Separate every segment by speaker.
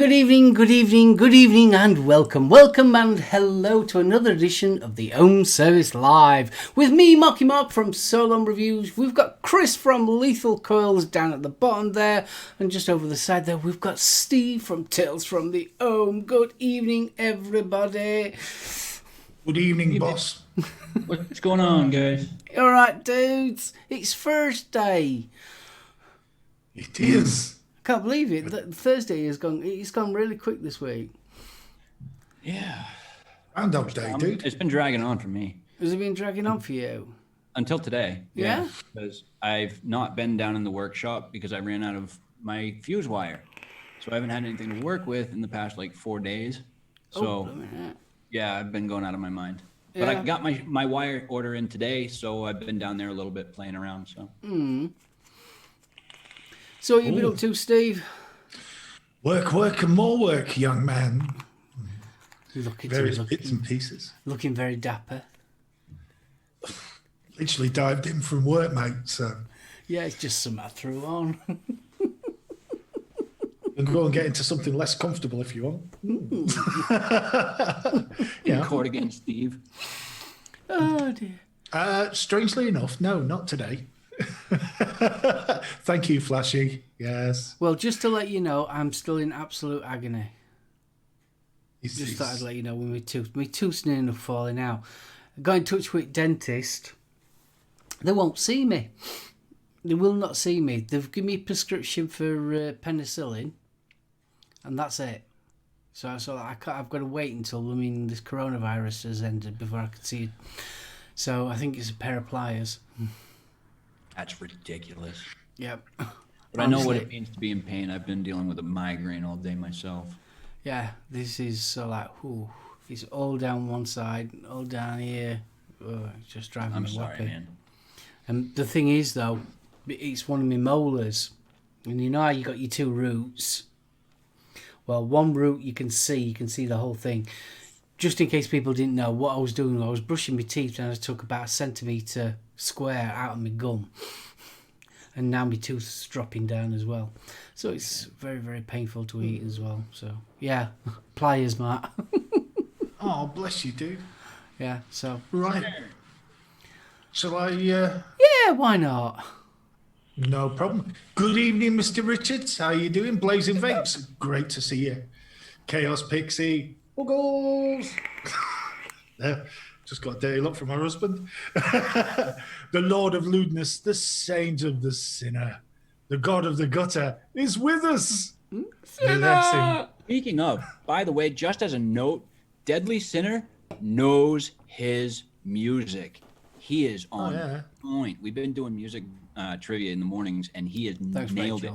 Speaker 1: Good evening, good evening, good evening, and welcome and hello to another edition of the Ohm Service Live. With me, Marky Mark from SoulOhm Reviews. We've got Chris from Lethal Coils down at the bottom there, and just over the side there, we've got Steve from Tales from the Ohm. Good evening, everybody.
Speaker 2: Good evening, boss.
Speaker 3: What's going on, guys?
Speaker 1: All right, dudes. It's Thursday.
Speaker 2: It is.
Speaker 1: Can't believe it. Thursday has gone. It's gone really quick this week.
Speaker 3: Yeah.
Speaker 2: Groundhog Day, dude.
Speaker 3: It's been dragging on for me.
Speaker 1: Has it been dragging on for you?
Speaker 3: Until today.
Speaker 1: Yeah?
Speaker 3: Because I've not been down in the workshop because I ran out of my fuse wire. So I haven't had anything to work with in the past 4 days. So yeah, I've been going out of my mind. But I got my wire order in today, so I've been down there a little bit playing around. So.
Speaker 1: So what have you been up to, Steve?
Speaker 2: Work, and more work, young man. Various bits and pieces.
Speaker 1: Looking very dapper.
Speaker 2: Literally dived in from work, mate. So.
Speaker 1: Yeah, it's just something I threw on.
Speaker 2: And go and get into something less comfortable if you want.
Speaker 3: In court against Steve.
Speaker 1: Oh dear.
Speaker 2: Strangely enough, no, not today. Thank you, Flashy. Yes.
Speaker 1: Well, just to let you know, I'm still in absolute agony. Just thought I'd let you know when my tooth's near enough falling out. I got in touch with dentist. They won't see me. They will not see me. They've given me a prescription for penicillin, and that's it. So I've got to wait until this coronavirus has ended before I can see it. So I think it's a pair of pliers.
Speaker 3: That's ridiculous.
Speaker 1: Yep.
Speaker 3: But I know what it means to be in pain. I've been dealing with a migraine all day myself.
Speaker 1: Yeah, this is it's all down one side, all down here. Oh, it's just driving me
Speaker 3: I'm sorry,
Speaker 1: wappy.
Speaker 3: man.
Speaker 1: And the thing is, though, it's one of my molars. And you know how you got your two roots? Well, one root you can see the whole thing. Just in case people didn't know, what I was doing, I was brushing my teeth and I took about a centimetre square out of my gum. And now my tooth's dropping down as well. So it's very, very painful to eat as well. So, yeah, pliers, Matt.
Speaker 2: Oh, bless you, dude.
Speaker 1: Yeah, so.
Speaker 2: Right. Shall I...
Speaker 1: Yeah, why not?
Speaker 2: No problem. Good evening, Mr. Richards. How you doing? Blazing Vapes. Great to see you. Chaos Pixie. Buggles. There. Just got a dirty look from my husband. The Lord of Lewdness, the Saint of the Sinner, the God of the Gutter is with us.
Speaker 1: Sinner!
Speaker 3: Speaking of, by the way, just as a note, Deadly Sinner knows his music. He is on point. We've been doing music trivia in the mornings, and he has nailed it.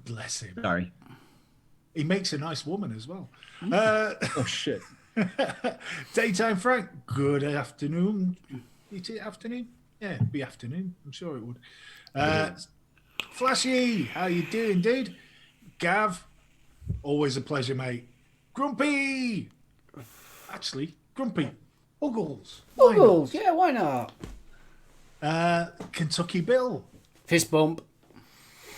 Speaker 2: Bless him.
Speaker 3: Sorry.
Speaker 2: He makes a nice woman as well.
Speaker 3: Oh, shit.
Speaker 2: Daytime Frank, good afternoon. Is it afternoon? Yeah, it'd be afternoon. I'm sure it would. Flashy, how you doing, dude? Gav, always a pleasure, mate. Grumpy, actually, Grumpy. Uggles.
Speaker 1: Uggles, yeah, why not?
Speaker 2: Kentucky Bill.
Speaker 1: Fist bump.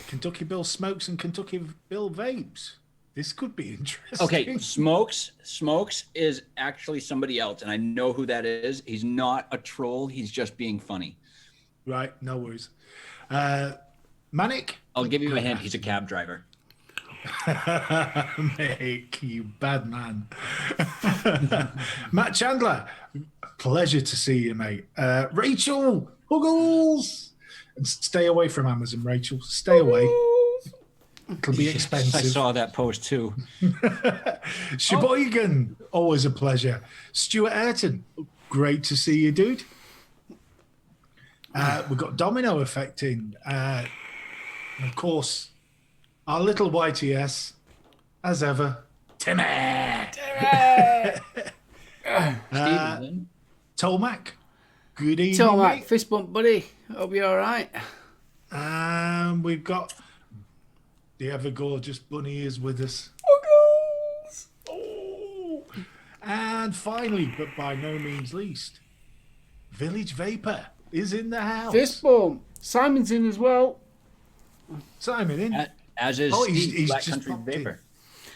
Speaker 2: Kentucky Bill smokes and Kentucky Bill vapes. This could be interesting.
Speaker 3: Okay, Smokes is actually somebody else, and I know who that is. He's not a troll. He's just being funny.
Speaker 2: Right, no worries. Manic?
Speaker 3: I'll give you a hint. He's a cab driver.
Speaker 2: Mate, you bad man. Matt Chandler, pleasure to see you, mate. Rachel, Huggles. And stay away from Amazon, Rachel. Stay away. It'll be expensive.
Speaker 3: I saw that post too.
Speaker 2: Sheboygan, always a pleasure. Stuart Ayrton, great to see you, dude. We've got Domino affecting. And of course, our little YTS, as ever, Timmy.
Speaker 3: Steven.
Speaker 2: Tomac, good evening.
Speaker 1: Tomac, fist bump, buddy. Hope you're all right.
Speaker 2: We've got the ever gorgeous Bunny is with us. Oh. And finally, but by no means least, Village Vapor is in the house.
Speaker 1: Fist bump. Simon's in as well.
Speaker 2: Simon in.
Speaker 3: As is
Speaker 2: Oh,
Speaker 3: Steve,
Speaker 2: he's
Speaker 3: Black
Speaker 2: just
Speaker 3: Country
Speaker 2: popped in.
Speaker 3: Vapor.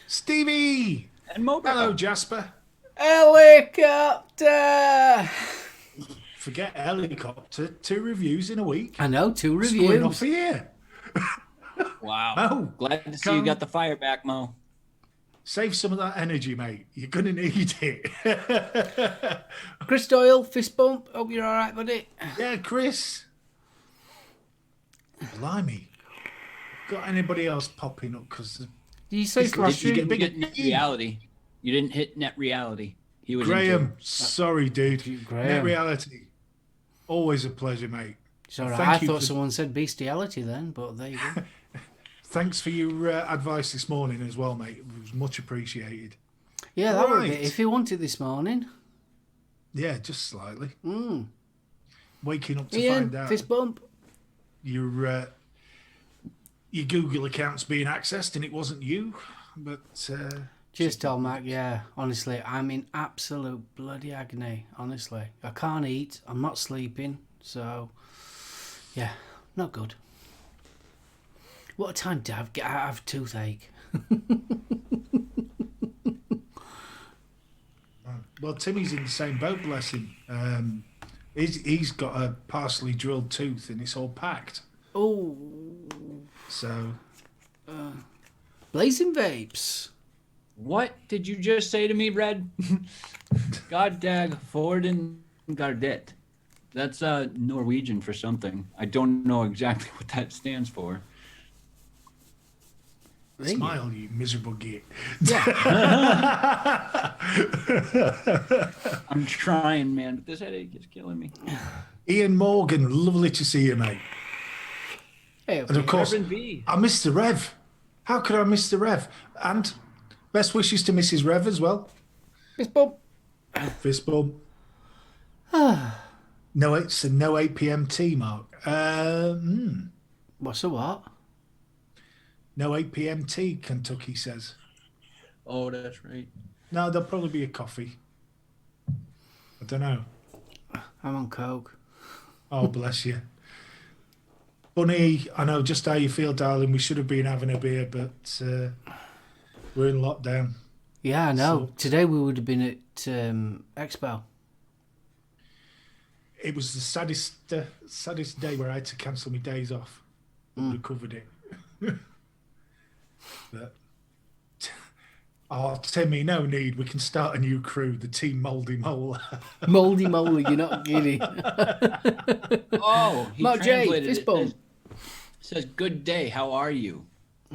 Speaker 2: Stevie!
Speaker 3: And Mocha.
Speaker 2: Hello, Jasper.
Speaker 1: Helicopter!
Speaker 2: Forget helicopter. 2 reviews in a week.
Speaker 1: I know, 2
Speaker 2: What's going
Speaker 1: reviews.
Speaker 2: off here?
Speaker 3: Wow.
Speaker 2: Mo,
Speaker 3: Glad to see you got the fire back, Mo.
Speaker 2: Save some of that energy, mate. You're going to need it.
Speaker 1: Chris Doyle, fist bump. Hope you're all right, buddy.
Speaker 2: Yeah, Chris. Blimey. Got anybody else popping up? Because
Speaker 1: Did you say
Speaker 2: It's last
Speaker 3: You
Speaker 2: year.
Speaker 1: flashing?
Speaker 3: didn't get net reality. You didn't hit net reality. He was
Speaker 2: Graham, sorry, dude.
Speaker 1: Graham.
Speaker 2: Net reality. Always a pleasure, mate.
Speaker 1: It's all right.
Speaker 2: Thank
Speaker 1: I
Speaker 2: you
Speaker 1: thought
Speaker 2: for-
Speaker 1: someone said bestiality then, but there you go.
Speaker 2: Thanks for your advice this morning as well, mate. It was much appreciated.
Speaker 1: Yeah, that would be
Speaker 2: Right.
Speaker 1: if you wanted this morning.
Speaker 2: Yeah, just slightly.
Speaker 1: Mm.
Speaker 2: Waking up to
Speaker 1: Ian,
Speaker 2: find out
Speaker 1: fist bump.
Speaker 2: your Google account's being accessed and it wasn't you. But
Speaker 1: Cheers, Mac. Yeah, honestly, I'm in absolute bloody agony. Honestly, I can't eat. I'm not sleeping. So, yeah, not good. What a time to have toothache.
Speaker 2: well, Timmy's in the same boat, bless him. He's got a partially drilled tooth and it's all packed.
Speaker 1: Oh,
Speaker 2: So
Speaker 1: blazing vapes.
Speaker 3: What did you just say to me, Red? God dag Forden Gardet. That's Norwegian for something. I don't know exactly what that stands for.
Speaker 2: smile, you miserable git.
Speaker 3: I'm trying, man, but this headache is killing me.
Speaker 2: Ian Morgan, lovely to see you, mate.
Speaker 1: Hey,
Speaker 2: And of course,
Speaker 3: Reverend B.
Speaker 2: I missed the Rev. How could I miss the Rev? And best wishes to Mrs. Rev as well.
Speaker 1: fist bump.
Speaker 2: Fist bump. No, it's a no 8 p.m. tea, Mark.
Speaker 1: What's a what?
Speaker 2: No 8 p.m. tea, Kentucky says.
Speaker 3: Oh, that's right.
Speaker 2: No, there'll probably be a coffee. I don't know.
Speaker 1: I'm on coke.
Speaker 2: Oh, bless you. Bunny, I know just how you feel, darling. We should have been having a beer, but we're in lockdown.
Speaker 1: Yeah, I know.
Speaker 2: So-
Speaker 1: Today we would have been at Expo.
Speaker 2: It was the saddest day where I had to cancel my days off. Would have covered it. But oh, Timmy, no need. We can start a new crew. The team Mouldy Mole.
Speaker 1: Moldy moly, you're not kidding.
Speaker 3: Oh, he
Speaker 1: Mark J,
Speaker 3: translated
Speaker 1: fist
Speaker 3: it.
Speaker 1: bump.
Speaker 3: Says, good day, how are you?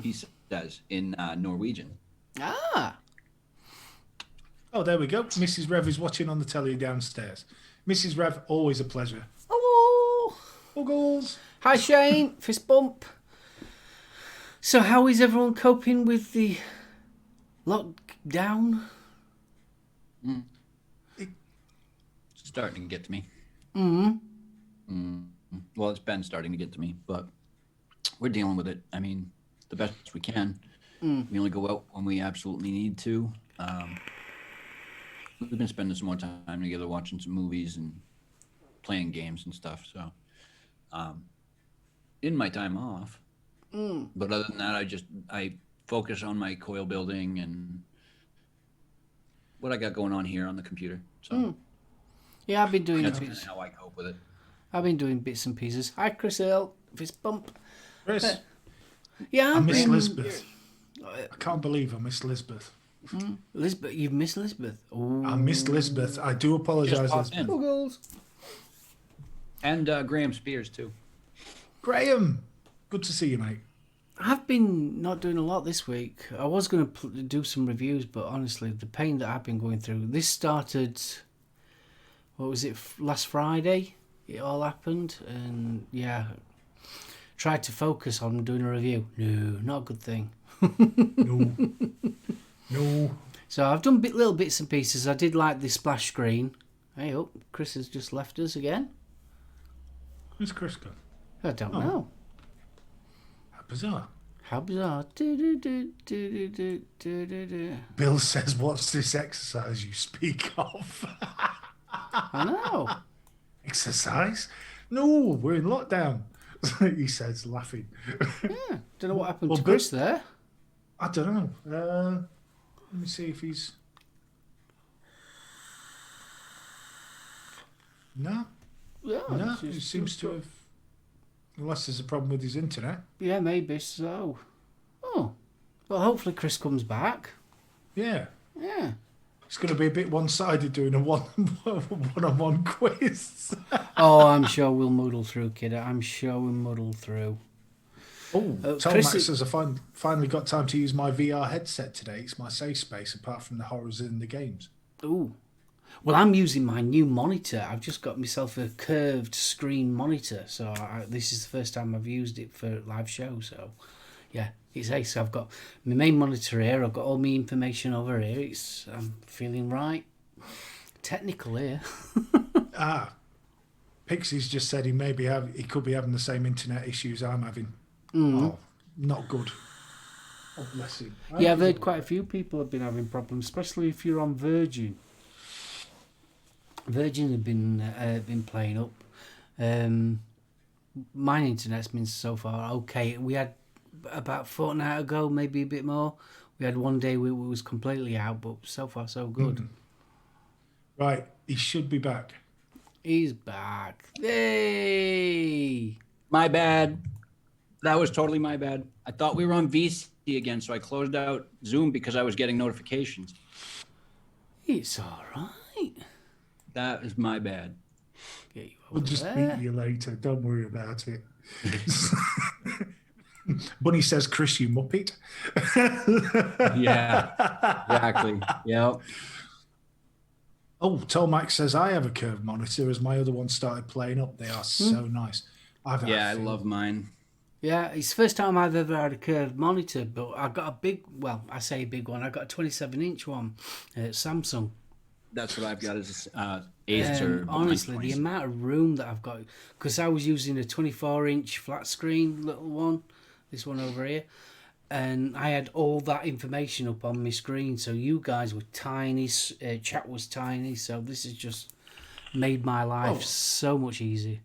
Speaker 3: He says in Norwegian.
Speaker 1: Ah,
Speaker 2: Oh, there we go. Mrs. Rev is watching on the telly downstairs. Mrs. Rev, always a pleasure.
Speaker 1: hello.
Speaker 2: Buggles.
Speaker 1: Hi Shane, fist bump. So how is everyone coping with the lockdown?
Speaker 3: It's starting to get to me.
Speaker 1: Mm-hmm.
Speaker 3: Well, it's been starting to get to me, but we're dealing with it. I mean, the best we can. We only go out when we absolutely need to. We've been spending some more time together watching some movies and playing games and stuff. So, in my time off. But other than that, I focus on my coil building and what I got going on here on the computer. So
Speaker 1: Yeah, I've been doing
Speaker 3: that's kind
Speaker 1: bits.
Speaker 3: of how I cope with it.
Speaker 1: I've been doing bits and pieces. Hi Chris Earl, fist bump.
Speaker 2: Chris,
Speaker 1: Yeah,
Speaker 2: I
Speaker 1: I've
Speaker 2: miss
Speaker 1: been...
Speaker 2: Lisbeth. I can't believe I missed Lisbeth.
Speaker 1: Lisbeth, you've missed Lisbeth. Ooh.
Speaker 2: I missed Lisbeth. I do apologise,
Speaker 3: Just popped
Speaker 2: Lisbeth.
Speaker 3: in.
Speaker 1: Goals.
Speaker 3: And Graham Spears too.
Speaker 2: Graham, good to see you, mate.
Speaker 1: I've been not doing a lot this week. I was going to do some reviews, but honestly, the pain that I've been going through. This started, what was it, last Friday? It all happened, and yeah, tried to focus on doing a review. No, not a good thing.
Speaker 2: No.
Speaker 1: So I've done little bits and pieces. I did like the splash screen. Hey, oh, Chris has just left us again.
Speaker 2: Where's Chris gone?
Speaker 1: I don't know.
Speaker 2: How bizarre.
Speaker 1: How bizarre. Do.
Speaker 2: Bill says, what's this exercise you speak of?
Speaker 1: I know.
Speaker 2: Exercise? No, we're in lockdown. He says, laughing.
Speaker 1: Yeah, don't know what happened
Speaker 2: Well,
Speaker 1: to
Speaker 2: good.
Speaker 1: Chris there.
Speaker 2: I don't know. Let me see if he's. No,
Speaker 1: Yeah,
Speaker 2: no. He seems to have. Unless there's a problem with his internet.
Speaker 1: Yeah, maybe so. Oh, well, hopefully Chris comes back.
Speaker 2: Yeah.
Speaker 1: Yeah.
Speaker 2: It's going to be a bit one-sided doing a one-on-one quiz.
Speaker 1: Oh, I'm sure we'll muddle through, kid. I'm sure we'll muddle through.
Speaker 2: Oh,
Speaker 1: Chris,
Speaker 2: Telmax says I finally got time to use my VR headset today. It's my safe space apart from the horrors in the games.
Speaker 1: Ooh. Well, I'm using my new monitor. I've just got myself a curved screen monitor. So this is the first time I've used it for live show. So, yeah, it's ace. I've got my main monitor here. I've got all my information over here. I'm feeling right. Technical here.
Speaker 2: Pixie's just said he could be having the same internet issues I'm having. Oh, not good. Oh, bless him.
Speaker 1: Yeah, I've heard quite a few people have been having problems, especially if you're on Virgin. Virgin have been playing up. My internet's been so far okay. We had about a fortnight ago, maybe a bit more. We had one day we was completely out, but so far so good.
Speaker 2: Right, he should be back.
Speaker 1: He's back. Yay!
Speaker 3: My bad. That was totally my bad. I thought we were on VC again, so I closed out Zoom because I was getting notifications.
Speaker 1: It's all right.
Speaker 3: That is my bad.
Speaker 1: Get you over
Speaker 2: We'll just
Speaker 1: there.
Speaker 2: meet you later. Don't worry about it. Bunny says, Chris, you muppet.
Speaker 3: Yeah, exactly. Yep.
Speaker 2: Oh, Telmax says, I have a curved monitor as my other one started playing up. They are so nice.
Speaker 3: I love mine.
Speaker 1: Yeah, it's the first time I've ever had a curved monitor, but I got a big, well, I say a big one. I got a 27-inch one at Samsung.
Speaker 3: That's what I've got as Acer.
Speaker 1: Honestly, the amount of room that I've got, because I was using a 24-inch flat screen little one, this one over here, and I had all that information up on my screen. So you guys were tiny, chat was tiny, so this has just made my life so much easier.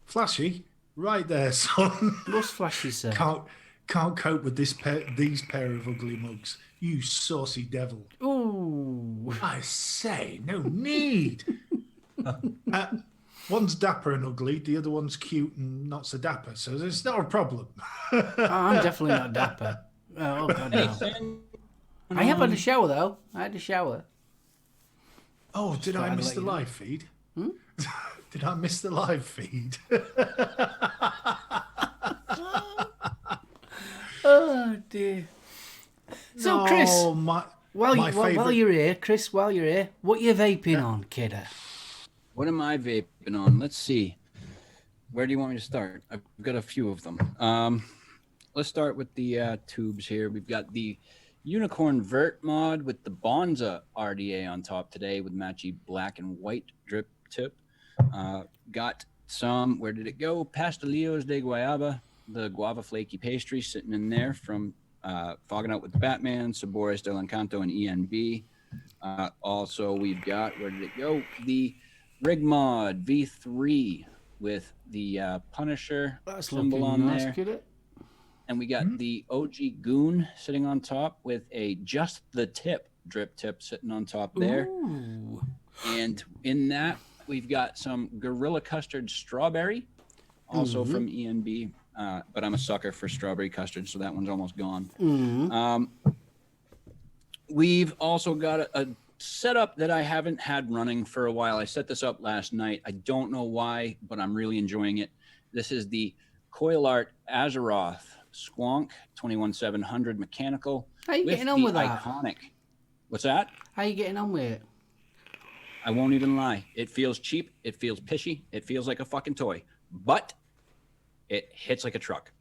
Speaker 2: Flashy, right there, son.
Speaker 1: What's flashy, sir?
Speaker 2: Can't cope with these pair of ugly mugs. You saucy devil.
Speaker 1: Ooh.
Speaker 2: I say, no need. One's dapper and ugly, the other one's cute and not so dapper, so it's not a problem.
Speaker 1: I'm definitely not dapper. Oh, God, no. I have had a shower, though. I had a shower.
Speaker 2: Oh, did I miss the live feed? Did I miss the live feed?
Speaker 1: Oh, dear. So,
Speaker 2: No,
Speaker 1: Chris,
Speaker 2: my
Speaker 1: while you're here, Chris, while you're here, what you vaping on, kidder?
Speaker 3: What am I vaping on? Let's see. Where do you want me to start? I've got a few of them. Let's start with the tubes here. We've got the Unicorn Vert mod with the Bonza RDA on top today with matchy black and white drip tip. Got some, where did it go? Pastelillos de Guayaba, the guava flaky pastry sitting in there from Fogging Out with Batman, Sabores del Encanto, and ENB. Also, we've got, where did it go? The Rig Mod V3 with the Punisher symbol on
Speaker 1: nice,
Speaker 3: there.
Speaker 1: kidder.
Speaker 3: And we got the OG Goon sitting on top with a Just the Tip drip tip sitting on top there.
Speaker 1: Ooh.
Speaker 3: And in that, we've got some Gorilla Custard Strawberry, also from ENB. But I'm a sucker for strawberry custard, so that one's almost gone. We've also got a setup that I haven't had running for a while. I set this up last night. I don't know why, but I'm really enjoying it. This is the Coil Art Azeroth Squonk 21700 mechanical.
Speaker 1: How you getting on with that?
Speaker 3: Iconic. What's that?
Speaker 1: How you getting on with it?
Speaker 3: I won't even lie. It feels cheap. It feels pishy. It feels like a fucking toy. But it hits like a truck.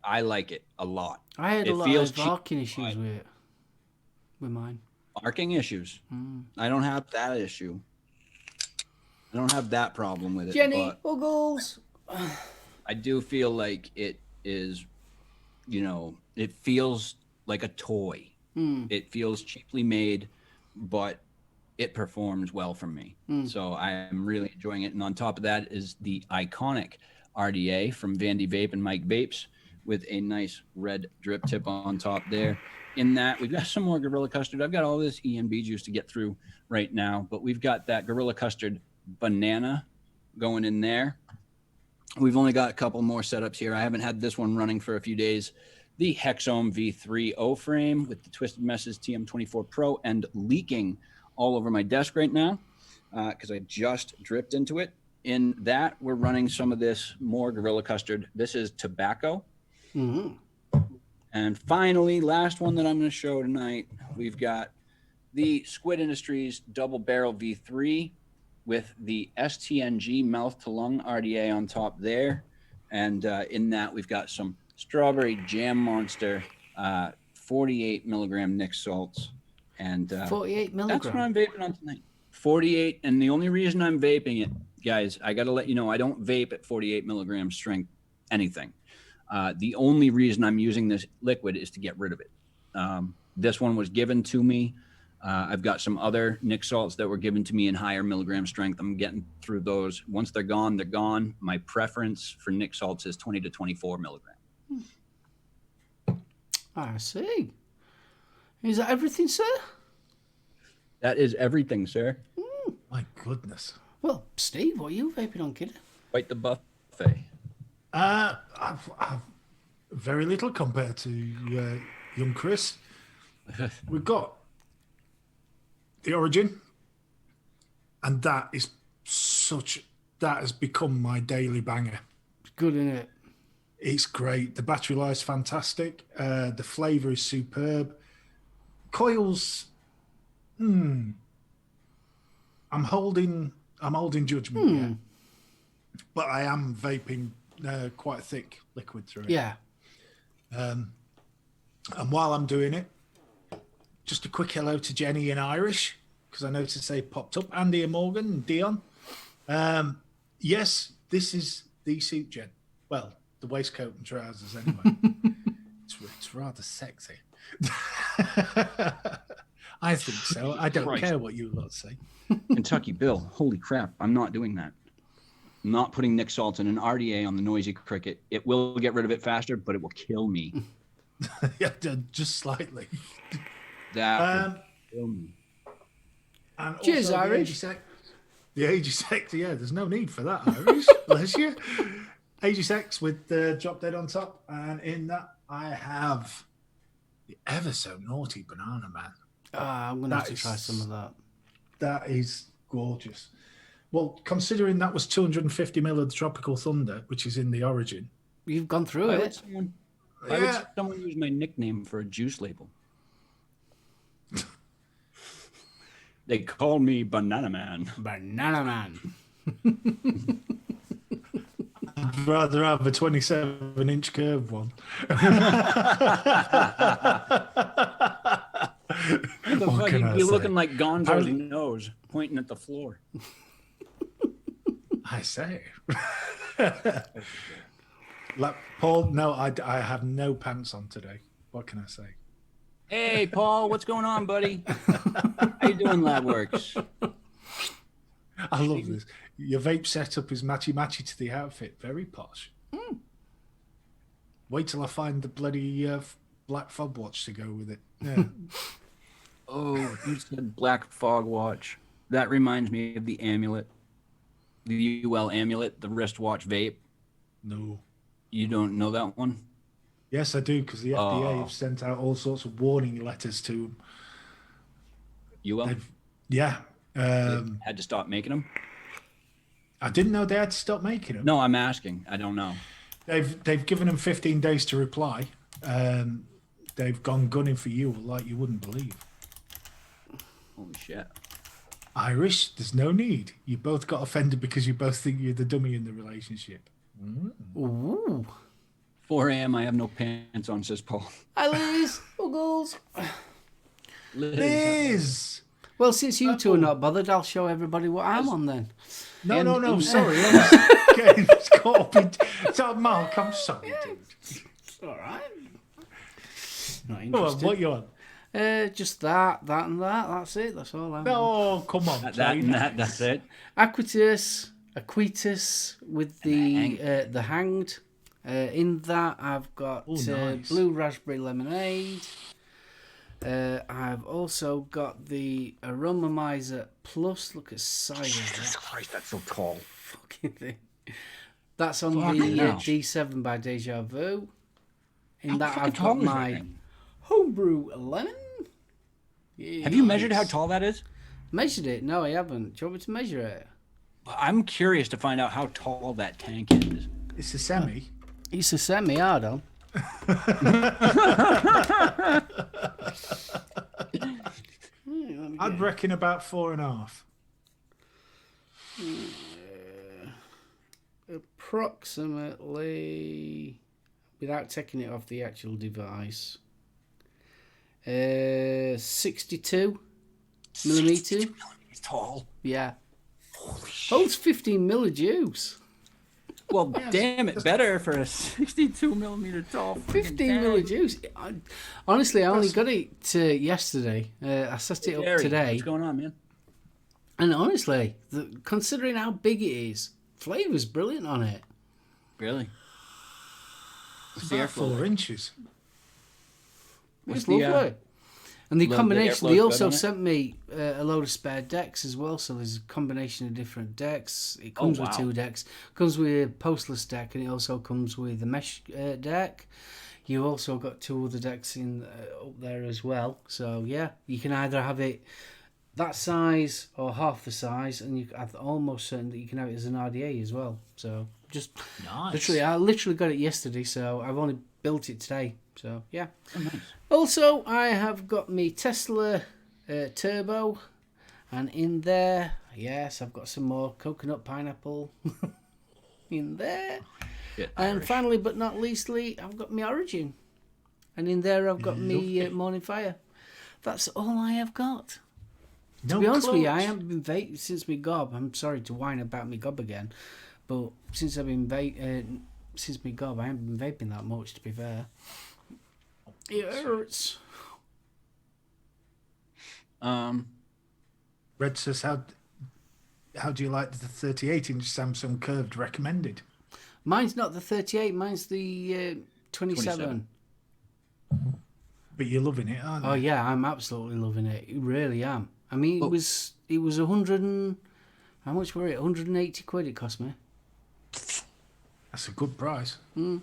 Speaker 3: I like it a lot.
Speaker 1: I had a lot of arcing issues with it. With mine.
Speaker 3: Arcing issues. I don't have that issue. I don't have that problem with it.
Speaker 1: Jenny,
Speaker 3: but
Speaker 1: Uggles.
Speaker 3: I do feel like it is, it feels like a toy. It feels cheaply made, but it performs well for me. So I'm really enjoying it. And on top of that is the iconic RDA from Vandy Vape and Mike Vapes with a nice red drip tip on top there. In that, we've got some more Gorilla Custard. I've got all this ENB juice to get through right now, but we've got that Gorilla Custard banana going in there. We've only got a couple more setups here. I haven't had this one running for a few days. The Ohm V3 O-frame with the Twisted Messes TM24 Pro and leaking all over my desk right now because I just dripped into it. In that, we're running some of this more Gorilla Custard. This is tobacco.
Speaker 1: Mm-hmm.
Speaker 3: And finally, last one that I'm going to show tonight, we've got the Squid Industries Double Barrel V3 with the STNG mouth to lung RDA on top there. And in that, we've got some Strawberry Jam Monster 48 milligram Nick salts. And
Speaker 1: 48 milligram.
Speaker 3: That's what I'm vaping on tonight. 48. And the only reason I'm vaping it, guys, I got to let you know, I don't vape at 48 milligram strength anything. The only reason I'm using this liquid is to get rid of it. This one was given to me. I've got some other Nick salts that were given to me in higher milligram strength. I'm getting through those. Once they're gone, they're gone. My preference for Nick salts is 20 to 24 milligram.
Speaker 1: I see. Is that everything, sir?
Speaker 3: That is everything, sir.
Speaker 2: My goodness.
Speaker 1: Well, Steve, what are you vaping on, kid?
Speaker 3: Quite the buffet.
Speaker 2: I've very little compared to young Chris. We've got the Origin, and that has become my daily banger.
Speaker 1: It's good, isn't it?
Speaker 2: It's great. The battery life's fantastic. The flavour is superb. Coils, I'm holding judgment here, but I am vaping quite a thick liquid through it.
Speaker 1: Yeah.
Speaker 2: And while I'm doing it, just a quick hello to Jenny in Irish, because I noticed they popped up. Andy and Morgan and Dion. Yes, this is the suit, Jen. Well, the waistcoat and trousers anyway. It's rather sexy. I think so. I don't care what you lot say.
Speaker 3: Kentucky Bill, holy crap, I'm not doing that. I'm not putting Nick Salt in an RDA on the Noisy Cricket. It will get rid of it faster, but it will kill me.
Speaker 2: Yeah, just slightly.
Speaker 3: That will kill me.
Speaker 2: And
Speaker 1: cheers,
Speaker 2: also
Speaker 1: Irish.
Speaker 2: The Aegis X, yeah, there's no need for that, Irish. Bless you. Aegis X with the drop dead on top. And in that, I have the ever so naughty Banana Man.
Speaker 1: I'm going to have to try some of that.
Speaker 2: That is gorgeous. Well, considering that was 250 ml of the Tropical Thunder, which is in the Origin.
Speaker 1: You've gone through
Speaker 3: Why
Speaker 1: it.
Speaker 3: would someone use my nickname for a juice label? They call me Banana Man.
Speaker 1: Banana Man.
Speaker 2: I'd rather have a 27-inch curved one. What can I
Speaker 3: You're
Speaker 2: say?
Speaker 3: looking like Gonzo's nose pointing at the floor.
Speaker 2: I say. Like, Paul, no, I have no pants on today. What can I say?
Speaker 3: Hey, Paul, what's going on, buddy? How you doing, Labworks?
Speaker 2: I love this. Your vape setup is matchy to the outfit. Very posh. Wait till I find the bloody black fob watch to go with it. Yeah.
Speaker 3: Oh, you said Black Fog Watch. That reminds me of the amulet. The UL amulet, the wristwatch vape.
Speaker 2: No.
Speaker 3: You don't know that one?
Speaker 2: Yes, I do, because the FDA have sent out all sorts of warning letters to them.
Speaker 3: UL?
Speaker 2: Yeah.
Speaker 3: Had to stop making them?
Speaker 2: I didn't know they had to stop making them.
Speaker 3: No, I'm asking. I don't know.
Speaker 2: They've given them 15 days to reply. They've gone gunning for you like you wouldn't believe.
Speaker 3: Holy shit.
Speaker 2: Irish, there's no need. You both got offended because you both think you're the dummy in the relationship.
Speaker 1: Ooh.
Speaker 3: 4 a.m. I have no pants on, says Paul.
Speaker 1: Hi, Liz. Uggles.
Speaker 2: Liz!
Speaker 1: Well, since you two are not bothered, I'll show everybody what I'm on then.
Speaker 2: No, sorry. I was getting caught up in... So, Mark, I'm sorry, dude.
Speaker 1: It's all right. Not
Speaker 2: Go on,
Speaker 1: interested.
Speaker 2: what you on?
Speaker 1: Just that, and that. That's it. That's all I'm on.
Speaker 2: No, come on.
Speaker 3: That and that, that's it.
Speaker 1: Aquitus, Aquitas with the hanged. In that, I've got
Speaker 2: nice.
Speaker 1: blue raspberry lemonade. I've also got the Aromamizer Plus. Look at size of that.
Speaker 3: Jesus Christ, that's so tall.
Speaker 1: Fucking thing. That's on
Speaker 3: Fucking
Speaker 1: the
Speaker 3: hell.
Speaker 1: D7 by Deja Vu. In that,
Speaker 3: fucking
Speaker 1: I've
Speaker 3: tall
Speaker 1: got
Speaker 3: is that
Speaker 1: my
Speaker 3: thing?
Speaker 1: homebrew lemon. Yeah.
Speaker 3: Have you measured how tall that is?
Speaker 1: Measured it? No, I haven't. Do you want me to measure it?
Speaker 3: I'm curious to find out how tall that tank is.
Speaker 2: It's a semi.
Speaker 1: It's a semi-hard on.
Speaker 2: I'd reckon about 4.5.
Speaker 1: Approximately, without taking it off the actual device, 62 millimeters.
Speaker 3: 62 millimeters tall.
Speaker 1: Yeah. Holds 15 ml of juice.
Speaker 3: Well, damn it, better for a 62 millimeter tall.
Speaker 1: 15 ml of juice. Honestly, I only got it yesterday. I set it up today.
Speaker 3: What's going on, man?
Speaker 1: And honestly, considering how big it is, flavor's brilliant on it.
Speaker 3: Really?
Speaker 2: It's about 4 inches.
Speaker 1: It's lovely. And the combination,
Speaker 3: airflow's
Speaker 1: they
Speaker 3: good
Speaker 1: also
Speaker 3: on it?
Speaker 1: sent me a load of spare decks as well. So there's a combination of different decks. It comes with 2 decks. Comes with a postless deck, and it also comes with a mesh deck. You've also got 2 other decks in up there as well. So yeah, you can either have it that size or half the size, and I'm almost certain that you can have it as an RDA as well. So just
Speaker 2: Nice.
Speaker 1: I literally got it yesterday, so I've only built it today. So yeah.
Speaker 3: Oh, nice.
Speaker 1: Also, I have got me Tesla Turbo, and in there, yes, I've got some more coconut pineapple in there.
Speaker 3: Yeah,
Speaker 1: And
Speaker 3: Irish.
Speaker 1: finally, but not leastly, I've got my Origin, and in there I've got me Morning Fire. That's all I have got. To be honest with you, I haven't been vaping since my gob. I'm sorry to whine about my gob again, but since I've been since my gob, I haven't been vaping that much. To be fair, it hurts.
Speaker 2: Red says, how do you like the 38-inch Samsung curved recommended?
Speaker 1: Mine's not the 38. Mine's the 27.
Speaker 2: But you're loving it, aren't you?
Speaker 1: Oh yeah, I'm absolutely loving it. I really am. I mean, it was 100 and how much were it? 180 quid. It cost me.
Speaker 2: That's a good price.
Speaker 3: Damn.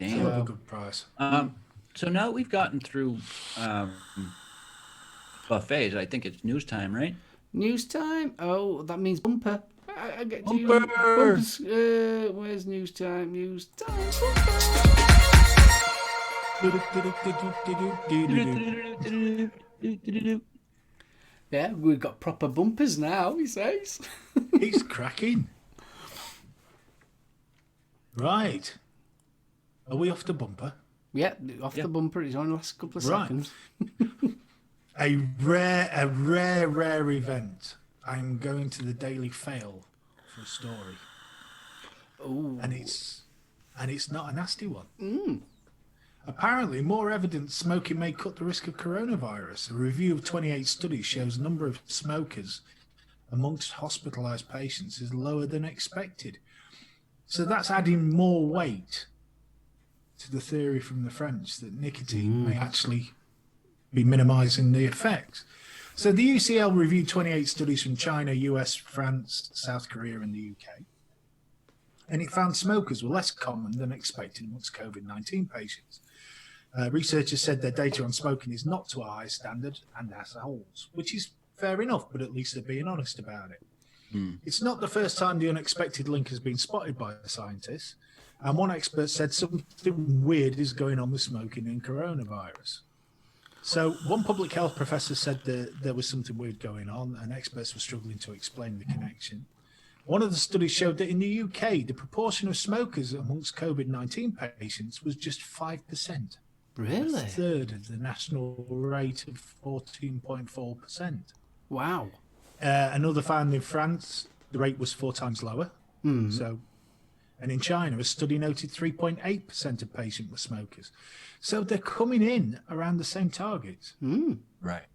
Speaker 2: Hell of a good price.
Speaker 3: So now that we've gotten through buffets, I think it's news time, right?
Speaker 1: News time. Oh, that means bumper. I get to
Speaker 3: Bumper!
Speaker 1: bumpers. Where's news time? News time. Yeah, we've got proper bumpers now, he says.
Speaker 2: He's cracking. Right. Are we off the bumper?
Speaker 1: Yeah, off the bumper. It's only the last couple of seconds.
Speaker 2: A rare event. I'm going to the Daily Fail for a story.
Speaker 1: Oh,
Speaker 2: And it's not a nasty one. Apparently, more evidence smoking may cut the risk of coronavirus. A review of 28 studies shows the number of smokers amongst hospitalised patients is lower than expected. So that's adding more weight to the theory from the French that nicotine may actually be minimising the effects. So the UCL reviewed 28 studies from China, US, France, South Korea and the UK. And it found smokers were less common than expected amongst COVID-19 patients. Researchers said their data on smoking is not to a high standard and has holes, which is fair enough, but at least they're being honest about it. It's not the first time the unexpected link has been spotted by the scientists, and one expert said something weird is going on with smoking and coronavirus. So one public health professor said that there was something weird going on, and experts were struggling to explain the connection. One of the studies showed that in the UK, the proportion of smokers amongst COVID-19 patients was just 5%.
Speaker 1: really?
Speaker 2: A third of the national rate of 14.4%.
Speaker 1: Wow.
Speaker 2: Another found in France, the rate was 4 times lower. So, and in China, a study noted 3.8% of patients were smokers. So they're coming in around the same targets.
Speaker 3: Right.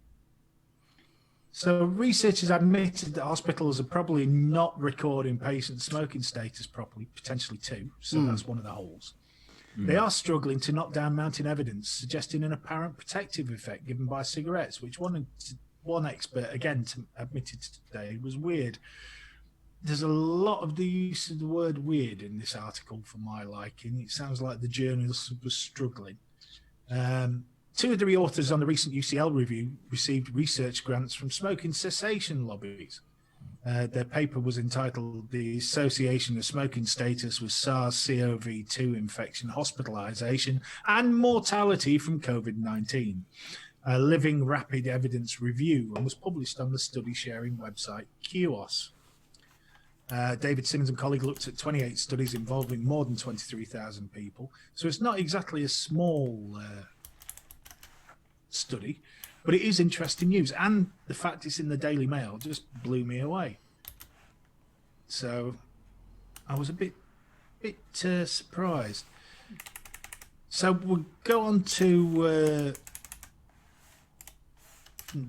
Speaker 2: So researchers admitted that hospitals are probably not recording patient smoking status properly, potentially too. So that's one of the holes. They are struggling to knock down mounting evidence suggesting an apparent protective effect given by cigarettes, which one expert again admitted today was weird. There's a lot of the use of the word weird in this article for my liking. It sounds like the journalist was struggling. Two of the authors on the recent UCL review received research grants from smoking cessation lobbies. Their paper was entitled The Association of Smoking Status with SARS-CoV-2 Infection, Hospitalization and Mortality from COVID-19, a living rapid evidence review, and was published on the study sharing website QOS. David Simmons and colleague looked at 28 studies involving more than 23,000 people. So it's not exactly a small study, but it is interesting news. And the fact it's in the Daily Mail just blew me away. So I was a bit surprised. So we'll go on to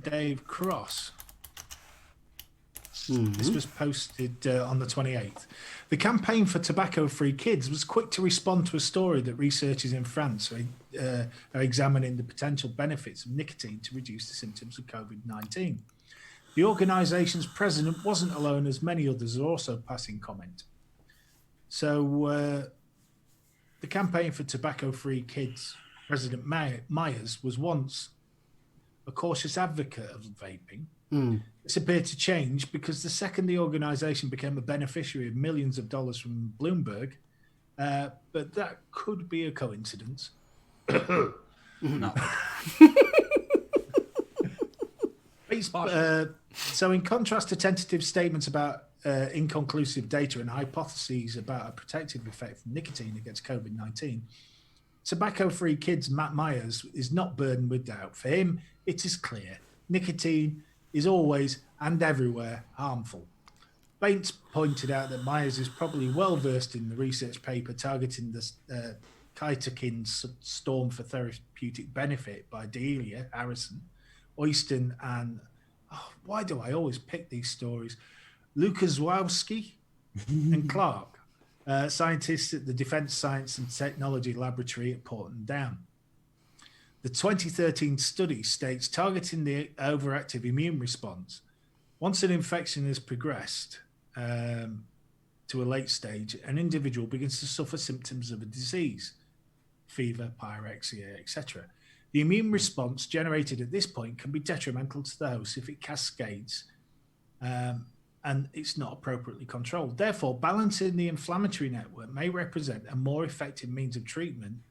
Speaker 2: Dave Cross. This was posted on the 28th. The campaign for tobacco-free kids was quick to respond to a story that researchers in France are examining the potential benefits of nicotine to reduce the symptoms of COVID-19. The organisation's president wasn't alone, as many others are also passing comment. So the campaign for tobacco-free kids, President Myers was once a cautious advocate of vaping. This appeared to change because the second the organisation became a beneficiary of millions of dollars from Bloomberg, but that could be a coincidence.
Speaker 3: No.
Speaker 2: So in contrast to tentative statements about inconclusive data and hypotheses about a protective effect from nicotine against COVID-19, tobacco-free kids Matt Myers is not burdened with doubt. For him, it is clear. Nicotine is always and everywhere harmful. Bates pointed out that Myers is probably well versed in the research paper targeting the cytokine storm for therapeutic benefit by Delia, Harrison, Oyston, and why do I always pick these stories? Lukaszewski and Clark, scientists at the Defence Science and Technology Laboratory at Porton Down. The 2013 study states targeting the overactive immune response. Once an infection has progressed to a late stage, an individual begins to suffer symptoms of a disease, fever, pyrexia, etc. The immune response generated at this point can be detrimental to the host if it cascades and it's not appropriately controlled. Therefore, balancing the inflammatory network may represent a more effective means of treatment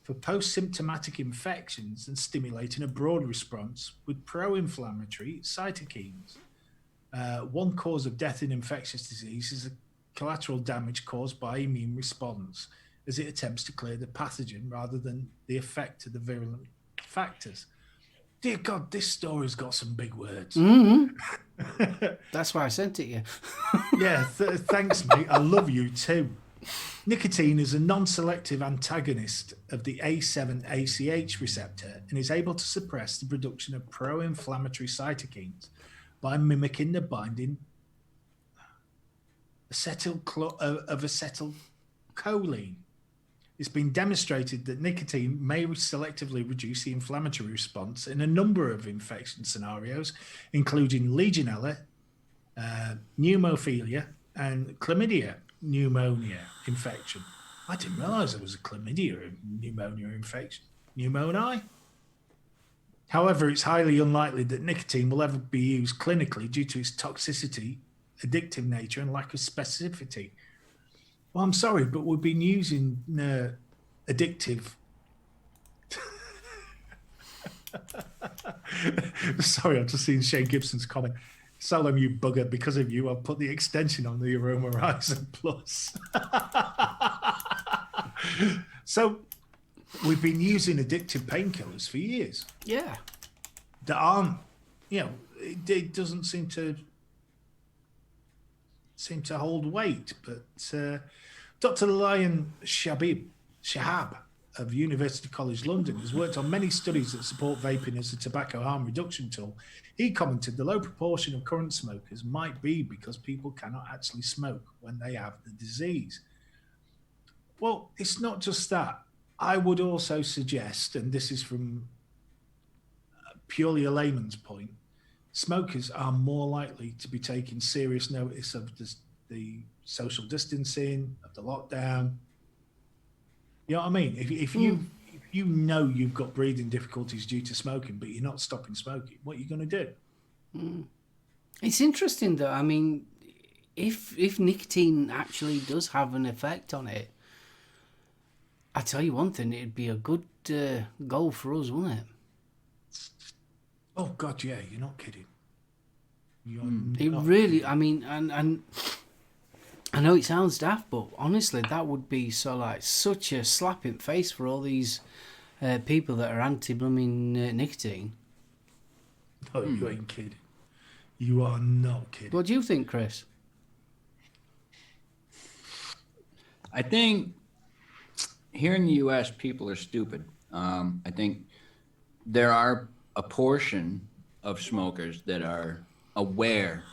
Speaker 2: for post-symptomatic infections and stimulating a broad response with pro-inflammatory cytokines. One cause of death in infectious disease is a collateral damage caused by immune response as it attempts to clear the pathogen rather than the effect of the virulent factors. Dear God, this story's got some big words.
Speaker 1: That's why I sent it you.
Speaker 2: Yeah, thanks, mate. I love you too. Nicotine is a non-selective antagonist of the A7-ACH receptor and is able to suppress the production of pro-inflammatory cytokines by mimicking the binding of acetylcholine. It's been demonstrated that nicotine may selectively reduce the inflammatory response in a number of infection scenarios, including Legionella, pneumophilia, and chlamydia pneumonia infection. I didn't realize there was a chlamydia pneumonia infection. Pneumoni? However, it's highly unlikely that nicotine will ever be used clinically due to its toxicity, addictive nature, and lack of specificity. Well, I'm sorry, but we've been using addictive. Sorry, I've just seen Shane Gibson's comment. SoulOhm, you bugger, because of you, I've put the extension on the Aroma Horizon Plus. So we've been using addictive painkillers for years.
Speaker 1: Yeah.
Speaker 2: That aren't, it doesn't seem to hold weight. But Dr. Lion Shahab of University College London, has worked on many studies that support vaping as a tobacco harm reduction tool. He commented the low proportion of current smokers might be because people cannot actually smoke when they have the disease. Well, it's not just that. I would also suggest, and this is from purely a layman's point, smokers are more likely to be taking serious notice of the social distancing, of the lockdown. You know what I mean? If you know you've got breathing difficulties due to smoking, but you're not stopping smoking, what are you going to do?
Speaker 1: It's interesting though. I mean, if nicotine actually does have an effect on it, I tell you one thing, it'd be a good goal for us, wouldn't it?
Speaker 2: Oh God, yeah, you're not kidding.
Speaker 1: It really, I mean, and I know it sounds daft, but honestly, that would be such a slap in the face for all these people that are anti-blooming nicotine.
Speaker 2: No, you ain't kidding. You are not kidding.
Speaker 1: What do you think, Chris?
Speaker 3: I think here in the U.S., people are stupid. I think there are a portion of smokers that are aware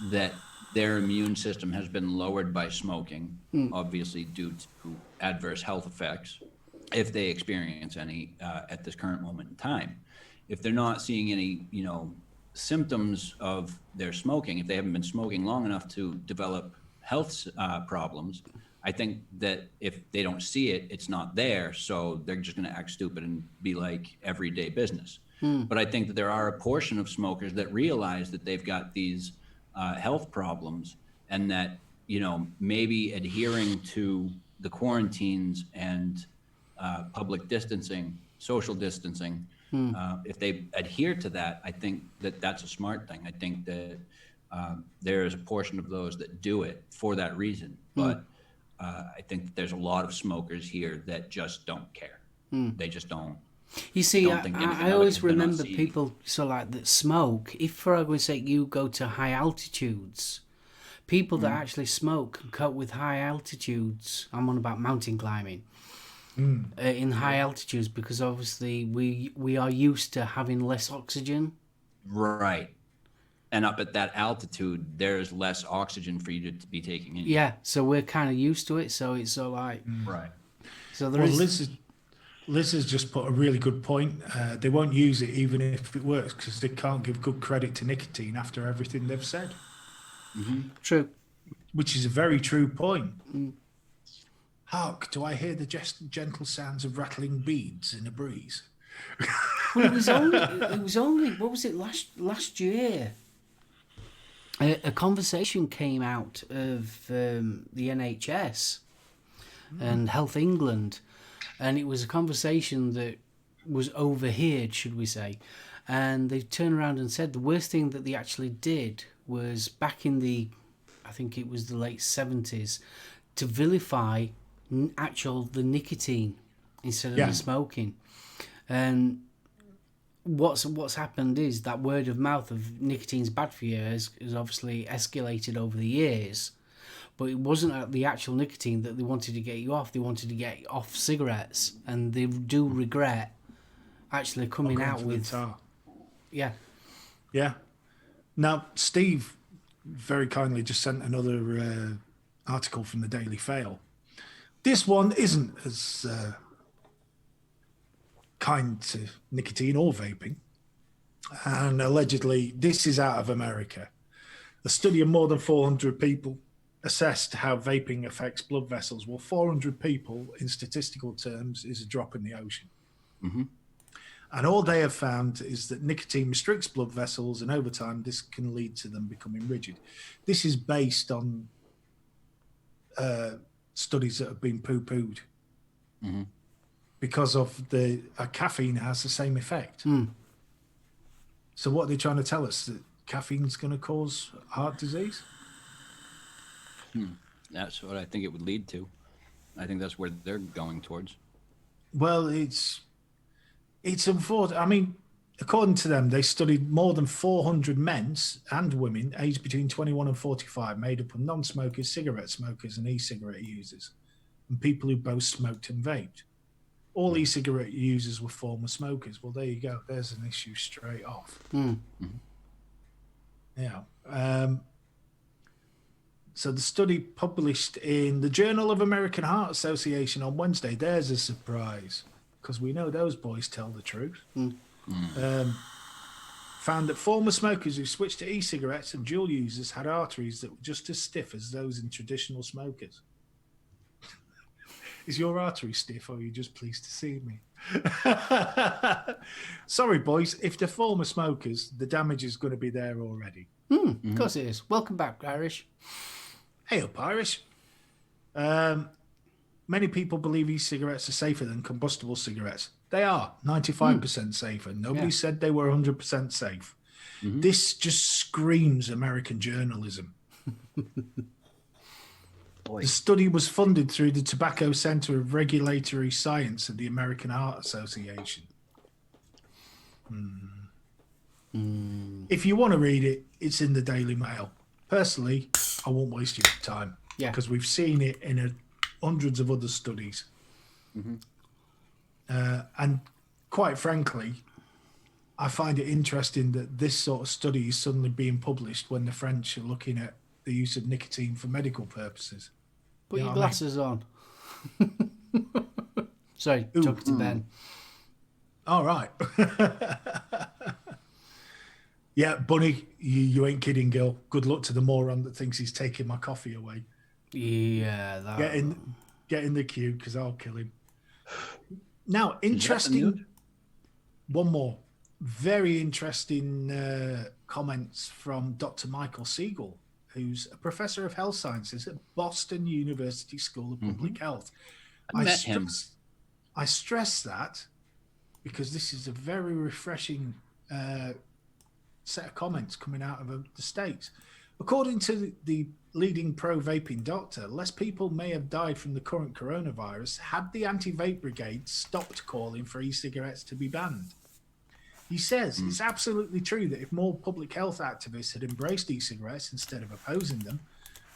Speaker 3: that their immune system has been lowered by smoking, obviously due to adverse health effects, if they experience any at this current moment in time. If they're not seeing any, symptoms of their smoking, if they haven't been smoking long enough to develop health problems, I think that if they don't see it, it's not there. So they're just going to act stupid and be like everyday business. But I think that there are a portion of smokers that realize that they've got these health problems, and that, maybe adhering to the quarantines and public distancing, social distancing, if they adhere to that, I think that that's a smart thing. I think that there is a portion of those that do it for that reason. But I think that there's a lot of smokers here that just don't care. They just don't.
Speaker 1: You see, I always remember people that smoke. If, for argument's sake, you go to high altitudes, people that actually smoke can cope with high altitudes. I'm on about mountain climbing. In high altitudes, because obviously we are used to having less oxygen.
Speaker 3: Right. And up at that altitude, there's less oxygen for you to be taking in.
Speaker 1: Yeah, so we're kind of used to it. So it's right. So
Speaker 2: Liz has just put a really good point. They won't use it even if it works because they can't give good credit to nicotine after everything they've said.
Speaker 1: True.
Speaker 2: Which is a very true point. Hark, do I hear the gentle sounds of rattling beads in a breeze?
Speaker 1: Well, it was only what was it last year? A conversation came out of the NHS and Health England. And it was a conversation that was overheard, should we say. And they turned around and said the worst thing that they actually did was back in I think it was the late 70s, to vilify the nicotine instead of the smoking. And what's happened is that word of mouth of nicotine's bad for you has obviously escalated over the years. But it wasn't the actual nicotine that they wanted to get you off. They wanted to get you off cigarettes. And they do regret actually coming out with... Yeah.
Speaker 2: Yeah. Now, Steve very kindly just sent another article from the Daily Fail. This one isn't as kind to nicotine or vaping. And allegedly, this is out of America. A study of more than 400 people assessed how vaping affects blood vessels. Well, 400 people in statistical terms is a drop in the ocean. And all they have found is that nicotine restricts blood vessels, and over time this can lead to them becoming rigid. This is based on studies that have been poo-pooed because of the caffeine has the same effect. So what are they trying to tell us? That caffeine's going to cause heart disease?
Speaker 3: That's what I think it would lead to. I think that's where they're going towards.
Speaker 2: Well, it's unfortunate. I mean, according to them, they studied more than 400 men and women aged between 21 and 45, made up of non-smokers, cigarette smokers, and e-cigarette users, and people who both smoked and vaped. all e-cigarette users were former smokers. Well, there you go. There's an issue straight off. Yeah. So the study published in the Journal of American Heart Association on Wednesday, there's a surprise, because we know those boys tell the truth, found that former smokers who switched to e-cigarettes and dual users had arteries that were just as stiff as those in traditional smokers. Is your artery stiff, or are you just pleased to see me? Sorry, boys. If they're former smokers, the damage is going to be there already.
Speaker 1: Of course it is. Welcome back, Irish.
Speaker 2: Hey up, Irish. Many people believe e-cigarettes are safer than combustible cigarettes. They are 95% safer. Nobody said they were 100% safe. This just screams American journalism. The study was funded through the Tobacco Center of Regulatory Science at the American Heart Association. If you want to read it, it's in the Daily Mail. Personally, I won't waste your time because we've seen it in hundreds of other studies. And quite frankly, I find it interesting that this sort of study is suddenly being published when the French are looking at the use of nicotine for medical purposes.
Speaker 1: Put your glasses on. Sorry, talking to Ben.
Speaker 2: All right. Yeah, Bunny, you ain't kidding, girl. Good luck to the moron that thinks he's taking my coffee away.
Speaker 1: Yeah, that...
Speaker 2: Get in the queue, because I'll kill him. Now, interesting... One more. Very interesting comments from Dr. Michael Siegel, who's a professor of health sciences at Boston University School of Public Health. I stress that because this is a very refreshing set of comments coming out of the States. According to the leading pro-vaping doctor, less people may have died from the current coronavirus had the anti-vape brigade stopped calling for e-cigarettes to be banned. He says it's absolutely true that if more public health activists had embraced e-cigarettes instead of opposing them,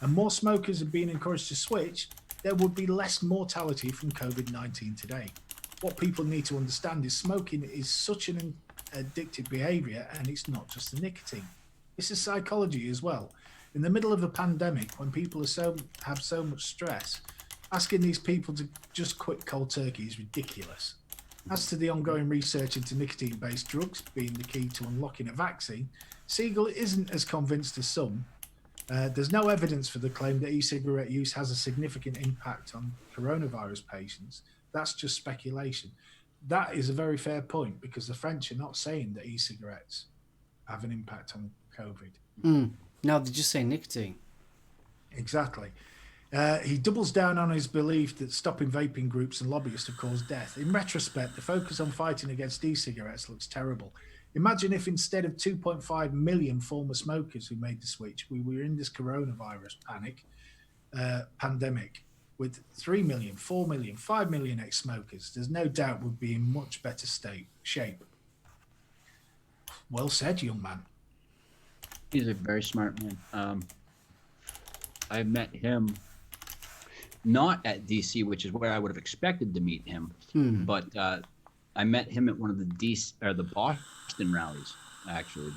Speaker 2: and more smokers had been encouraged to switch, there would be less mortality from COVID-19 today. What people need to understand is smoking is such an addictive behavior, and it's not just the nicotine. This is psychology as well. In the middle of a pandemic, when people have so much stress, asking these people to just quit cold turkey is ridiculous. As to the ongoing research into nicotine-based drugs being the key to unlocking a vaccine, Siegel isn't as convinced as some. There's no evidence for the claim that e-cigarette use has a significant impact on coronavirus patients. That's just speculation. That is a very fair point, because the French are not saying that e-cigarettes have an impact on COVID.
Speaker 1: No, they're just saying nicotine.
Speaker 2: Exactly. He doubles down on his belief that stopping vaping groups and lobbyists have caused death. In retrospect, the focus on fighting against e-cigarettes looks terrible. Imagine if instead of 2.5 million former smokers who made the switch, we were in this coronavirus pandemic with 3 million, 4 million, 5 million ex-smokers. There's no doubt we'd be in much better shape. Well said, young man.
Speaker 3: He's a very smart man. I met him not at DC, which is where I would have expected to meet him, but I met him at one of the Boston rallies. Actually,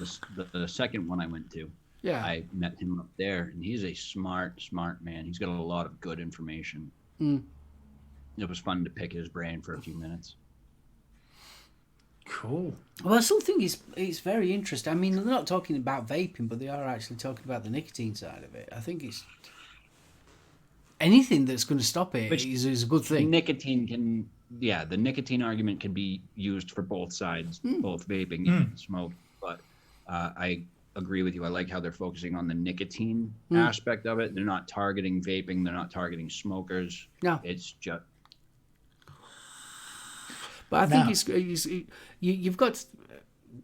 Speaker 3: the second one I went to. Yeah, I met him up there, and he's a smart man. He's got a lot of good information. It was fun to pick his brain for a few minutes.
Speaker 2: Cool.
Speaker 1: Well, I still think it's very interesting. I mean, they're not talking about vaping, but they are actually talking about the nicotine side of it. I think it's anything that's going to stop it is a good thing.
Speaker 3: The nicotine argument can be used for both sides, both vaping and smoke. But I agree with you. I like how they're focusing on the nicotine aspect of it. They're not targeting vaping. They're not targeting smokers.
Speaker 1: No,
Speaker 3: it's just.
Speaker 1: But I think you've got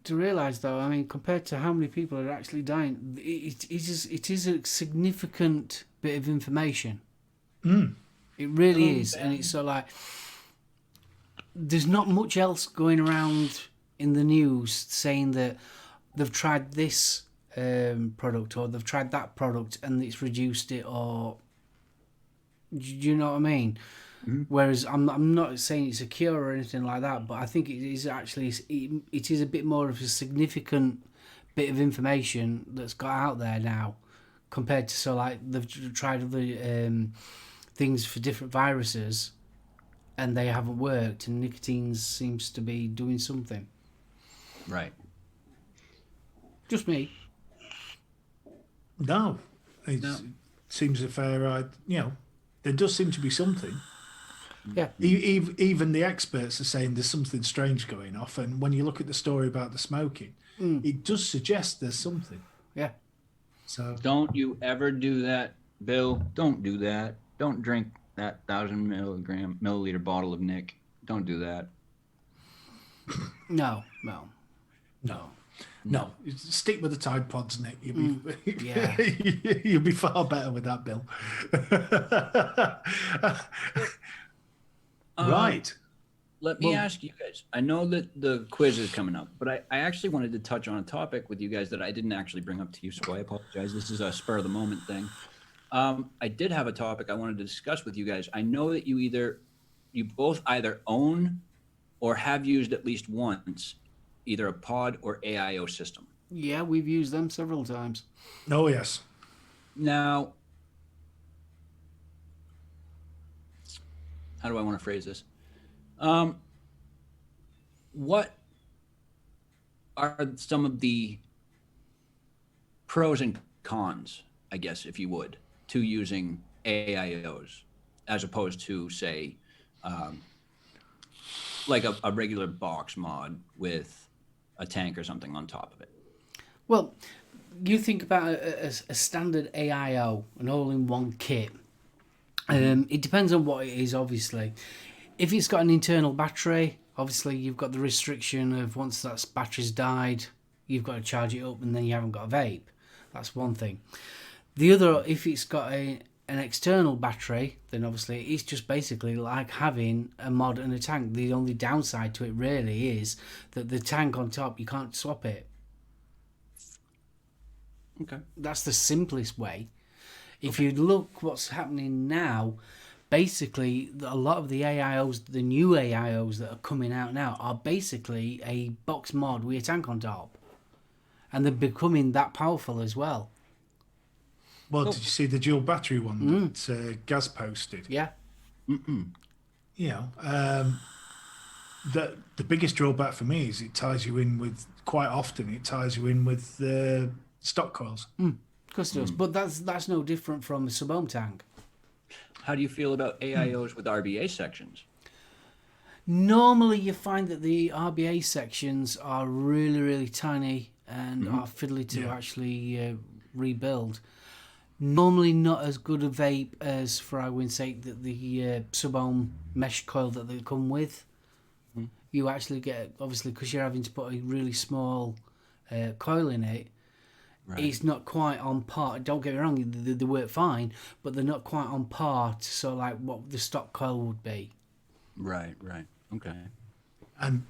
Speaker 1: to realise, though, I mean, compared to how many people are actually dying, it is a significant bit of information. It really is. And it's so like, there's not much else going around in the news saying that they've tried this product or they've tried that product and it's reduced it, or do you know what I mean? Whereas I'm not saying it's a cure or anything like that, but I think it is actually it is a bit more of a significant bit of information that's got out there now, compared to they've tried other things for different viruses, and they haven't worked, and nicotine seems to be doing something.
Speaker 3: Right.
Speaker 1: Just me.
Speaker 2: No, it seems a fair. There does seem to be something.
Speaker 1: Yeah.
Speaker 2: Even the experts are saying there's something strange going off, and when you look at the story about the smoking, it does suggest there's something.
Speaker 1: Yeah.
Speaker 2: So
Speaker 3: don't you ever do that, Bill. Don't do that. Don't drink that 1,000 milliliter bottle of Nick. Don't do that.
Speaker 1: No.
Speaker 2: Stick with the Tide Pods, Nick.
Speaker 1: Yeah.
Speaker 2: You'll be far better with that, Bill. Right.
Speaker 3: Let me ask you guys. I know that the quiz is coming up, but I actually wanted to touch on a topic with you guys that I didn't actually bring up to you, so I apologize. This is a spur of the moment thing. I did have a topic I wanted to discuss with you guys. I know that you both either own or have used at least once either a pod or AIO system.
Speaker 1: Yeah, we've used them several times.
Speaker 2: Oh, yes.
Speaker 3: Now, how do I want to phrase this? What are some of the pros and cons, I guess, if you would, to using AIOs as opposed to, say, like a regular box mod with a tank or something on top of it?
Speaker 1: Well, you think about a standard AIO, an all-in-one kit. It depends on what it is, obviously. If it's got an internal battery, obviously you've got the restriction of once that battery's died, you've got to charge it up and then you haven't got a vape. That's one thing. The other, if it's got an external battery, then obviously it's just basically like having a mod and a tank. The only downside to it really is that the tank on top, you can't swap it.
Speaker 3: Okay.
Speaker 1: That's the simplest way. If you look what's happening now, basically a lot of the AIOs, the new AIOs that are coming out now, are basically a box mod with a tank on top. And they're becoming that powerful as well.
Speaker 2: Well, did you see the dual battery one that Gaz posted?
Speaker 1: Yeah.
Speaker 2: The biggest drawback for me is it ties you in with, quite often, it ties you in with stock coils.
Speaker 1: Of course it does. But that's no different from a SoulOhm tank.
Speaker 3: How do you feel about AIOs with RBA sections?
Speaker 1: Normally you find that the RBA sections are really, really tiny and are fiddly to actually rebuild. Normally not as good a vape as, for argument's sake, that the SoulOhm mesh coil that they come with. You actually get, obviously, because you're having to put a really small coil in it, it's not quite on par. Don't get me wrong, they work fine, but they're not quite on par to sort of like what the stock coil would be.
Speaker 3: Right. Okay.
Speaker 2: And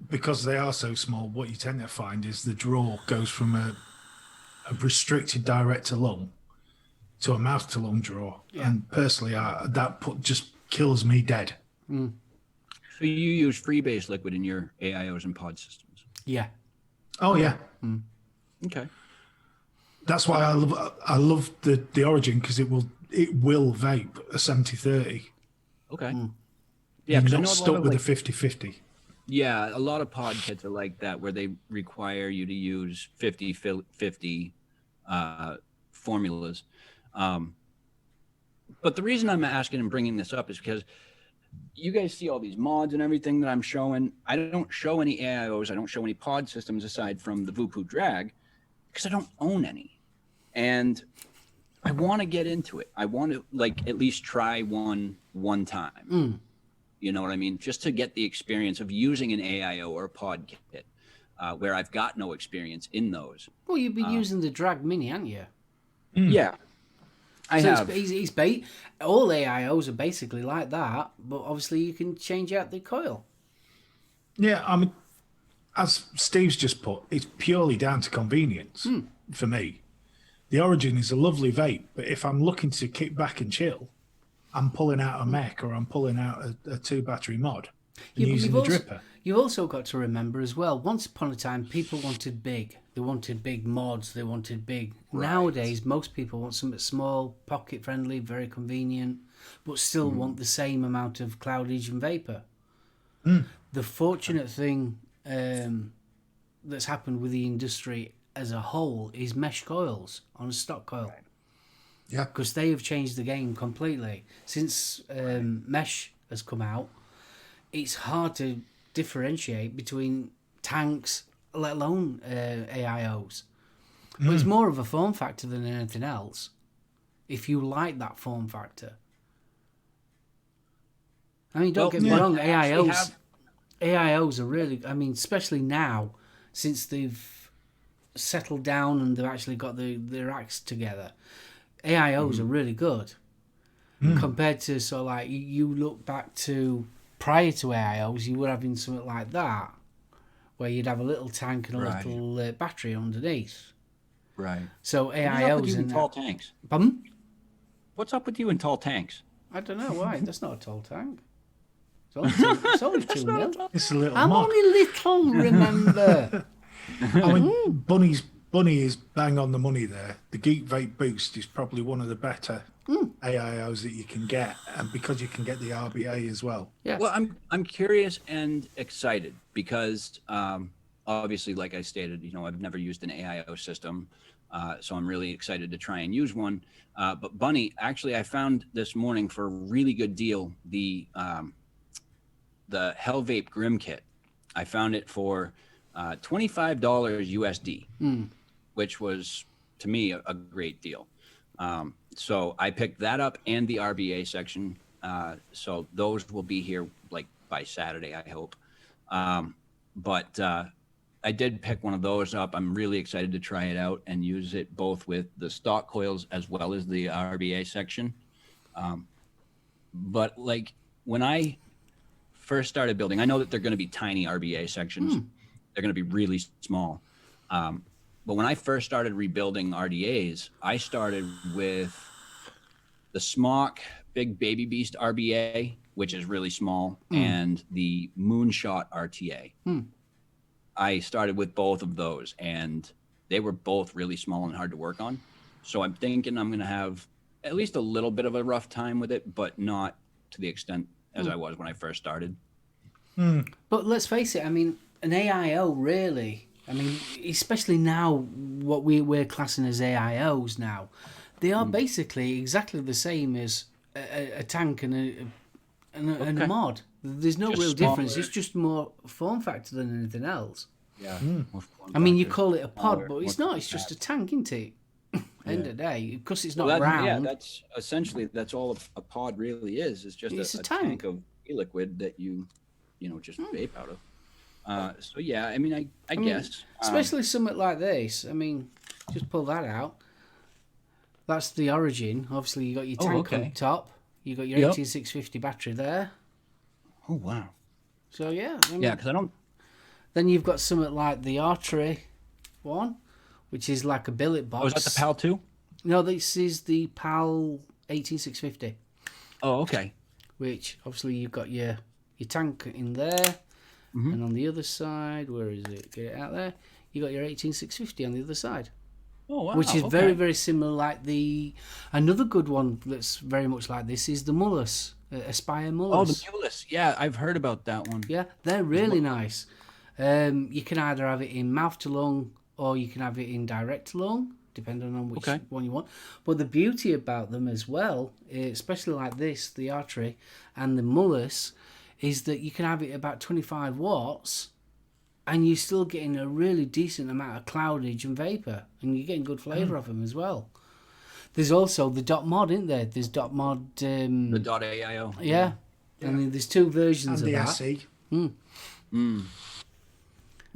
Speaker 2: because they are so small, what you tend to find is the draw goes from a restricted direct to lung to a mouth to lung draw.
Speaker 1: Yeah.
Speaker 2: And personally, just kills me dead.
Speaker 3: So you use freebase liquid in your AIOs and pod systems?
Speaker 1: Yeah.
Speaker 2: Oh, yeah.
Speaker 3: Okay.
Speaker 2: That's why I love the Origin, because it will vape a 70-30.
Speaker 3: Okay.
Speaker 2: Yeah, because I'm not stuck with a 50-50.
Speaker 3: Yeah, a lot of pod kits are like that, where they require you to use 50-50 formulas. But the reason I'm asking and bringing this up is because you guys see all these mods and everything that I'm showing. I don't show any AIOs. I don't show any pod systems aside from the Vupu Drag, because I don't own any. And I want to get into it. I want to at least try one time. You know what I mean? Just to get the experience of using an AIO or a pod kit, where I've got no experience in those.
Speaker 1: Well, you've been using the Drag Mini, haven't you?
Speaker 3: Yeah. I have.
Speaker 1: It's all AIOs are basically like that, but obviously you can change out the coil.
Speaker 2: Yeah, I mean, as Steve's just put, it's purely down to convenience for me. The Origin is a lovely vape, but if I'm looking to kick back and chill, I'm pulling out a mech or I'm pulling out a 2-battery mod and
Speaker 1: Yeah, but
Speaker 2: using the dripper.
Speaker 1: You've also got to remember as well, once upon a time, people wanted big. They wanted big mods. They wanted big.
Speaker 3: Right.
Speaker 1: Nowadays, most people want something small, pocket-friendly, very convenient, but still want the same amount of cloudage and vapor. The fortunate thing that's happened with the industry as a whole is mesh coils on a stock coil.
Speaker 3: Right.
Speaker 2: Yeah.
Speaker 1: Because they have changed the game completely. Since mesh has come out, it's hard to differentiate between tanks, let alone AIOs. But it's more of a form factor than anything else, if you like that form factor. I mean, don't get me wrong, AIOs are really, I mean, especially now, since they've settled down and they've actually got their acts together, AIOs are really good. Compared to, so like, you look back to prior to AIOs, you were having something like that, where you'd have a little tank and a little battery underneath.
Speaker 3: Right.
Speaker 1: So
Speaker 3: What's up with
Speaker 1: AIOs
Speaker 3: you
Speaker 1: and
Speaker 3: and tall tanks?
Speaker 1: Pardon?
Speaker 3: What's up with you and tall tanks?
Speaker 1: I don't know why. That's not a tall tank. It's only 2 mil.
Speaker 2: It's a little
Speaker 1: I'm
Speaker 2: mod.
Speaker 1: only little, remember.
Speaker 2: I mean, Bunny is bang on the money there. The Geek Vape Boost is probably one of the better AIOs that you can get, and because you can get the RBA as well.
Speaker 1: Yeah.
Speaker 3: Well, I'm curious and excited because obviously, like I stated, I've never used an AIO system, so I'm really excited to try and use one. But Bunny, actually, I found this morning for a really good deal the Hell Vape Grim Kit. I found it for $25 USD, which was to me a great deal. So I picked that up and the RBA section. So those will be here like by Saturday, I hope. But I did pick one of those up. I'm really excited to try it out and use it both with the stock coils as well as the RBA section. But like when I first started building, I know that they're going to be tiny RBA sections. They're going to be really small. But when I first started rebuilding RDAs, I started with the Smock Big Baby Beast RBA, which is really small, and the Moonshot RTA. I started with both of those, and they were both really small and hard to work on. So I'm thinking I'm going to have at least a little bit of a rough time with it, but not to the extent as I was when I first started.
Speaker 1: But let's face it, I mean, an AIO really, I mean, especially now what we're classing as AIOs now, they are basically exactly the same as a tank and a mod. There's no
Speaker 3: Just
Speaker 1: real
Speaker 3: smaller.
Speaker 1: difference. It's just more form factor than anything else.
Speaker 3: Yeah.
Speaker 1: I mean, you call it a pod, but it's not. It's just a tank, isn't it? End of the day, because it's not round.
Speaker 3: Yeah, that's essentially all a pod really is. It's just
Speaker 1: It's
Speaker 3: a
Speaker 1: a tank.
Speaker 3: tank of e-liquid that you just vape out of. So yeah, I mean, I guess.
Speaker 1: Especially something like this. I mean, just pull that out. That's the origin. Obviously, you got your tank on top. You got your 18650 battery there.
Speaker 3: Oh wow.
Speaker 1: So yeah. I mean,
Speaker 3: Yeah, because I don't.
Speaker 1: Then you've got something like the Artery one, which is like a billet box.
Speaker 3: Oh, is that the PAL 2?
Speaker 1: No, this is the PAL 18650.
Speaker 3: Oh, okay.
Speaker 1: Which obviously you've got your tank in there, and on the other side, where is it? Get it out there. You got your 18650 on the other side.
Speaker 3: Oh wow.
Speaker 1: Which is very, very similar. Like another good one that's very much like this is the Mullus, Aspire Mullus.
Speaker 3: Oh, the Mulus. Yeah, I've heard about that one.
Speaker 1: Yeah, they're really nice. You can either have it in mouth to lung or you can have it in direct to lung, depending on which one you want. But the beauty about them as well, especially like this, the Artery and the Mullus, is that you can have it about 25 watts and you're still getting a really decent amount of cloudage and vapor, and you're getting good flavour of them as well. There's also the dot mod, isn't there? There's dot mod.
Speaker 3: The .aio.
Speaker 1: Yeah. I mean, there's two versions
Speaker 2: And
Speaker 1: of
Speaker 2: the
Speaker 1: that.
Speaker 2: SE.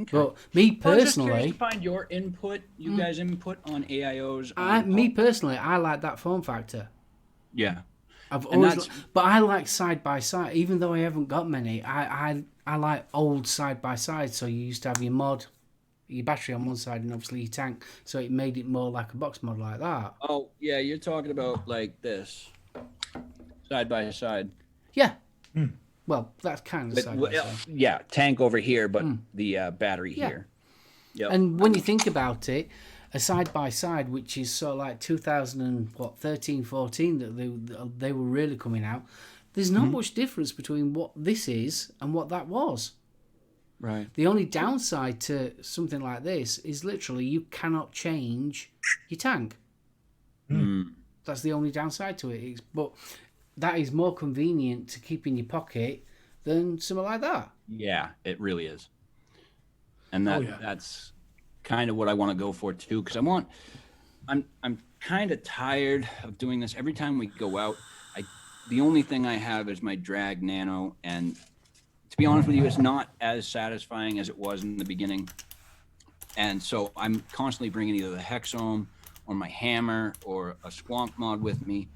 Speaker 1: Okay. But me personally,
Speaker 3: Well, I'm just curious to find your input, you guys' input on AIOs.
Speaker 1: me personally, I like that form factor.
Speaker 3: Yeah.
Speaker 1: I've
Speaker 3: And
Speaker 1: always, but I like side by side. Even though I haven't got many, I like old side by side. So you used to have your mod, your battery on one side, and obviously your tank. So it made it more like a box mod like that.
Speaker 3: Oh yeah, you're talking about like this. Side by side.
Speaker 1: Yeah. Well, that's kind of
Speaker 3: But,
Speaker 1: side by side.
Speaker 3: yeah, tank over here, but the battery
Speaker 1: Yeah.
Speaker 3: here. Yep.
Speaker 1: And when you think about it, a side by side, which is sort of like 2013, 14, that they were really coming out. There's not much difference between what this is and what that was.
Speaker 3: Right.
Speaker 1: The only downside to something like this is literally you cannot change your tank. That's the only downside to it. But that is more convenient to keep in your pocket than something like that.
Speaker 3: Yeah, it really is. And that's kind of what I want to go for too, because I'm kind of tired of doing this. Every time we go out, the only thing I have is my drag nano, and to be honest with you, it's not as satisfying as it was in the beginning. And so I'm constantly bringing either the hex ohm or my hammer or a squonk mod with me.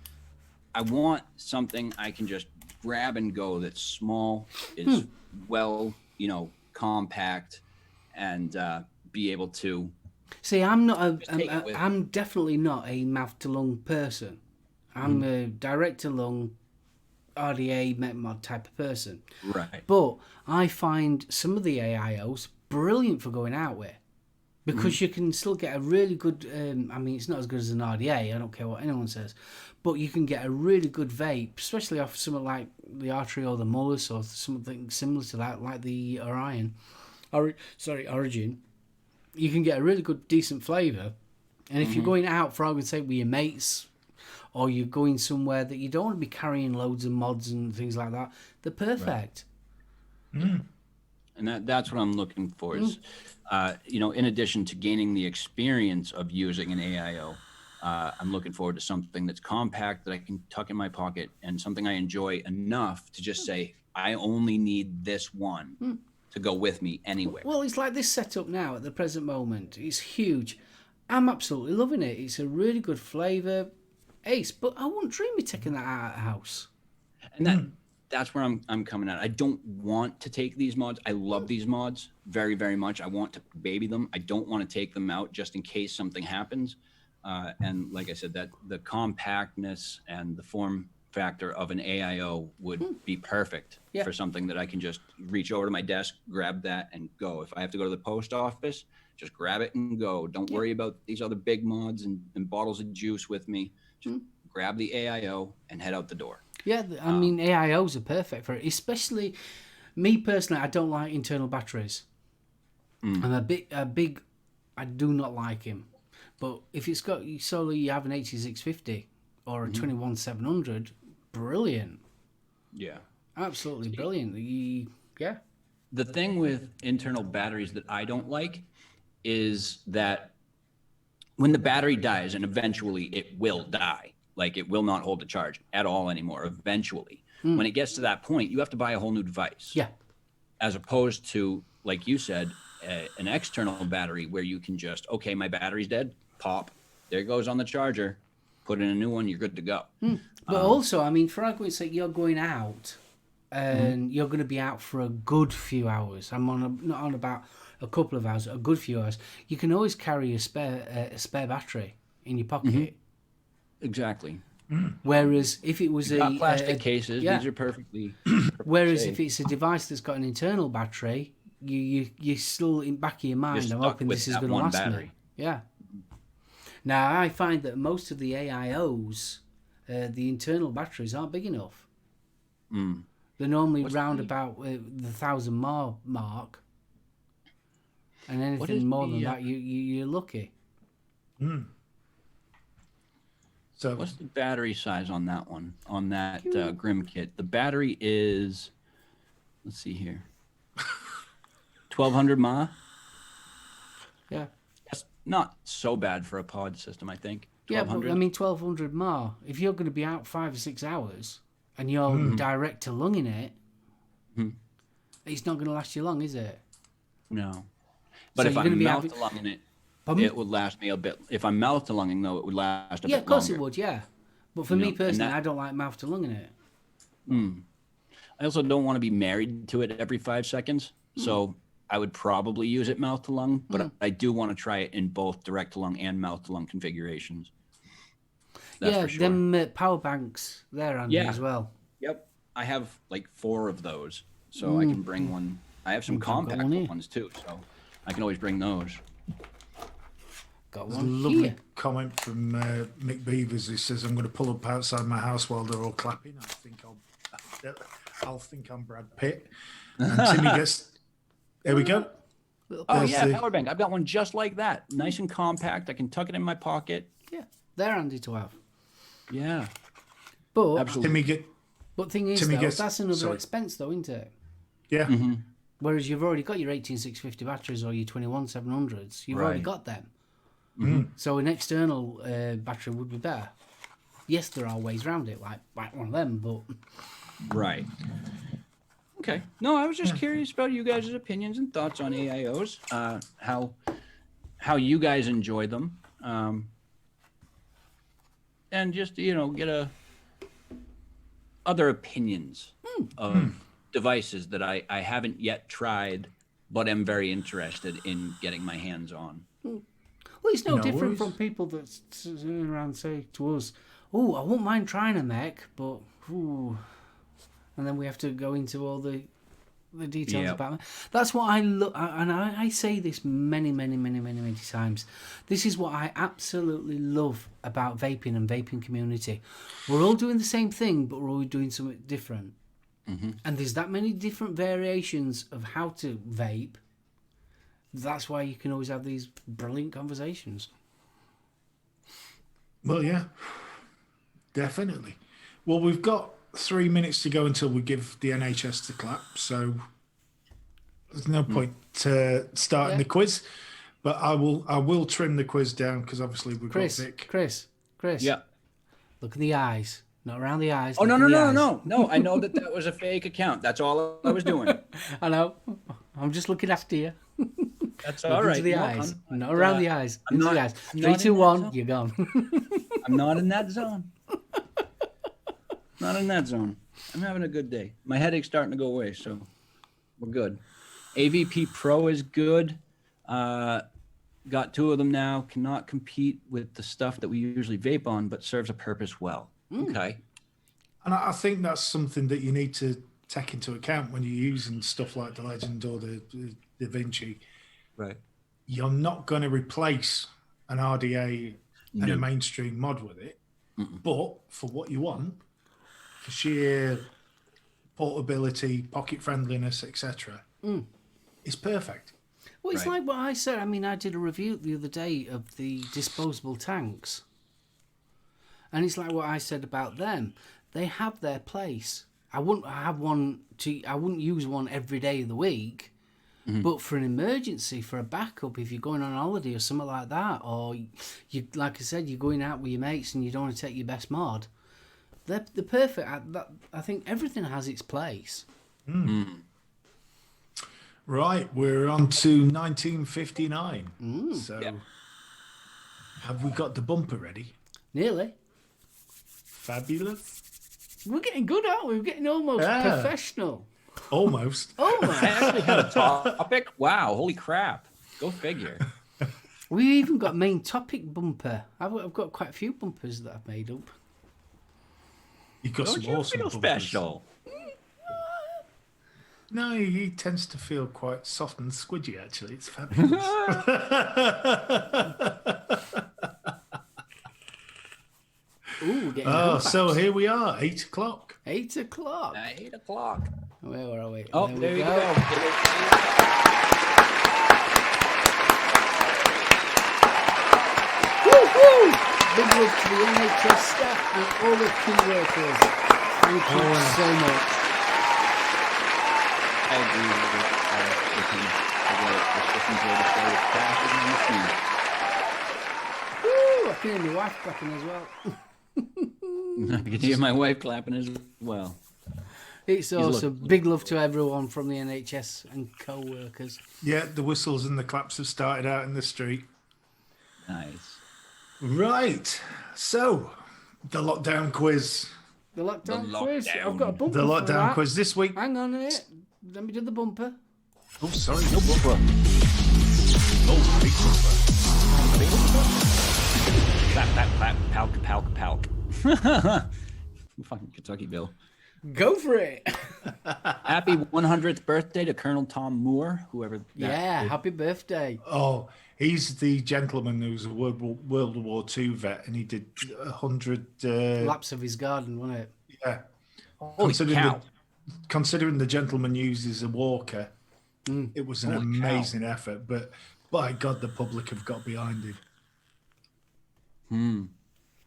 Speaker 3: I want something I can just grab and go that's small, is well, compact, and be able to.
Speaker 1: See, I'm not I'm definitely not a mouth to lung person. I'm a direct to lung, RDA MetMod type of person.
Speaker 3: Right.
Speaker 1: But I find some of the AIOs brilliant for going out with, because you can still get a really good. I mean, it's not as good as an RDA. I don't care what anyone says, but you can get a really good vape, especially off something like the Artery or the Mullis or something similar to that, like the Origin. You can get a really good, decent flavour. And if you're going out, for argument's sake, with your mates, or you're going somewhere that you don't want to be carrying loads of mods and things like that, they're perfect.
Speaker 3: Right. And that's what I'm looking for is, in addition to gaining the experience of using an AIO, I'm looking forward to something that's compact that I can tuck in my pocket, and something I enjoy enough to just say, I only need this one to go with me anywhere.
Speaker 1: Well, it's like this setup now at the present moment. It's huge. I'm absolutely loving it. It's a really good flavour. Ace, but I wouldn't dream of taking that out of the house.
Speaker 3: And that's where I'm coming at. I don't want to take these mods. I love these mods very, very much. I want to baby them. I don't want to take them out just in case something happens. And like I said, that the compactness and the form factor of an AIO would be perfect for something that I can just reach over to my desk, grab that, and go. If I have to go to the post office, just grab it and go. Don't worry about these other big mods and bottles of juice with me. Just grab the AIO and head out the door. Yeah,
Speaker 1: I mean, AIOs are perfect for it. Especially, me personally, I don't like internal batteries. I'm a big, I do not like him. But if it's got solely, you have an 8650 or a 21700, brilliant.
Speaker 3: Yeah.
Speaker 1: Absolutely brilliant. Yeah.
Speaker 3: The thing with internal batteries that I don't like is that when the battery dies, and eventually it will die, like it will not hold the charge at all anymore, eventually. When it gets to that point, you have to buy a whole new device.
Speaker 1: Yeah.
Speaker 3: As opposed to, like you said, an external battery where you can just, okay, my battery's dead, pop, there it goes on the charger, put in a new one, you're good to go.
Speaker 1: But also, I mean, for argument's sake, you're going out and you're going to be out for a good few hours. I'm not on about a couple of hours, a good few hours. You can always carry a spare battery in your pocket.
Speaker 3: Exactly.
Speaker 1: Whereas if it was
Speaker 3: a plastic cases, these are perfectly
Speaker 1: whereas
Speaker 3: safe.
Speaker 1: If it's a device that's got an internal battery, you still in back of your mind, I'm hoping this is going to last me. Yeah. Now I find that most of the AIOs, the internal batteries aren't big enough. They're normally round about the 1,000 mAh mark, and anything more than that, you're lucky.
Speaker 2: So
Speaker 3: what's the battery size on that one? On that Grim kit, the battery is, let's see here, 1,200 mAh.
Speaker 1: Yeah.
Speaker 3: That's not so bad for a pod system, I think.
Speaker 1: Yeah, but I mean 1,200 mAh. If you're going to be out 5 or 6 hours and you're direct to lunging it, it's not going to last you long, is it?
Speaker 3: No. But if I'm mouth to lunging it, it would last me a bit. If I'm mouth to lunging, though, it would last a bit longer.
Speaker 1: Yeah, of course it would, yeah. But for me personally, I don't like mouth to lunging it.
Speaker 3: I also don't want to be married to it every 5 seconds. So I would probably use it mouth to lung, but I do want to try it in both direct to lung and mouth to lung configurations. That's
Speaker 1: yeah,
Speaker 3: for sure.
Speaker 1: them power banks there, Andy, as well.
Speaker 3: Yep. I have like 4 of those, so I can bring one. I have some compact ones too, so I can always bring those.
Speaker 1: Got
Speaker 2: There's
Speaker 1: one
Speaker 2: a lovely
Speaker 1: here.
Speaker 2: comment from Mick Beavers who says, "I'm going to pull up outside my house while they're all clapping. I'll think I'm Brad Pitt." And Timmy gets. There we go.
Speaker 3: Oh yeah, power bank. I've got one just like that, nice and compact. I can tuck it in my pocket.
Speaker 1: Yeah, they're handy to have.
Speaker 3: Yeah,
Speaker 1: but
Speaker 3: absolutely.
Speaker 1: But thing is, though, that's another expense, though, isn't it?
Speaker 2: Yeah.
Speaker 3: Mm-hmm.
Speaker 1: Whereas you've already got your 18650 batteries or your 21700s, you've already got them.
Speaker 3: Mm-hmm.
Speaker 1: So an external battery would be better. Yes, there are ways around it, like one of them, but
Speaker 3: right. Okay. No, I was just curious about you guys' opinions and thoughts on AIOs. How you guys enjoy them, and just get other opinions of devices that I haven't yet tried, but am very interested in getting my hands on.
Speaker 1: Well, it's no different from people that turn around and say to us, "Oh, I won't mind trying a mech, but ooh," and then we have to go into all the details about it. That's what I look, and I say this many times. This is what I absolutely love about vaping and vaping community. We're all doing the same thing, but we're all doing something different. Mm-hmm. And there's that many different variations of how to vape. That's why you can always have these brilliant conversations.
Speaker 2: Well, yeah, definitely. Well, we've got 3 minutes to go until we give the NHS the clap, so there's no point starting the quiz. But I will trim the quiz down because obviously we've got Vic.
Speaker 1: Chris.
Speaker 3: Yeah.
Speaker 1: Look in the eyes, not around the eyes.
Speaker 3: Oh no! I know that was a fake account. That's all I was doing.
Speaker 1: I know. I'm just looking after you.
Speaker 3: That's all right.
Speaker 1: Into the eyes, not around the eyes. Into the eyes.
Speaker 3: I'm
Speaker 1: 3, 2, 1. You're gone.
Speaker 3: I'm not in that zone. Not in that zone. I'm having a good day. My headache's starting to go away, so we're good. AVP Pro is good. Got 2 of them now. Cannot compete with the stuff that we usually vape on, but serves a purpose well. Okay.
Speaker 2: And I think that's something that you need to take into account when you're using stuff like the Legend or the Da Vinci.
Speaker 3: Right.
Speaker 2: You're not going to replace an RDA and a mainstream mod with it. But for what you want, for sheer portability, pocket friendliness, etc., it's perfect.
Speaker 1: Well, it's like what I said. I mean, I did a review the other day of the disposable tanks. And it's like what I said about them. They have their place. I wouldn't use one every day of the week. But for an emergency, for a backup, if you're going on holiday or something like that, or you, like I said, you're going out with your mates and you don't want to take your best mod, they're perfect. I think everything has its place.
Speaker 2: Right, we're on to 1959. So, have we got the bumper ready?
Speaker 1: Nearly.
Speaker 2: Fabulous.
Speaker 1: We're getting good, aren't we? We're getting almost professional.
Speaker 2: Almost.
Speaker 1: Almost.
Speaker 3: I actually had a topic. Wow, holy crap. Go figure.
Speaker 1: We even got main topic bumper. I've got quite a few bumpers that I've made up.
Speaker 2: You've got some awesome bumpers.
Speaker 3: Special.
Speaker 2: No, he tends to feel quite soft and squidgy, actually. It's fabulous.
Speaker 1: Ooh,
Speaker 2: so here we are, 8 o'clock.
Speaker 1: 8 o'clock.
Speaker 3: 8 o'clock.
Speaker 1: Where are we?
Speaker 3: Oh, there you go.
Speaker 1: Woo-hoo! Big love to the NHS staff and all the key workers. Thank you so much.
Speaker 3: I agree with him.
Speaker 1: Woo! I can hear my wife clapping as well.
Speaker 3: I can hear my wife clapping as well.
Speaker 1: It's awesome. Big love to everyone from the NHS and co-workers.
Speaker 2: Yeah, the whistles and the claps have started out in the street.
Speaker 3: Nice.
Speaker 2: Right. So, the lockdown quiz.
Speaker 1: The lockdown quiz. I've got a bumper.
Speaker 2: The
Speaker 1: for
Speaker 2: lockdown
Speaker 1: that.
Speaker 2: quiz this week.
Speaker 1: Hang on a minute. Let me do the bumper.
Speaker 2: Oh, sorry. No bumper.
Speaker 3: Big bumper. Clap, clap, clap. Palk, palk, palk. Fucking Kentucky Bill.
Speaker 1: Go for it.
Speaker 3: Happy 100th birthday to Colonel Tom Moore, whoever that
Speaker 1: Yeah,
Speaker 3: is.
Speaker 1: happy birthday.
Speaker 2: Oh, he's the gentleman who's a World War II vet, and he did 100.
Speaker 1: Laps of his garden, wasn't it?
Speaker 2: Yeah.
Speaker 3: Holy cow.
Speaker 2: Considering the gentleman uses a walker, it was an amazing effort. But by God, the public have got behind him.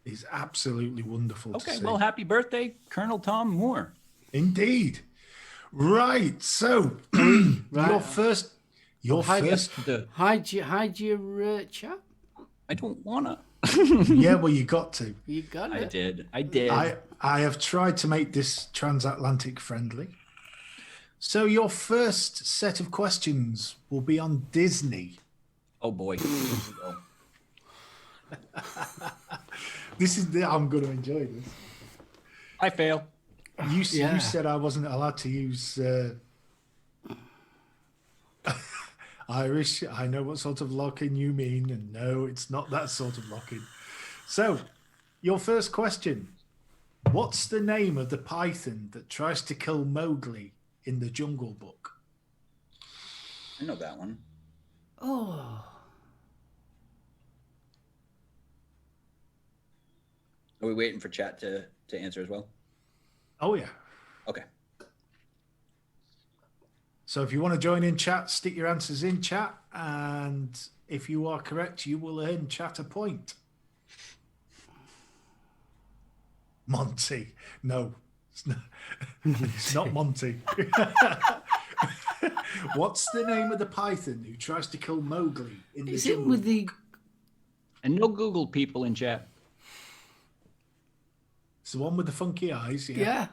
Speaker 2: He's absolutely wonderful to see.
Speaker 3: Okay, well, happy birthday, Colonel Tom Moore.
Speaker 2: Indeed. Right. So, your first.
Speaker 1: Hide your chat.
Speaker 3: I don't wanna.
Speaker 2: Yeah, well, you got to.
Speaker 1: You got it.
Speaker 3: I did.
Speaker 2: I have tried to make this transatlantic friendly. So your first set of questions will be on Disney.
Speaker 3: Oh boy.
Speaker 2: I'm going to enjoy this.
Speaker 3: I fail.
Speaker 2: You said I wasn't allowed to use Irish. I know what sort of locking you mean, and no, it's not that sort of locking. So, your first question. What's the name of the python that tries to kill Mowgli in the Jungle Book?
Speaker 3: I know that one.
Speaker 1: Oh.
Speaker 3: Are we waiting for chat to answer as well?
Speaker 2: Oh, yeah.
Speaker 3: Okay.
Speaker 2: So if you want to join in chat, stick your answers in chat. And if you are correct, you will earn chat a point. Monty. No, it's not Monty. What's the name of the python who tries to kill Mowgli in the
Speaker 1: Is it
Speaker 2: jungle?
Speaker 1: with the...
Speaker 3: And no Google people in chat.
Speaker 2: It's the one with the funky eyes.
Speaker 1: Yeah.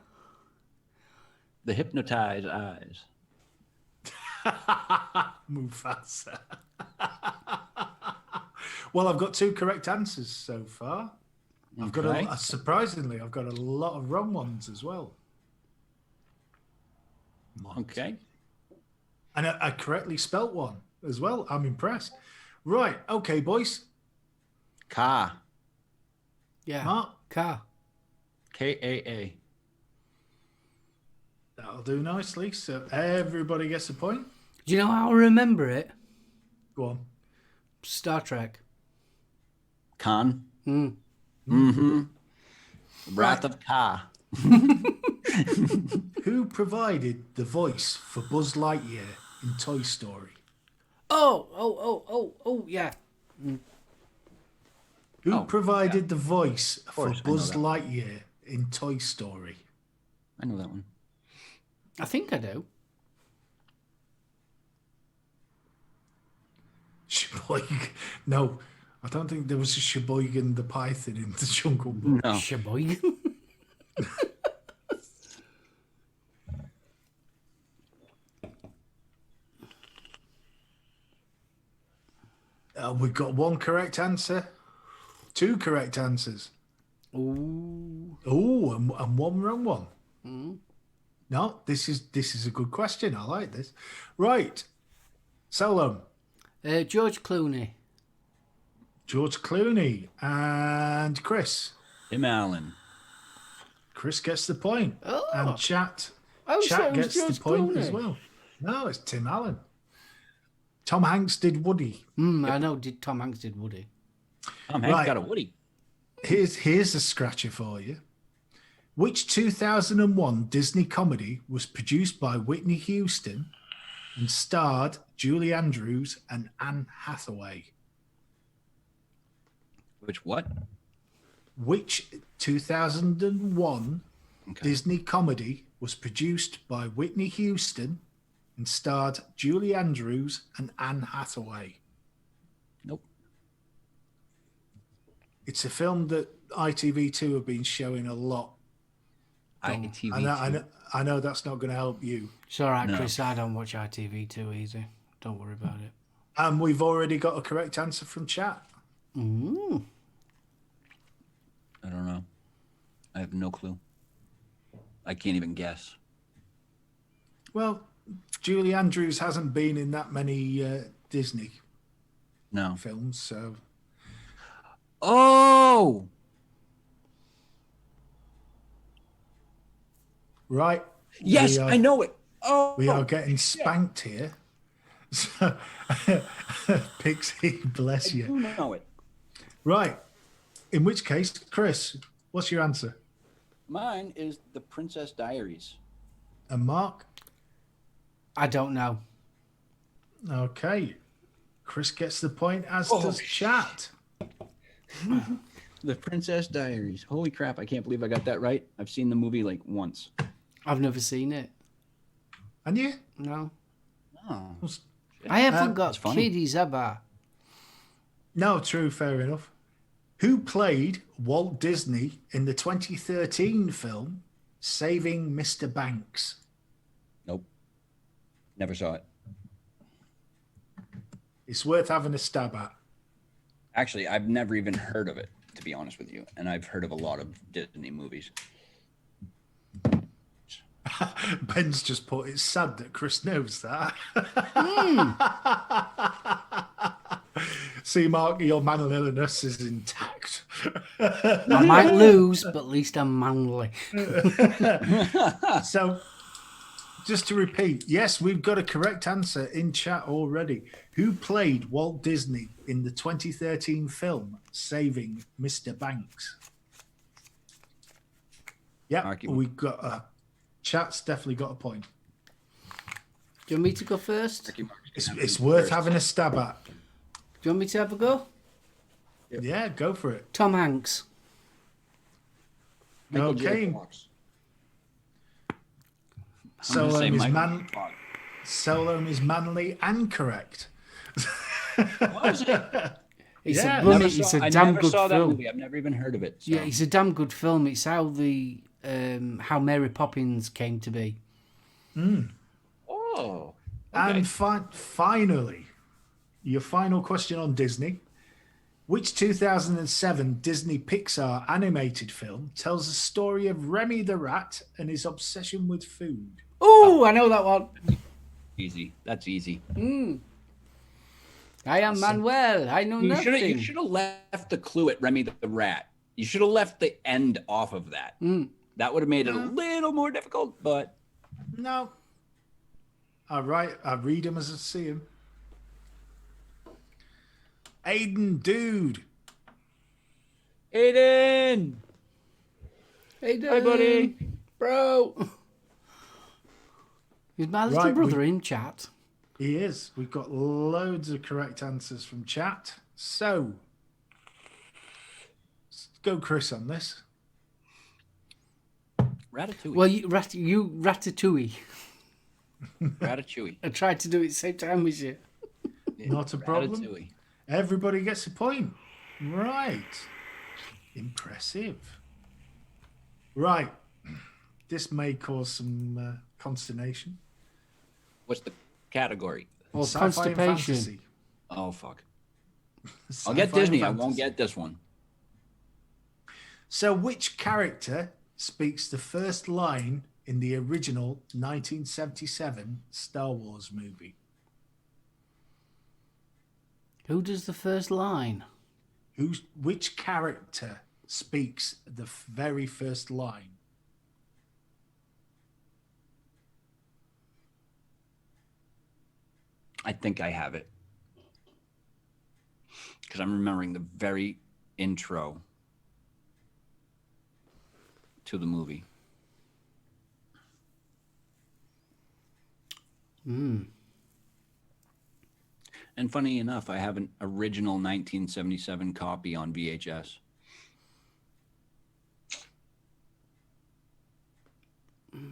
Speaker 3: The hypnotized eyes.
Speaker 2: Mufasa. Well, I've got 2 correct answers so far. I've got surprisingly, I've got a lot of wrong ones as well.
Speaker 3: Okay.
Speaker 2: And I correctly spelt one as well. I'm impressed. Right. Okay, boys.
Speaker 3: Ka.
Speaker 1: Yeah.
Speaker 2: Mark.
Speaker 1: Car.
Speaker 3: Kaa.
Speaker 2: That'll do nicely. So everybody gets a point.
Speaker 1: Do you know how I remember it?
Speaker 2: Go on.
Speaker 1: Star Trek.
Speaker 3: Khan.
Speaker 1: Mm.
Speaker 3: Mm-hmm. Wrath of Ka.
Speaker 2: Who provided the voice for Buzz Lightyear in Toy Story?
Speaker 1: Oh, yeah.
Speaker 2: Who provided the voice for
Speaker 3: course,
Speaker 2: Buzz Lightyear in Toy Story?
Speaker 3: I know that one.
Speaker 1: I think I do.
Speaker 2: Sheboygan. No, I don't think there was a Sheboygan the Python in the Jungle Book.
Speaker 3: No.
Speaker 1: Sheboygan.
Speaker 2: We've got 1 correct answer, 2 correct answers.
Speaker 1: Ooh.
Speaker 2: Oh, and 1 wrong one. No, this is a good question. I like this. Right. SoulOhm.
Speaker 1: George Clooney.
Speaker 2: George Clooney and Chris.
Speaker 3: Tim Allen.
Speaker 2: Chris gets the point.
Speaker 1: Oh.
Speaker 2: And Chat
Speaker 1: Oh, so it was
Speaker 2: gets
Speaker 1: George
Speaker 2: the point
Speaker 1: Clooney.
Speaker 2: as well. No, it's Tim Allen. Tom Hanks did Woody.
Speaker 1: I know. Tom Hanks did Woody.
Speaker 3: Tom Hanks
Speaker 2: Right.
Speaker 3: got a Woody.
Speaker 2: Here's a scratcher for you. Which 2001 Disney comedy was produced by Whitney Houston and starred Julie Andrews and Anne Hathaway?
Speaker 3: Which what?
Speaker 2: Which 2001
Speaker 3: Okay.
Speaker 2: Disney comedy was produced by Whitney Houston and starred Julie Andrews and Anne Hathaway?
Speaker 3: Nope.
Speaker 2: It's a film that ITV2 have been showing a lot.
Speaker 3: ITV2.
Speaker 2: I know that's not going to help you.
Speaker 1: It's all right,
Speaker 3: No.
Speaker 1: Chris. I don't watch ITV too easy. Don't worry about it.
Speaker 2: And we've already got a correct answer from chat.
Speaker 1: Mm.
Speaker 3: I don't know. I have no clue. I can't even guess.
Speaker 2: Well, Julie Andrews hasn't been in that many Disney
Speaker 3: No.
Speaker 2: films, so
Speaker 3: Oh!
Speaker 2: Right.
Speaker 3: Yes, I know it. Oh,
Speaker 2: We are getting spanked here. So, Pixie, bless
Speaker 3: I
Speaker 2: you.
Speaker 3: do know it.
Speaker 2: Right. In which case, Chris, what's your answer?
Speaker 3: Mine is The Princess Diaries.
Speaker 2: And Mark?
Speaker 1: I don't know.
Speaker 2: Okay. Chris gets the point, as does chat.
Speaker 3: The Princess Diaries. Holy crap, I can't believe I got that right. I've seen the movie like once.
Speaker 1: I've never seen it.
Speaker 2: And you?
Speaker 1: No.
Speaker 3: Oh.
Speaker 1: I haven't got
Speaker 3: That's funny.
Speaker 1: kiddies, have I?
Speaker 2: No, true, fair enough. Who played Walt Disney in the 2013 film Saving Mr. Banks?
Speaker 3: Nope. Never saw it.
Speaker 2: It's worth having a stab at.
Speaker 3: Actually, I've never even heard of it, to be honest with you. And I've heard of a lot of Disney movies.
Speaker 2: Ben's just put, it's sad that Chris knows that. See, Mark, your manliness is intact.
Speaker 1: I might lose, but at least I'm manly.
Speaker 2: So, just to repeat, yes, we've got a correct answer in chat already. Who played Walt Disney in the 2013 film Saving Mr. Banks? Yeah,
Speaker 3: Marky.
Speaker 2: we've got chat's definitely got a point.
Speaker 1: Do you want me to go first?
Speaker 2: It's worth having a stab at.
Speaker 1: Do you want me to have a go?
Speaker 2: Yeah, go for it.
Speaker 1: Tom Hanks.
Speaker 2: Okay. SoulOhm is manly and correct.
Speaker 3: Was it?
Speaker 1: It's
Speaker 2: Yeah.
Speaker 1: a bloody, it's a
Speaker 3: I
Speaker 1: damn
Speaker 3: never
Speaker 1: good
Speaker 3: saw that
Speaker 1: film.
Speaker 3: movie. I've never even heard of it. So.
Speaker 1: Yeah, it's a damn good film. It's how the how Mary Poppins came to be.
Speaker 3: Oh.
Speaker 2: And finally, your final question on Disney. Which 2007 Disney Pixar animated film tells the story of Remy the rat and his obsession with food?
Speaker 1: Oh, I know that one.
Speaker 3: Easy. That's easy.
Speaker 1: I am Manuel. I know nothing.
Speaker 3: You should have left the clue at Remy the rat. You should have left the end off of that. That would have made it a little more difficult, but...
Speaker 2: No. I read them as I see them. Aiden, dude.
Speaker 3: Aiden!
Speaker 1: Hey, dude.
Speaker 3: Hi, buddy.
Speaker 1: Bro. Is my little brother in chat?
Speaker 2: He is. We've got loads of correct answers from chat. So, let's go Chris on this.
Speaker 3: Ratatouille.
Speaker 1: Well, you Ratatouille.
Speaker 3: Ratatouille.
Speaker 1: I tried to do it at the same time as you.
Speaker 2: Not a problem.
Speaker 3: Ratatouille.
Speaker 2: Everybody gets a point. Right. Impressive. Right. This may cause some consternation.
Speaker 3: What's the category?
Speaker 1: Or
Speaker 2: Sci-fi and
Speaker 1: constipation.
Speaker 2: fantasy.
Speaker 3: Oh, fuck.
Speaker 2: Sci-fi
Speaker 3: I'll get
Speaker 2: and
Speaker 3: Disney. I
Speaker 2: fantasy.
Speaker 3: won't get this one.
Speaker 2: So, which character speaks the first line in the original 1977 Star Wars movie?
Speaker 1: Who does the first line?
Speaker 2: Which character speaks the very first line?
Speaker 3: I think I have it. Because I'm remembering the very intro to the movie. And funny enough, I have an original 1977 copy on VHS.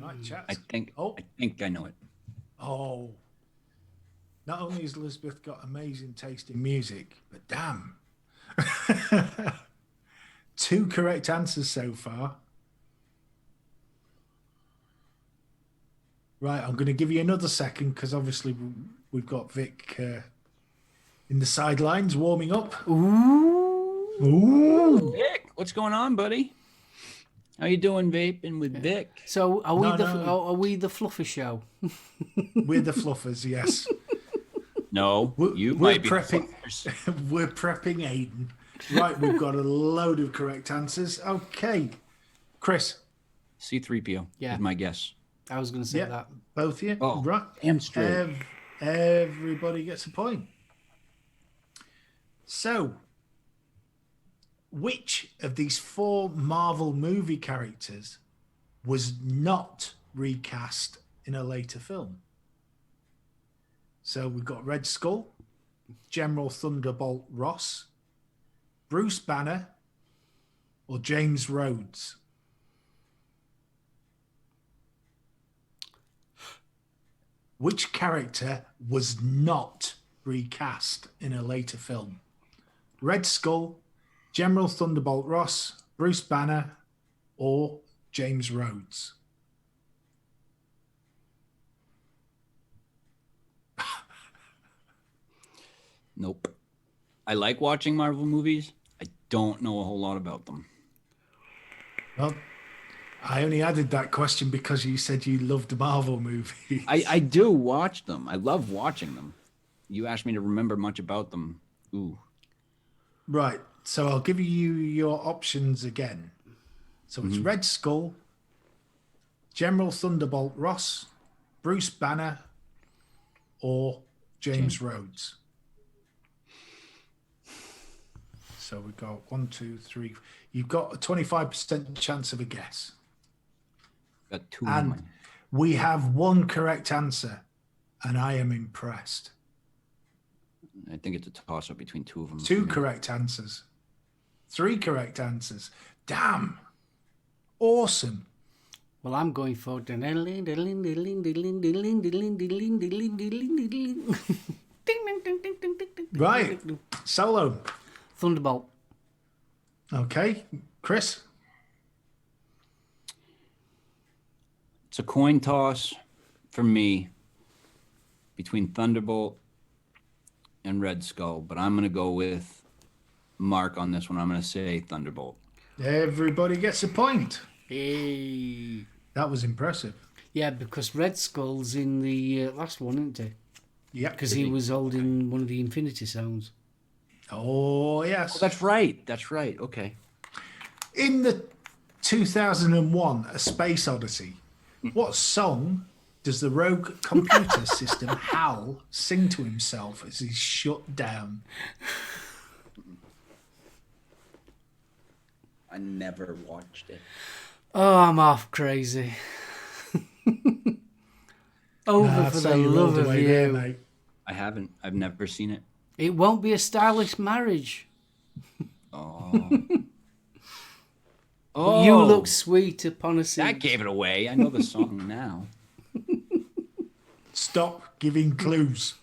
Speaker 2: Right, chat.
Speaker 3: I think I know it.
Speaker 2: Oh. Not only has Elizabeth got amazing taste in music, but damn. 2 correct answers so far. Right, I'm going to give you another second because obviously we've got Vic in the sidelines warming up. Ooh.
Speaker 3: Vic, what's going on, buddy? How you doing, vaping with Vic?
Speaker 1: So are we
Speaker 2: No.
Speaker 1: are we the Fluffer show?
Speaker 2: We're the fluffers, yes.
Speaker 3: No, you
Speaker 2: We're
Speaker 3: might be.
Speaker 2: prepping. We're prepping Aiden. Right, we've got a load of correct answers. Okay, Chris.
Speaker 3: C-3PO
Speaker 1: Yeah.
Speaker 3: is my guess.
Speaker 1: I was going to say
Speaker 2: Yeah,
Speaker 1: that.
Speaker 2: both of you.
Speaker 3: Oh,
Speaker 2: Right.
Speaker 3: damn straight.
Speaker 2: Everybody gets a point. So, which of these 4 Marvel movie characters was not recast in a later film? So we've got Red Skull, General Thunderbolt Ross, Bruce Banner, or James Rhodes? Which character was not recast in a later film? Red Skull, General Thunderbolt Ross, Bruce Banner, or James Rhodes?
Speaker 3: Nope. I like watching Marvel movies. I don't know a whole lot about them.
Speaker 2: Well, I only added that question because you said you loved Marvel movies.
Speaker 3: I do watch them. I love watching them. You asked me to remember much about them. Ooh.
Speaker 2: Right. So I'll give you your options again. So it's Red Skull, General Thunderbolt Ross, Bruce Banner, or James Rhodes. So we've got 1, 2, 3. You've got a 25% chance of a guess.
Speaker 3: Got 2
Speaker 2: And
Speaker 3: in mind.
Speaker 2: we have 1 correct answer, and I am impressed.
Speaker 3: I think it's a toss-up between 2 of them.
Speaker 2: 2 correct answers. 3 correct answers. Damn. Awesome.
Speaker 1: Well, I'm going for...
Speaker 2: Right. SoulOhm.
Speaker 1: Thunderbolt.
Speaker 2: Okay. Chris?
Speaker 3: It's a coin toss for me between Thunderbolt and Red Skull, but I'm going to go with Mark on this one. I'm going to say Thunderbolt.
Speaker 2: Everybody gets a point.
Speaker 1: Hey.
Speaker 2: That was impressive.
Speaker 1: Yeah, because Red Skull's in the last one, isn't he?
Speaker 2: Yep.
Speaker 1: Because he was holding one of the Infinity Stones.
Speaker 2: Oh, yes.
Speaker 3: Oh, that's right. That's right. Okay.
Speaker 2: In the 2001 A Space Odyssey, what song does the rogue computer system HAL sing to himself as he's shut down?
Speaker 3: I never watched it.
Speaker 1: Oh, I'm half crazy. Over for the love of you.
Speaker 2: There, mate.
Speaker 3: I haven't. I've never seen it.
Speaker 1: It won't be a stylish marriage.
Speaker 3: Oh.
Speaker 1: But you look sweet upon a seat.
Speaker 3: That gave it away. I know the song now.
Speaker 2: Stop giving clues.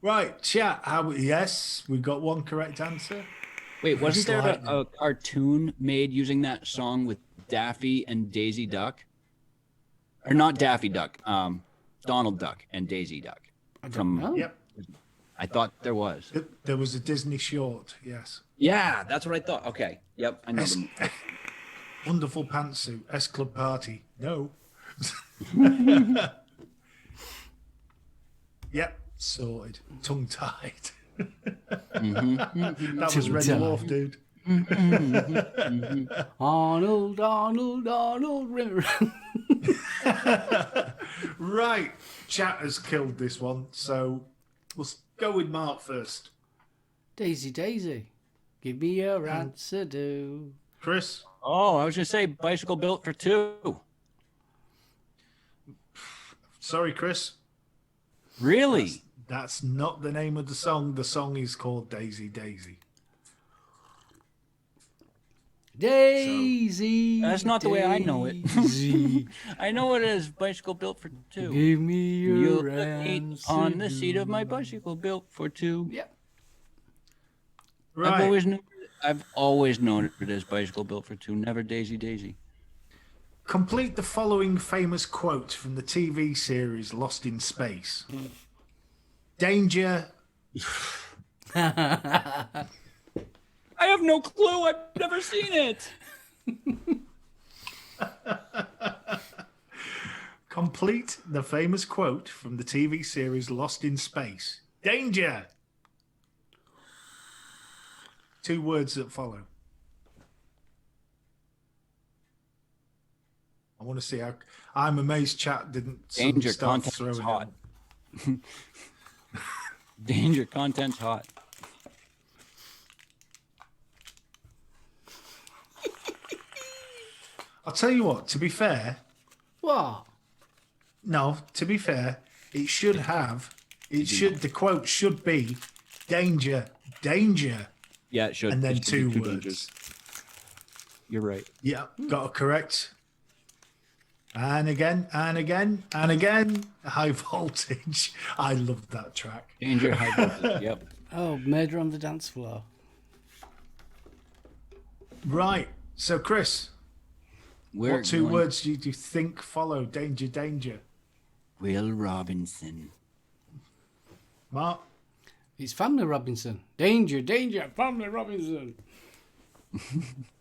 Speaker 2: Right, chat. Yes, we got 1 correct answer.
Speaker 3: Wait, wasn't there
Speaker 2: Lightning.
Speaker 3: a cartoon made using that song with Daffy and Daisy Duck? Or not Daffy Duck, Donald Duck and Daisy Duck.
Speaker 1: I don't know.
Speaker 2: Yep.
Speaker 3: I thought there was.
Speaker 2: There was a Disney short, yes.
Speaker 3: Yeah, that's what I thought. Okay. Yep, I know them.
Speaker 2: Wonderful pantsuit, S Club Party. No. Yep, sorted. Tongue tied. That was Red
Speaker 1: Tongue-tied.
Speaker 2: Dwarf, dude.
Speaker 1: Arnold, Arnold, Arnold.
Speaker 2: Right, chat has killed this one, so we'll go with Mark first.
Speaker 1: Daisy, Daisy, give me your answer, do.
Speaker 2: Chris?
Speaker 3: Oh, I was going to say Bicycle Built for Two.
Speaker 2: Sorry, Chris.
Speaker 3: Really?
Speaker 2: That's not the name of the song. The song is called Daisy, Daisy.
Speaker 1: Daisy.
Speaker 3: That's not the way I know it.
Speaker 1: Daisy,
Speaker 3: I know it is Bicycle Built for Two.
Speaker 1: give me your
Speaker 3: You'll eat
Speaker 1: answer.
Speaker 3: on the seat of my bicycle built for two.
Speaker 1: Yep.
Speaker 2: Right.
Speaker 3: I've always known it as Bicycle Built for Two, never Daisy Daisy.
Speaker 2: Complete the following famous quote from the TV series Lost in Space. Danger.
Speaker 3: I have no clue. I've never seen it.
Speaker 2: Complete the famous quote from the TV series Lost in Space. Danger. 2 words that follow. want to see how. I'm amazed chat didn't suddenly
Speaker 3: Danger
Speaker 2: start
Speaker 3: content's
Speaker 2: throwing
Speaker 3: hot.
Speaker 2: in.
Speaker 3: Danger content's hot.
Speaker 2: I'll tell you what. To be fair,
Speaker 1: What?
Speaker 2: no. To be fair, it should have. It should. The quote should be, "Danger, danger,"
Speaker 3: Yeah, it should.
Speaker 2: and then
Speaker 3: It should be
Speaker 2: 2
Speaker 3: two
Speaker 2: words.
Speaker 3: dangers. You're right.
Speaker 2: Yeah, got to correct. And again, and again, and again. High voltage. I love that track.
Speaker 3: Danger, high voltage. Yep.
Speaker 1: Oh, murder on the dance floor.
Speaker 2: Right. So, Chris,
Speaker 3: We're
Speaker 2: what 2
Speaker 3: going
Speaker 2: words do you think follow danger, danger?
Speaker 3: Will Robinson.
Speaker 2: Mark?
Speaker 1: It's Family Robinson. Danger, danger, Family Robinson.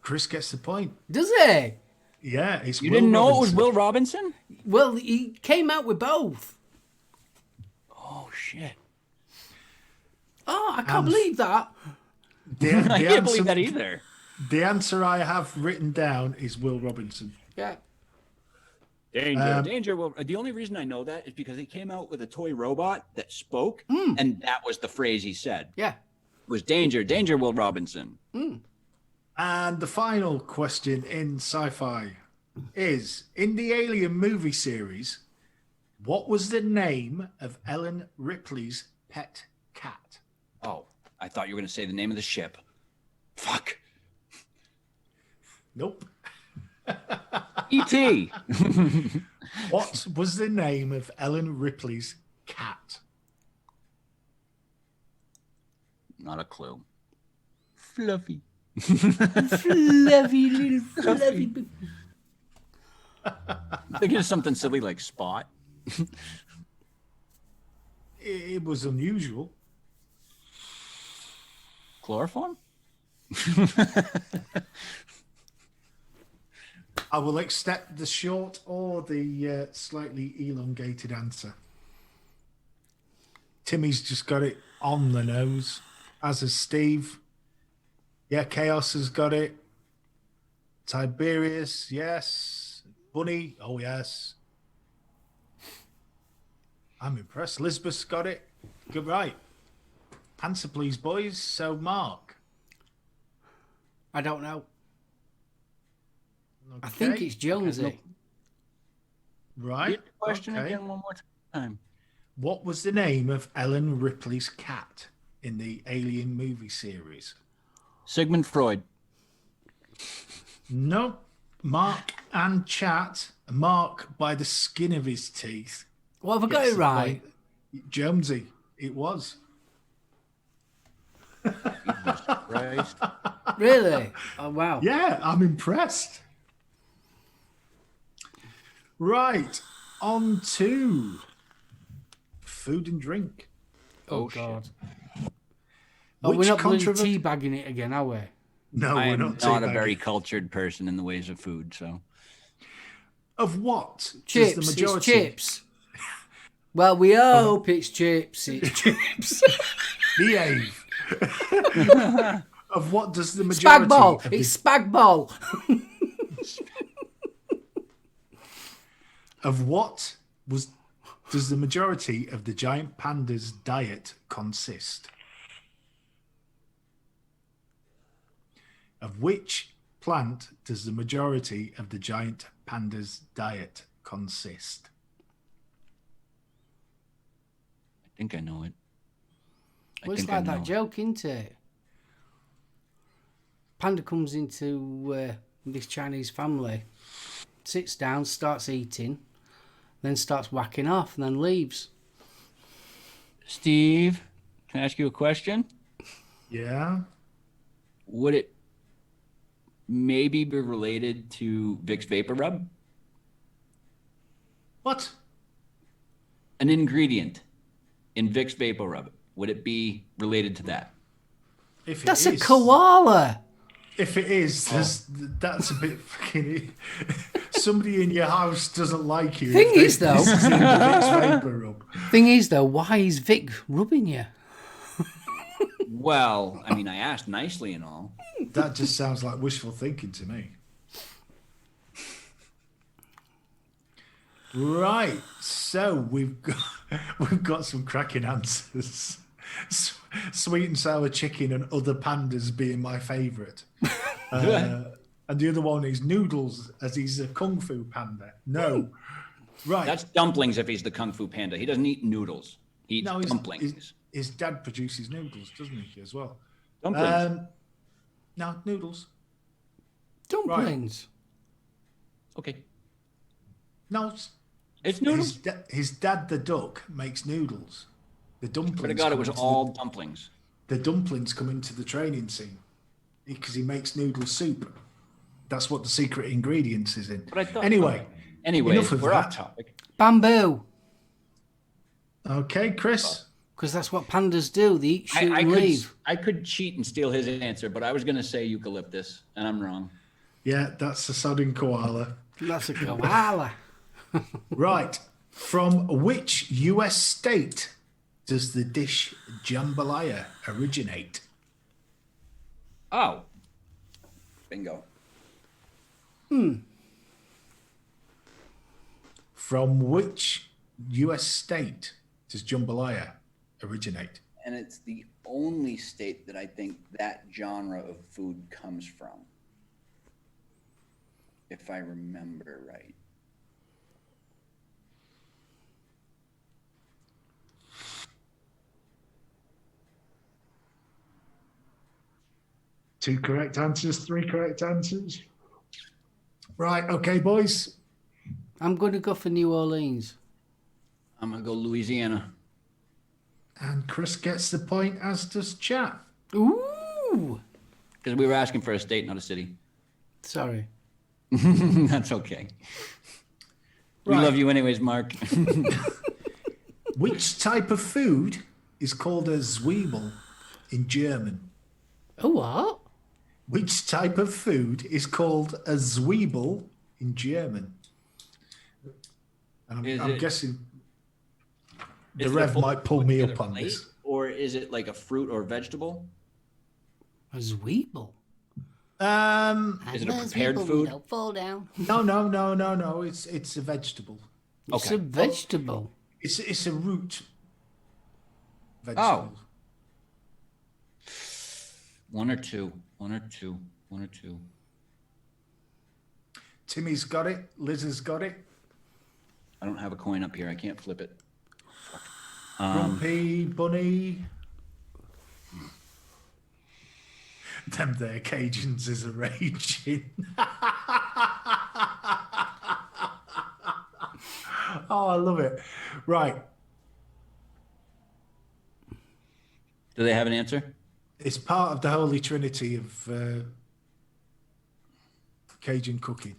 Speaker 2: Chris gets the point.
Speaker 1: Does he?
Speaker 2: Yeah, it's
Speaker 3: You
Speaker 2: Will
Speaker 3: didn't know it was
Speaker 2: Robinson.
Speaker 3: Will Robinson?
Speaker 1: Well, he came out with both.
Speaker 3: Oh, shit.
Speaker 1: Oh, I can't believe that.
Speaker 2: The,
Speaker 3: I
Speaker 2: the
Speaker 3: can't
Speaker 2: answer,
Speaker 3: believe that either.
Speaker 2: The answer I have written down is Will Robinson.
Speaker 1: Yeah.
Speaker 3: Danger, danger. Will. The only reason I know that is because he came out with a toy robot that spoke, and that was the phrase he said.
Speaker 1: Yeah.
Speaker 3: It was danger, danger, Will Robinson.
Speaker 2: And the final question in sci-fi is, in the Alien movie series, what was the name of Ellen Ripley's pet cat?
Speaker 3: Oh, I thought you were going to say the name of the ship. Fuck.
Speaker 2: Nope.
Speaker 3: E.T.
Speaker 2: What was the name of Ellen Ripley's cat?
Speaker 3: Not a clue. Fluffy.
Speaker 1: Fluffy little fluffy.
Speaker 3: Thinking of something silly like Spot.
Speaker 2: It was unusual.
Speaker 3: Chloroform?
Speaker 2: I will accept the short or the slightly elongated answer. Timmy's just got it on the nose, as has Steve. Yeah, Chaos has got it. Tiberius, yes. Bunny, oh yes. I'm impressed. Lisbeth's got it. Good, right. Answer, please, boys. So, Mark.
Speaker 1: I don't know.
Speaker 2: Okay.
Speaker 1: I think it's Jonesy.
Speaker 2: Right.
Speaker 3: Read the question
Speaker 2: okay.
Speaker 3: again one more time.
Speaker 2: What was the name of Ellen Ripley's cat in the Alien movie series?
Speaker 3: Sigmund Freud.
Speaker 2: No. Mark and chat. Mark by the skin of his teeth.
Speaker 1: Well, have I got
Speaker 2: Gets
Speaker 1: it
Speaker 2: the
Speaker 1: right?
Speaker 2: point. Jonesy. It was.
Speaker 3: Jesus Christ.
Speaker 1: Really? Oh, wow.
Speaker 2: Yeah, I'm impressed. Right. On to food and drink.
Speaker 1: Oh,
Speaker 3: shit.
Speaker 1: God. Oh,
Speaker 2: Which
Speaker 1: we're not bloody
Speaker 2: controversy-
Speaker 1: teabagging it again, are we?
Speaker 2: No,
Speaker 3: I
Speaker 2: we're
Speaker 3: am
Speaker 2: not.
Speaker 3: not a
Speaker 2: teabagging.
Speaker 3: very cultured person in the ways of food, so.
Speaker 2: Of what?
Speaker 1: Chips.
Speaker 2: Does the majority...
Speaker 1: It's chips. Well, we hope it's chips. It's chips.
Speaker 2: Behave. Of what does the majority...
Speaker 1: Spag ball.
Speaker 2: of the-
Speaker 1: It's spag ball.
Speaker 2: Of what does the majority of the giant panda's diet consist? Of which plant does the majority of the giant panda's diet consist?
Speaker 3: I think I know it.
Speaker 1: Well, it's like that joke, isn't it? Panda comes into this Chinese family, sits down, starts eating, then starts whacking off, and then leaves.
Speaker 3: Steve, can I ask you a question?
Speaker 2: Yeah.
Speaker 3: Would it maybe be related to Vicks Vapor Rub?
Speaker 2: What?
Speaker 3: An ingredient in Vicks Vapor Rub. Would it be related to that?
Speaker 2: If it
Speaker 1: That's a
Speaker 2: is-
Speaker 1: koala.
Speaker 2: If it is, that's a bit fucking... Somebody in your house doesn't like you.
Speaker 1: Thing
Speaker 2: if they-
Speaker 1: is, though-
Speaker 2: this is in the Vicks Vapor Rub.
Speaker 1: Thing is, though, why is Vic rubbing you?
Speaker 3: Well, I mean, I asked nicely and all.
Speaker 2: That just sounds like wishful thinking to me. Right. So we've got some cracking answers. Sweet and sour chicken and other pandas being my favourite. And the other one is noodles, as he's a kung fu panda. No. Right.
Speaker 3: That's dumplings if he's the Kung Fu Panda. He doesn't eat noodles. He eats dumplings.
Speaker 2: His dad produces noodles, doesn't he, as well?
Speaker 3: Dumplings.
Speaker 2: No, noodles.
Speaker 1: Dumplings.
Speaker 3: Right. Okay.
Speaker 2: No,
Speaker 3: it's noodles.
Speaker 2: His dad, the duck, makes noodles. The dumplings.
Speaker 3: But I got it was all dumplings.
Speaker 2: The dumplings come into the training scene because he makes noodle soup. That's what the secret ingredients is in.
Speaker 3: But I thought,
Speaker 2: anyway,
Speaker 3: we're off topic.
Speaker 1: Bamboo.
Speaker 2: Okay, Chris.
Speaker 1: Because that's what pandas do. They eat, shoot, and leave.
Speaker 3: I could cheat and steal his answer, but I was going to say eucalyptus, and I'm wrong.
Speaker 2: Yeah, that's a southern koala.
Speaker 1: That's a koala.
Speaker 2: Right. From which US state does the dish jambalaya originate?
Speaker 3: Oh. Bingo.
Speaker 2: From which US state does jambalaya originate?
Speaker 3: And it's the only state that I think that genre of food comes from, if I remember right.
Speaker 2: Two correct answers, three correct answers. Right, okay, boys.
Speaker 1: I'm going to go for New Orleans.
Speaker 3: I'm going to go Louisiana.
Speaker 2: And Chris gets the point, as does Chat.
Speaker 1: Ooh.
Speaker 3: Because we were asking for a state, not a city.
Speaker 1: Sorry.
Speaker 3: That's okay. We love you anyways, Mark.
Speaker 2: Which type of food is called a Zwiebel in German?
Speaker 1: A what?
Speaker 2: Which type of food is called a Zwiebel in German? And I'm guessing the Rev might pull me up on this.
Speaker 3: Or is it like a fruit or vegetable?
Speaker 1: A Zwiebel?
Speaker 3: Is it a prepared food?
Speaker 1: Don't fall down.
Speaker 2: No. It's a vegetable.
Speaker 1: It's a vegetable.
Speaker 2: It's a root vegetable.
Speaker 3: Oh. One or two.
Speaker 2: Timmy's got it. Liz has got it.
Speaker 3: I don't have a coin up here. I can't flip it. Fuck.
Speaker 2: Grumpy, Bunny. Them there Cajuns is a raging. Oh, I love it. Right.
Speaker 3: Do they have an answer?
Speaker 2: It's part of the holy trinity of Cajun cooking.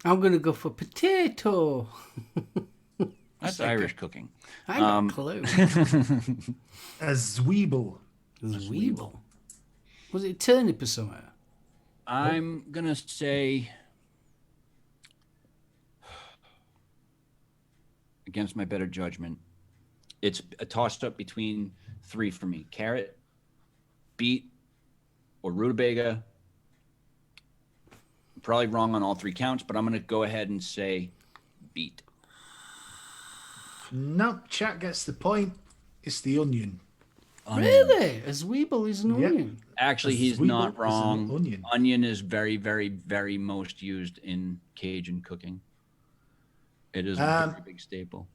Speaker 1: I'm going to go for potato.
Speaker 3: That's Irish cooking.
Speaker 1: I got a clue.
Speaker 2: A Zwiebel.
Speaker 1: Zwiebel. Was it turnip or something?
Speaker 3: I'm going to say, against my better judgment, it's a toss-up between three for me. Carrot, beet, or rutabaga. I'm probably wrong on all three counts, but I'm going to go ahead and say beet.
Speaker 2: No, Chat gets the point. It's the onion.
Speaker 1: Really? A Zwiebel is an onion?
Speaker 3: Actually, he's
Speaker 2: Zwiebel
Speaker 3: not wrong.
Speaker 2: is an onion.
Speaker 3: Onion is very, very, very most used in Cajun cooking. It is a very big staple.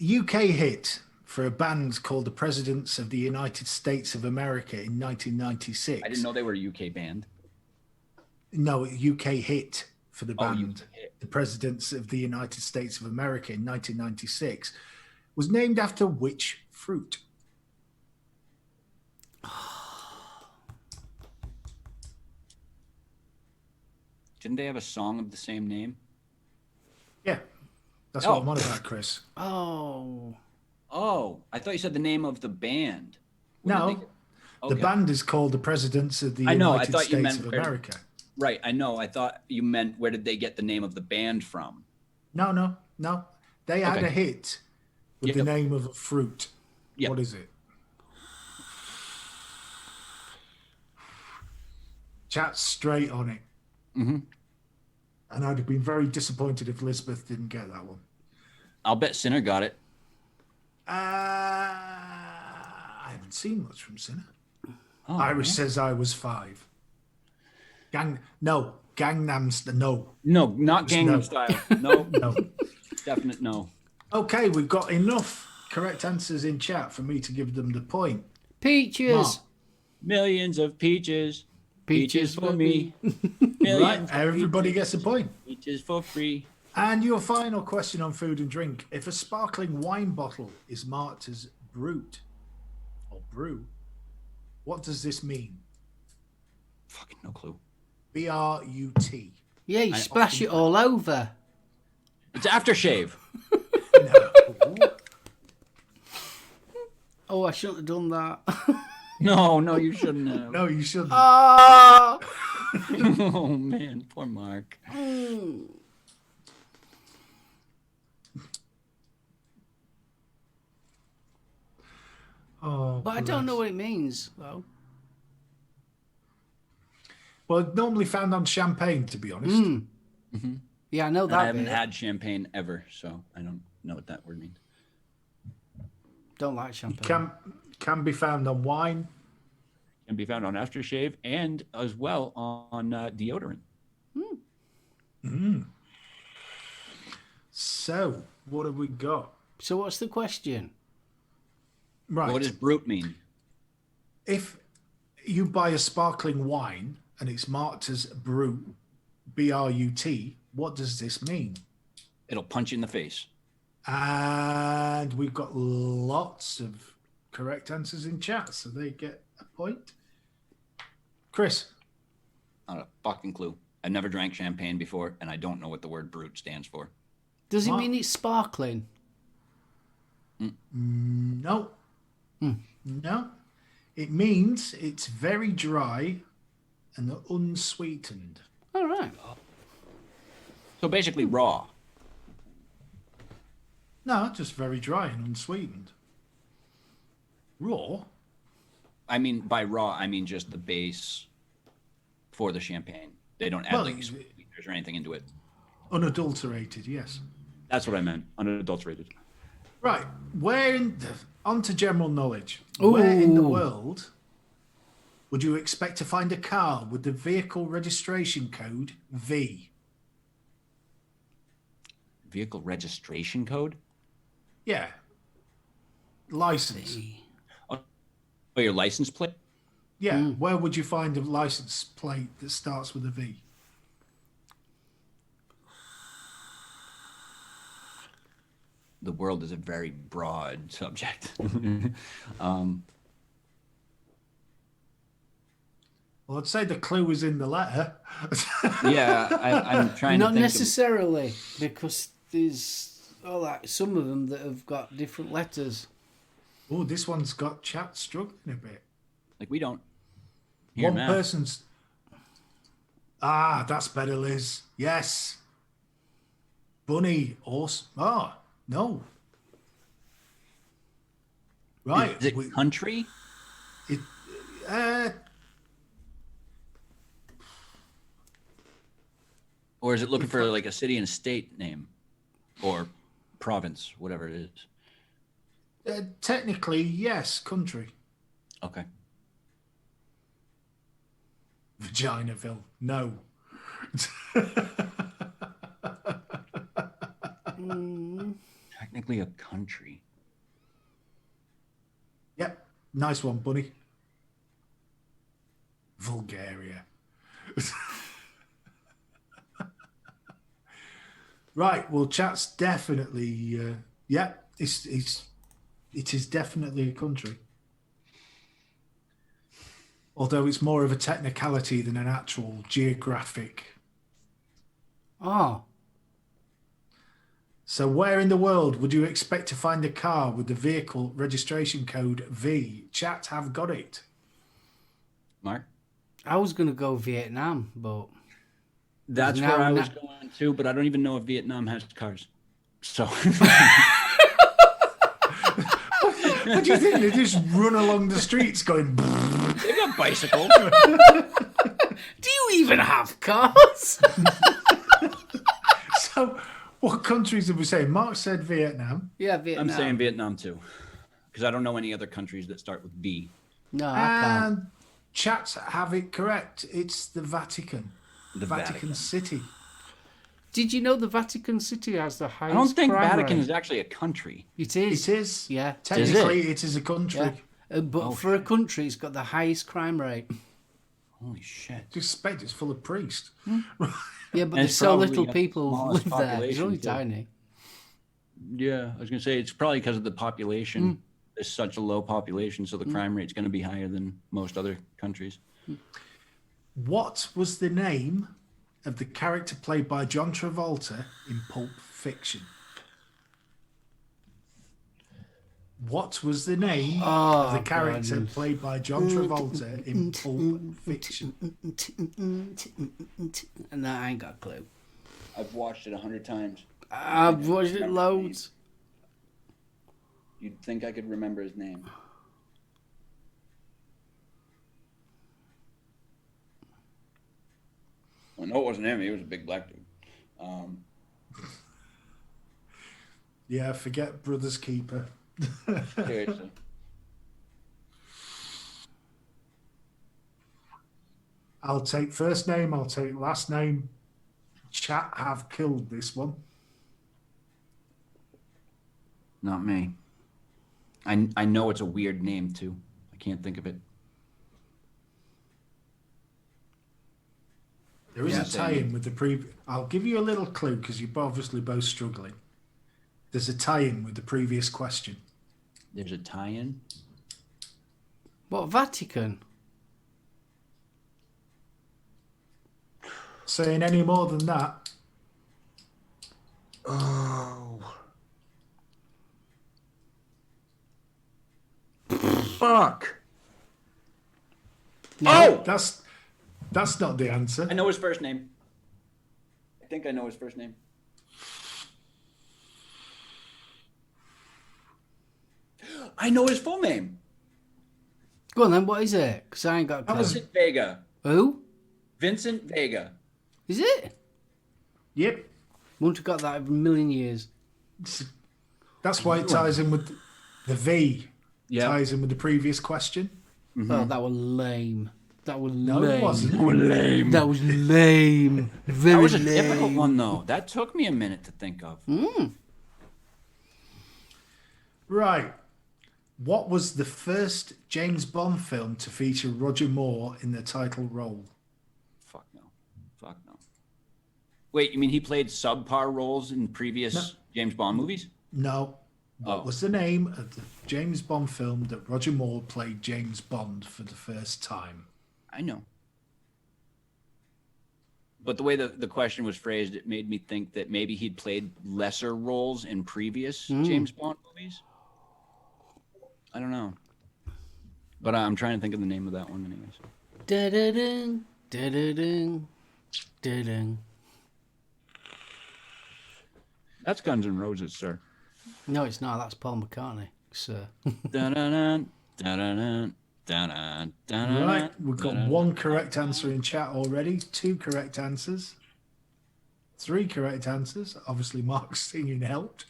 Speaker 2: UK hit for a band called the Presidents of the United States of America in 1996.
Speaker 3: I didn't know they were a UK band.
Speaker 2: No, UK hit for the band.
Speaker 3: UK hit.
Speaker 2: The Presidents of the United States of America in 1996 was named after which fruit?
Speaker 3: Didn't they have a song of the same name?
Speaker 2: Yeah, that's what I'm on about, Chris.
Speaker 1: Oh.
Speaker 3: Oh, I thought you said the name of the band.
Speaker 2: No, the band is called the Presidents of the
Speaker 3: I
Speaker 2: United
Speaker 3: thought you
Speaker 2: States
Speaker 3: meant
Speaker 2: of America.
Speaker 3: Right, I know. I thought you meant where did they get the name of the band from?
Speaker 2: No. They had a hit with the name of a fruit.
Speaker 3: Yep.
Speaker 2: What is it? Chat's straight on it.
Speaker 3: Mm-hmm.
Speaker 2: And I'd have been very disappointed if Elizabeth didn't get that one.
Speaker 3: I'll bet Sinner got it.
Speaker 2: I haven't seen much from Sinner.
Speaker 3: Oh,
Speaker 2: Irish
Speaker 3: yeah.
Speaker 2: says I was 5. Gangnam no.
Speaker 3: No, not
Speaker 2: Just
Speaker 3: Gangnam
Speaker 2: no.
Speaker 3: Style. No,
Speaker 2: No.
Speaker 3: definite no.
Speaker 2: Okay, we've got enough correct answers in chat for me to give them the point.
Speaker 1: Peaches.
Speaker 2: Mark.
Speaker 3: Millions of peaches.
Speaker 1: Peaches
Speaker 3: for me.
Speaker 2: Right,
Speaker 3: Millions of
Speaker 2: everybody gets a point.
Speaker 3: peaches for free.
Speaker 2: And your final question on food and drink. If a sparkling wine bottle is marked as brut or brew, what does this mean?
Speaker 3: Fucking no clue.
Speaker 2: B-R-U-T.
Speaker 1: Yeah, you splash it all over.
Speaker 3: It's aftershave.
Speaker 2: No.
Speaker 1: Oh, I shouldn't have done that.
Speaker 3: No, you shouldn't have.
Speaker 2: No, you shouldn't.
Speaker 1: Ah!
Speaker 3: Oh, man. Poor Mark.
Speaker 2: Oh,
Speaker 1: But I don't know what it means, though.
Speaker 2: Well, normally found on champagne, to be honest.
Speaker 1: Yeah, I know
Speaker 3: And
Speaker 1: that
Speaker 3: I haven't
Speaker 1: bit.
Speaker 3: had champagne ever, so I don't know what that word means.
Speaker 1: Don't like champagne.
Speaker 2: Can be found on wine.
Speaker 3: Can be found on aftershave and as well on deodorant.
Speaker 2: So, what have we got?
Speaker 1: So what's the question?
Speaker 2: Right.
Speaker 3: What does brute mean?
Speaker 2: If you buy a sparkling wine and it's marked as brut, B-R-U-T, what does this mean?
Speaker 3: It'll punch you in the face.
Speaker 2: And we've got lots of correct answers in chat, so they get a point. Chris,
Speaker 3: Not a fucking clue. I've never drank champagne before, and I don't know what the word brute stands for.
Speaker 1: Does it
Speaker 2: What?
Speaker 1: mean it's sparkling?
Speaker 2: no. No. It means it's very dry and unsweetened.
Speaker 1: All right.
Speaker 3: So basically raw.
Speaker 2: No, just very dry and unsweetened. Raw?
Speaker 3: I mean, by raw, I mean just the base for the champagne. They don't add
Speaker 2: Well,
Speaker 3: like sweeteners or anything into it.
Speaker 2: Unadulterated, yes.
Speaker 3: That's what I meant. Unadulterated.
Speaker 2: Right. On to general knowledge. Where in the
Speaker 1: Ooh.
Speaker 2: world would you expect to find a car with the vehicle registration code V?
Speaker 3: Vehicle registration code?
Speaker 2: Yeah. License.
Speaker 3: Oh, your license plate?
Speaker 2: Yeah. Where would you find a license plate that starts with a V?
Speaker 3: The world is a very broad subject.
Speaker 2: Well, I'd say the clue is in the letter.
Speaker 3: Yeah, I'm trying
Speaker 1: Not
Speaker 3: to think
Speaker 1: necessarily, because there's some of them that have got different letters.
Speaker 2: Oh, this one's got chat struggling a bit.
Speaker 3: like we don't hear
Speaker 2: One
Speaker 3: math.
Speaker 2: person's. Ah, that's better, Liz. Yes. Bunny. Awesome. Oh, no. Right.
Speaker 3: Is it country? Or is it looking for like a city and state name or province, whatever it is?
Speaker 2: Technically, yes, country.
Speaker 3: Okay.
Speaker 2: Vaginaville. No.
Speaker 3: Technically a country.
Speaker 2: Yep. Nice one, Bunny. Bulgaria. Right. Well, chat's definitely. Yeah. It is definitely a country. Although it's more of a technicality than an actual geographic.
Speaker 1: Oh,
Speaker 2: So where in the world would you expect to find a car with the vehicle registration code V? Chat have got it.
Speaker 3: Mark?
Speaker 1: I was going to go Vietnam, but
Speaker 3: That's
Speaker 1: Now-
Speaker 3: where I was
Speaker 1: now-
Speaker 3: going to, but I don't even know if Vietnam has cars. So
Speaker 2: What do you think? They just run along the streets going.
Speaker 3: they've got bicycles.
Speaker 1: do you even have cars?
Speaker 2: So, what countries did we say? Mark said Vietnam.
Speaker 1: Yeah, Vietnam.
Speaker 3: I'm saying Vietnam too, because I don't know any other countries that start with V.
Speaker 1: No, I can't.
Speaker 2: And chats have it correct. It's the Vatican.
Speaker 3: The
Speaker 2: Vatican City.
Speaker 1: Did you know the Vatican City has the highest
Speaker 3: I don't think
Speaker 1: crime
Speaker 3: Vatican
Speaker 1: rate?
Speaker 3: is actually a country.
Speaker 1: It is.
Speaker 2: It is.
Speaker 1: Yeah.
Speaker 2: Technically, it is a country.
Speaker 1: Yeah. But for a country, it's got the highest crime rate.
Speaker 3: Holy shit.
Speaker 2: Just expect it's full of priests.
Speaker 1: Yeah, but
Speaker 3: And
Speaker 1: there's
Speaker 3: it's
Speaker 1: so
Speaker 3: probably
Speaker 1: little
Speaker 3: got
Speaker 1: people
Speaker 3: the
Speaker 1: live
Speaker 3: smallest
Speaker 1: there. It's
Speaker 3: population,
Speaker 1: only
Speaker 3: too.
Speaker 1: tiny.
Speaker 3: Yeah, I was gonna say it's probably because of the population. There's such a low population, so the crime rate's gonna be higher than most other countries.
Speaker 2: What was the name of the character played by John Travolta in Pulp Fiction? What was the name of the character played by John Travolta in Pulp Fiction?
Speaker 1: And I ain't got a clue.
Speaker 3: I've watched it 100 times.
Speaker 1: I've watched it loads.
Speaker 3: You'd think I could remember his name. Well, no, it wasn't him. He was a big black dude.
Speaker 2: Yeah, forget Brother's Keeper.
Speaker 3: Seriously.
Speaker 2: I'll take first name, I'll take last name. Chat have killed this one.
Speaker 3: Not me. I know it's a weird name too. I can't think of it.
Speaker 2: There is a tie-in with the previous. I'll give you a little clue because you're obviously both struggling. There's a tie-in with the previous question.
Speaker 3: There's a tie-in.
Speaker 1: What, Vatican?
Speaker 2: Saying any more than that?
Speaker 3: Oh. Fuck.
Speaker 2: No, that's not the answer.
Speaker 3: I know his first name. I think I know his first name. I know his full name.
Speaker 1: Go on then, what is it? Because I ain't got a clue.
Speaker 3: Vincent Vega.
Speaker 1: Who?
Speaker 3: Vincent Vega.
Speaker 1: Is it?
Speaker 2: Yep.
Speaker 1: Wouldn't have got that in a million years.
Speaker 2: That's why it ties in with the V.
Speaker 3: Yeah.
Speaker 2: Ties in with the previous question.
Speaker 3: Mm-hmm.
Speaker 1: Oh, that was lame. That was
Speaker 2: No,
Speaker 1: lame.
Speaker 2: it wasn't.
Speaker 3: Lame.
Speaker 1: That was lame. Very
Speaker 3: That was a
Speaker 1: lame.
Speaker 3: difficult one, though. That took me a minute to think of.
Speaker 2: Right. What was the first James Bond film to feature Roger Moore in the title role?
Speaker 3: Fuck no. Fuck no. Wait, you mean he played subpar roles in previous James Bond movies?
Speaker 2: No. What was the name of the James Bond film that Roger Moore played James Bond for the first time?
Speaker 3: I know. But the way the question was phrased, it made me think that maybe he'd played lesser roles in previous James Bond movies. I don't know. But I'm trying to think of the name of that one anyways.
Speaker 1: Da-da-ding, da-da-ding, da-ding.
Speaker 3: That's Guns N' Roses, sir.
Speaker 1: No, it's not. That's Paul McCartney, sir.
Speaker 3: Dun-dun-dun, dun-dun-dun, dun-dun, dun-dun,
Speaker 2: Right. We've got
Speaker 3: dun-dun.
Speaker 2: one correct answer in chat already. 2 correct answers. 3 correct answers. Obviously, Mark's singing helped.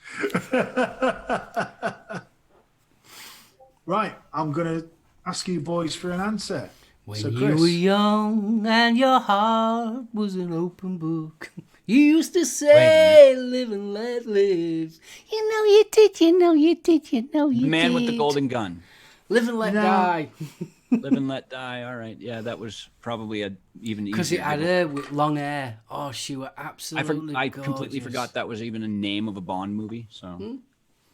Speaker 2: Right. I'm going to ask you boys for an answer.
Speaker 1: When
Speaker 2: So,
Speaker 1: you
Speaker 2: Chris,
Speaker 1: were young and your heart was an open book, you used to say, live and let live. You know you did, you know you did, you know you did.
Speaker 3: Man with the golden gun.
Speaker 1: Live and let
Speaker 2: No.
Speaker 1: die.
Speaker 3: Live and let die. All right. Yeah, that was probably a even easier.
Speaker 1: Because it had her with long hair. Oh, she was absolutely
Speaker 3: I
Speaker 1: gorgeous.
Speaker 3: completely forgot that was even a name of a Bond movie. So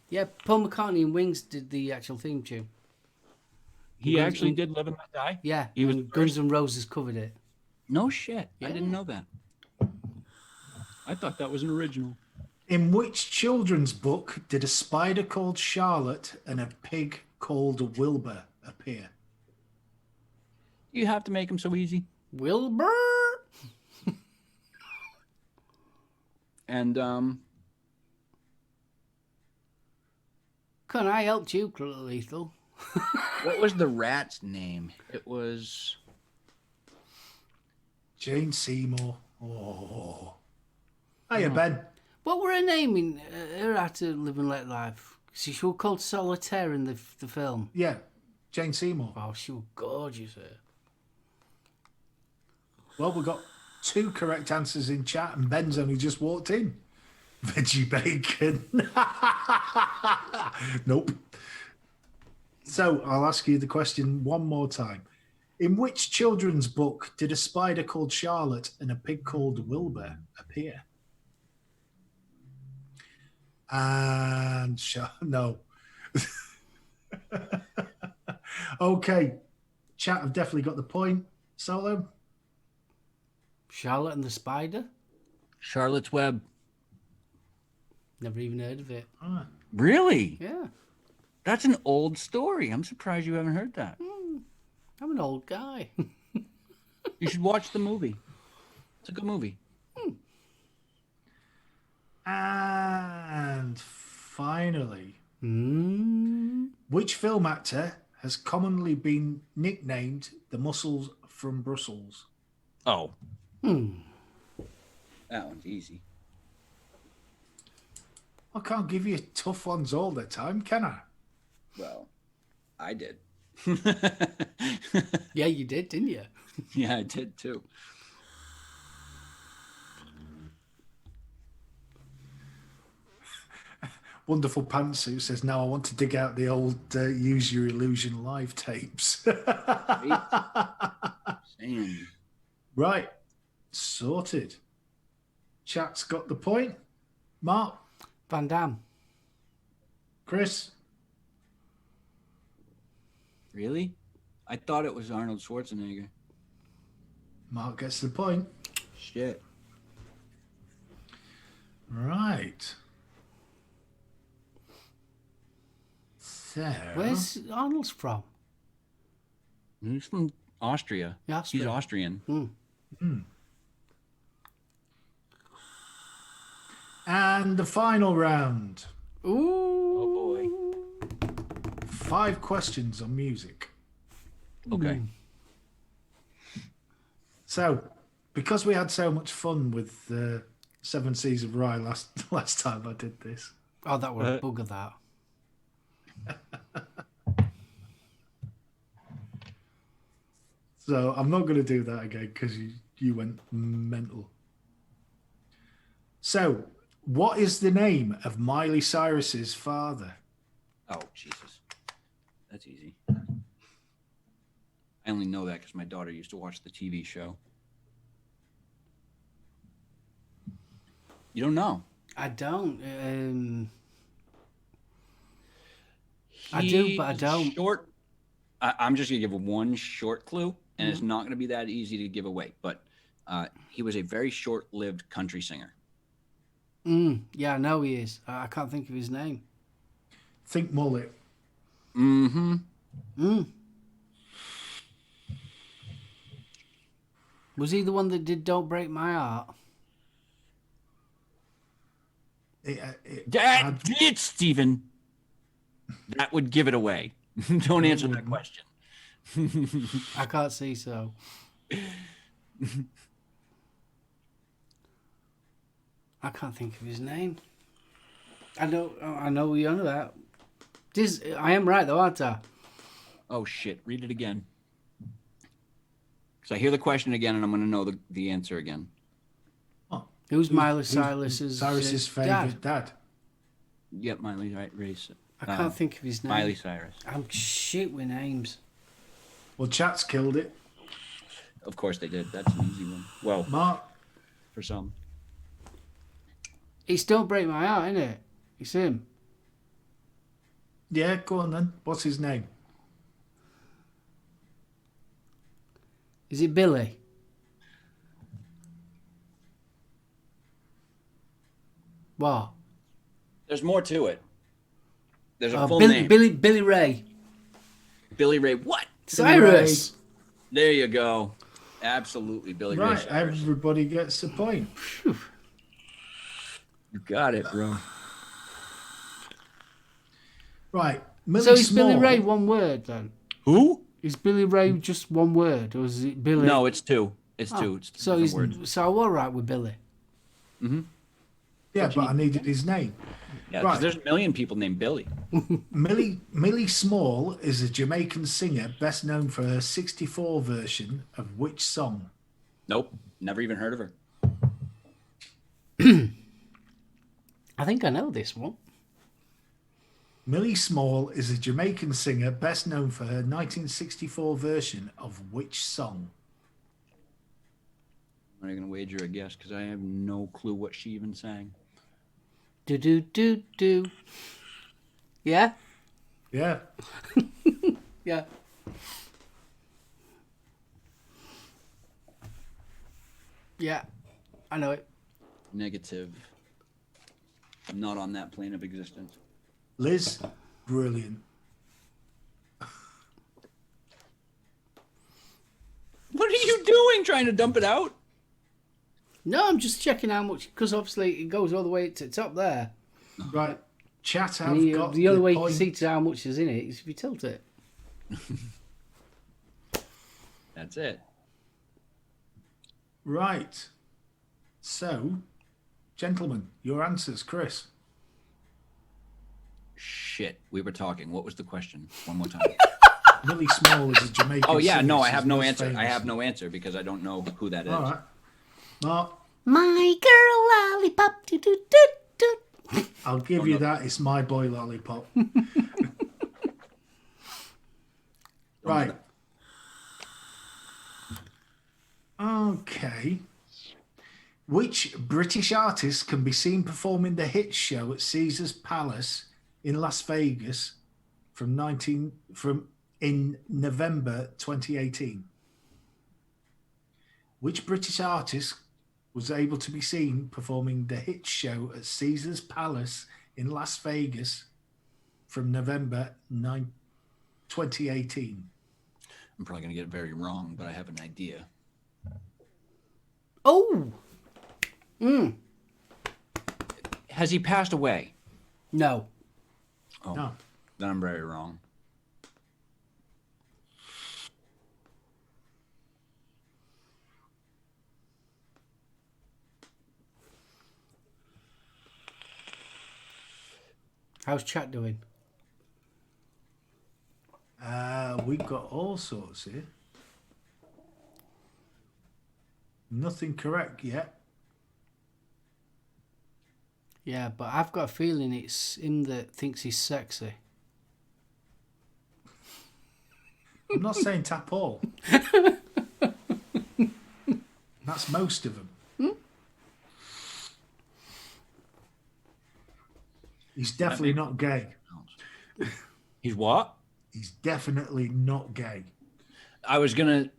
Speaker 1: Yeah, Paul McCartney and Wings did the actual theme tune.
Speaker 3: he actually did Live and Let Die.
Speaker 1: Yeah,
Speaker 3: He was
Speaker 1: and Guns N' Roses covered it.
Speaker 3: No shit. I
Speaker 1: Yeah.
Speaker 3: didn't know that. I thought that was an original.
Speaker 2: in which children's book did a spider called Charlotte and a pig called Wilbur appear?
Speaker 3: You have to make them so easy.
Speaker 1: Wilbur?
Speaker 3: And
Speaker 1: Can I help you, Lethal?
Speaker 3: what was the rat's name? It was
Speaker 2: Jane Seymour. Oh. Hiya, Ben.
Speaker 1: What were her name in her How to Live and Let Life? She was called Solitaire in the film.
Speaker 2: Yeah, Jane Seymour.
Speaker 1: Wow, she was gorgeous. Her.
Speaker 2: Well, we've got 2 correct answers in chat, and Ben's only just walked in. Veggie bacon. Nope. So I'll ask you the question one more time. In which children's book did a spider called Charlotte and a pig called Wilbur appear? And no. Okay. Chat have definitely got the point. SoulOhm?
Speaker 1: Charlotte and the Spider?
Speaker 3: Charlotte's Web.
Speaker 1: Never even heard of it.
Speaker 3: Really?
Speaker 1: Yeah.
Speaker 3: That's an old story. I'm surprised you haven't heard that.
Speaker 1: I'm an old guy.
Speaker 3: You should watch the movie. It's a good movie.
Speaker 2: And finally,
Speaker 1: Hmm.
Speaker 2: which film actor has commonly been nicknamed the Muscles from Brussels?
Speaker 3: Oh. That one's easy.
Speaker 2: I can't give you tough ones all the time, can I?
Speaker 3: Well, I did.
Speaker 1: Yeah, you did, didn't you?
Speaker 3: Yeah, I did too.
Speaker 2: Wonderful Pantsuit says, now I want to dig out the old Use Your Illusion live tapes.
Speaker 3: Same.
Speaker 2: Right. Sorted. Chat's got the point. Mark?
Speaker 1: Van Damme.
Speaker 2: Chris?
Speaker 3: Really? I thought it was Arnold Schwarzenegger.
Speaker 2: Mark gets the point.
Speaker 3: Shit.
Speaker 2: Right. So,
Speaker 1: Where's Arnold's from?
Speaker 3: He's from Austria.
Speaker 1: Yeah,
Speaker 3: He's
Speaker 1: Austria.
Speaker 3: Austrian.
Speaker 2: and the final round.
Speaker 1: Ooh.
Speaker 3: Oh boy.
Speaker 2: 5 questions on music.
Speaker 3: Okay.
Speaker 2: So, because we had so much fun with 7 Seas of Rye last time I did this.
Speaker 1: Oh, that was a bugger, that.
Speaker 2: So I'm not going to do that again because you went mental. So, what is the name of Miley Cyrus's father?
Speaker 3: Oh, Jesus. That's easy. I only know that because my daughter used to watch the TV show. You don't know?
Speaker 1: I don't. I do, but I don't.
Speaker 3: Short. I'm just going to give one short clue, and it's not going to be that easy to give away. But he was a very short-lived country singer.
Speaker 1: Yeah, I know he is. I can't think of his name.
Speaker 2: Think mullet.
Speaker 1: Was he the one that did Don't Break My Heart?
Speaker 3: It's Stephen. That would give it away. Don't answer that question.
Speaker 1: I can't see so. I can't think of his name. I know what you're on about. I am right though, aren't I?
Speaker 3: Oh shit! Read it again. Because I hear the question again, and I'm going to know the answer again.
Speaker 1: Who's Miley Cyrus's
Speaker 2: favorite dad?
Speaker 3: Yep, Miley race.
Speaker 1: I can't think of his name.
Speaker 3: Miley Cyrus.
Speaker 1: I'm shit with names.
Speaker 2: Well, chat's killed it.
Speaker 3: Of course they did. That's an easy one. Well,
Speaker 2: Mark,
Speaker 3: for some.
Speaker 1: It's Don't Break My Heart, isn't it? It's him.
Speaker 2: Yeah, go on then. What's his name?
Speaker 1: Is it Billy? What?
Speaker 3: There's more to it. There's a full
Speaker 1: Billy,
Speaker 3: name.
Speaker 1: Billy Ray.
Speaker 3: Billy Ray what?
Speaker 1: Cyrus.
Speaker 3: There you go. Absolutely, Billy Ray
Speaker 2: Right,
Speaker 3: Cyrus.
Speaker 2: everybody gets the point.
Speaker 3: You got it, bro.
Speaker 2: Right. Millie
Speaker 1: So is
Speaker 2: Small.
Speaker 1: Billy Ray one word then?
Speaker 3: Who?
Speaker 1: Is Billy Ray just one word, or is it Billy?
Speaker 3: No, it's 2. It's two. It's two
Speaker 1: So
Speaker 3: different words.
Speaker 1: so I'm all right with Billy.
Speaker 2: Yeah, but I needed his name.
Speaker 3: Yeah, because
Speaker 2: Right.
Speaker 3: there's a million people named Billy.
Speaker 2: Millie Small is a Jamaican singer best known for her 64 version of which song?
Speaker 3: Nope, never even heard of her.
Speaker 1: I think I know this one.
Speaker 2: Millie Small is a Jamaican singer best known for her 1964 version of which song?
Speaker 3: I'm not going to wager a guess because I have no clue what she even sang.
Speaker 1: Do do do do. Yeah.
Speaker 2: Yeah.
Speaker 1: Yeah. Yeah. I know it.
Speaker 3: Negative. I'm not on that plane of existence.
Speaker 2: Liz, brilliant.
Speaker 3: What are you doing? Trying to dump it out?
Speaker 1: No, I'm just checking how much, because obviously it goes all the way to the top there.
Speaker 2: Right. Chat,
Speaker 1: And
Speaker 2: I've got
Speaker 1: the only way you
Speaker 2: point.
Speaker 1: can see to how much is in it is if you tilt it.
Speaker 3: That's it.
Speaker 2: Right. So, gentlemen, your answers, Chris.
Speaker 3: Shit, we were talking. What was the question? One more time.
Speaker 2: Millie Small is a Jamaican
Speaker 3: Oh yeah,
Speaker 2: singer.
Speaker 3: no, I
Speaker 2: She's
Speaker 3: have no
Speaker 2: most
Speaker 3: answer. I
Speaker 2: famous.
Speaker 3: have no answer because I don't know who that is.
Speaker 2: All right. Mark,
Speaker 1: My girl lollipop. Do do do do.
Speaker 2: I'll give you that. It's My Boy Lollipop. Right. Okay. Which British artist can be seen performing the hit show at Caesar's Palace in Las Vegas in November 2018? Which British artist was able to be seen performing the hit show at Caesar's Palace in Las Vegas from November 2018?
Speaker 3: I'm probably gonna get it very wrong, but I have an idea.
Speaker 1: Oh!
Speaker 3: Has he passed away?
Speaker 1: No.
Speaker 3: Oh,
Speaker 2: No.
Speaker 3: then I'm very wrong.
Speaker 1: How's chat doing?
Speaker 2: We've got all sorts here. Nothing correct yet.
Speaker 1: Yeah, but I've got a feeling it's him that thinks he's sexy.
Speaker 2: I'm not saying tap all. That's most of them. He's definitely not gay.
Speaker 3: He's what?
Speaker 2: He's definitely not gay.
Speaker 3: I was gonna.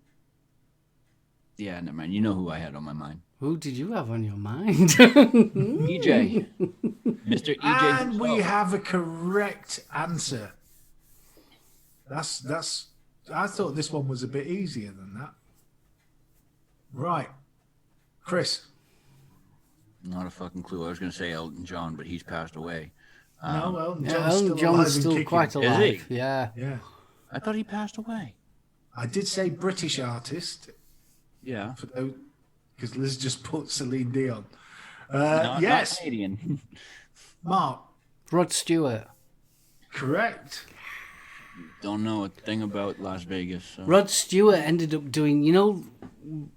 Speaker 3: Yeah, never mind. You know who I had on my mind.
Speaker 1: Who did you have on your mind?
Speaker 3: EJ. Mr. EJ.
Speaker 2: And we
Speaker 3: himself.
Speaker 2: have a correct answer. That's. I thought this one was a bit easier than that. Right, Chris.
Speaker 3: Not a fucking clue. I was gonna say Elton John, but he's passed away.
Speaker 2: No, Elton
Speaker 1: Yeah,
Speaker 2: John's
Speaker 1: Elton
Speaker 2: still
Speaker 1: John's
Speaker 2: alive and
Speaker 1: still
Speaker 2: kicking.
Speaker 1: quite alive.
Speaker 3: Is he?
Speaker 1: Yeah.
Speaker 2: Yeah,
Speaker 3: I thought he passed away.
Speaker 2: I did say British artist
Speaker 3: Yeah.
Speaker 2: because Liz just put Celine Dion.
Speaker 3: Not
Speaker 2: Yes,
Speaker 3: Canadian.
Speaker 2: Mark,
Speaker 1: Rod Stewart.
Speaker 2: correct.
Speaker 3: Don't know a thing about Las Vegas. So.
Speaker 1: Rod Stewart ended up doing, you know,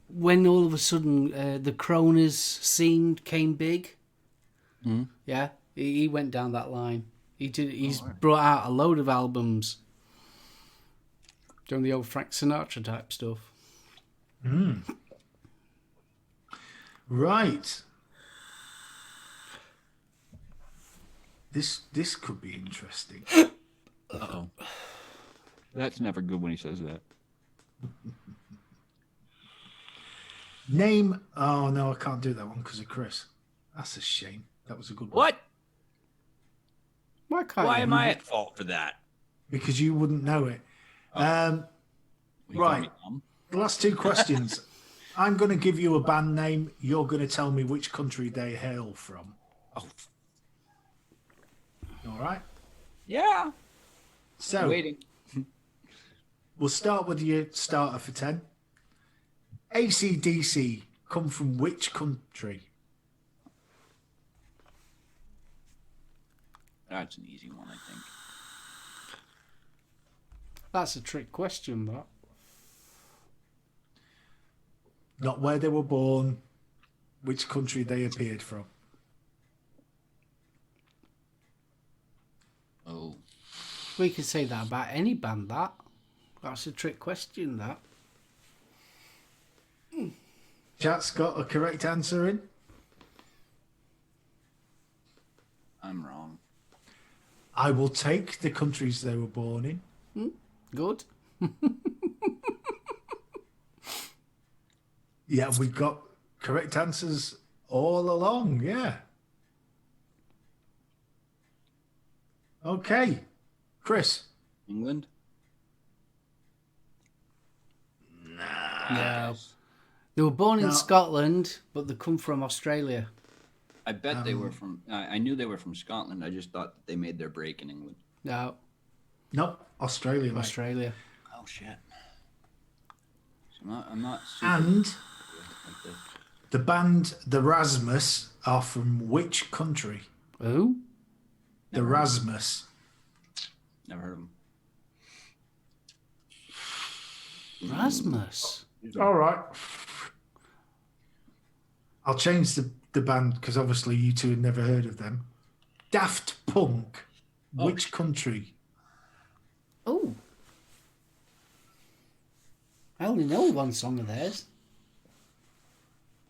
Speaker 1: when all of a sudden the Croners scene came big. Yeah, he went down that line. He's brought out a load of albums, doing the old Frank Sinatra type stuff.
Speaker 2: Right. This could be interesting.
Speaker 3: Uh-oh. That's never good when he says that.
Speaker 2: Name. Oh no, I can't do that one because of Chris. That's a shame. That was a good one.
Speaker 3: What?
Speaker 1: Why can't
Speaker 3: Why
Speaker 1: you?
Speaker 3: am I at fault for that?
Speaker 2: Because you wouldn't know it.
Speaker 3: You call
Speaker 2: Right.
Speaker 3: me dumb?
Speaker 2: The last two questions. I'm going to give you a band name. You're going to tell me which country they hail from.
Speaker 3: Oh,
Speaker 2: All right.
Speaker 3: yeah.
Speaker 2: So
Speaker 3: Waiting.
Speaker 2: we'll start with your starter for 10. AC/DC come from which country?
Speaker 3: That's an easy one, I think.
Speaker 1: That's a trick question, that.
Speaker 2: Not where they were born, which country they appeared from.
Speaker 3: Oh.
Speaker 1: We can say that about any band, that. That's a trick question, that.
Speaker 2: Chat's got a correct answer in.
Speaker 3: I'm wrong.
Speaker 2: I will take the countries they were born in.
Speaker 1: Good.
Speaker 2: Yeah, we got correct answers all along. Yeah. Okay. Chris.
Speaker 3: England?
Speaker 1: No. They were born in Scotland, but they come from Australia.
Speaker 3: I bet they were from... I knew they were from Scotland. I just thought that they made their break in England.
Speaker 1: No.
Speaker 2: Nope. Australia, mate.
Speaker 1: Australia.
Speaker 3: Oh, shit. So I'm not super...
Speaker 2: And
Speaker 3: like this.
Speaker 2: the band The Rasmus are from which country?
Speaker 1: Who?
Speaker 2: The Rasmus.
Speaker 3: Never heard of them.
Speaker 1: Rasmus.
Speaker 2: All right. I'll change the band because obviously you two had never heard of them. Daft Punk. Which country?
Speaker 1: Oh. I only know one song of theirs.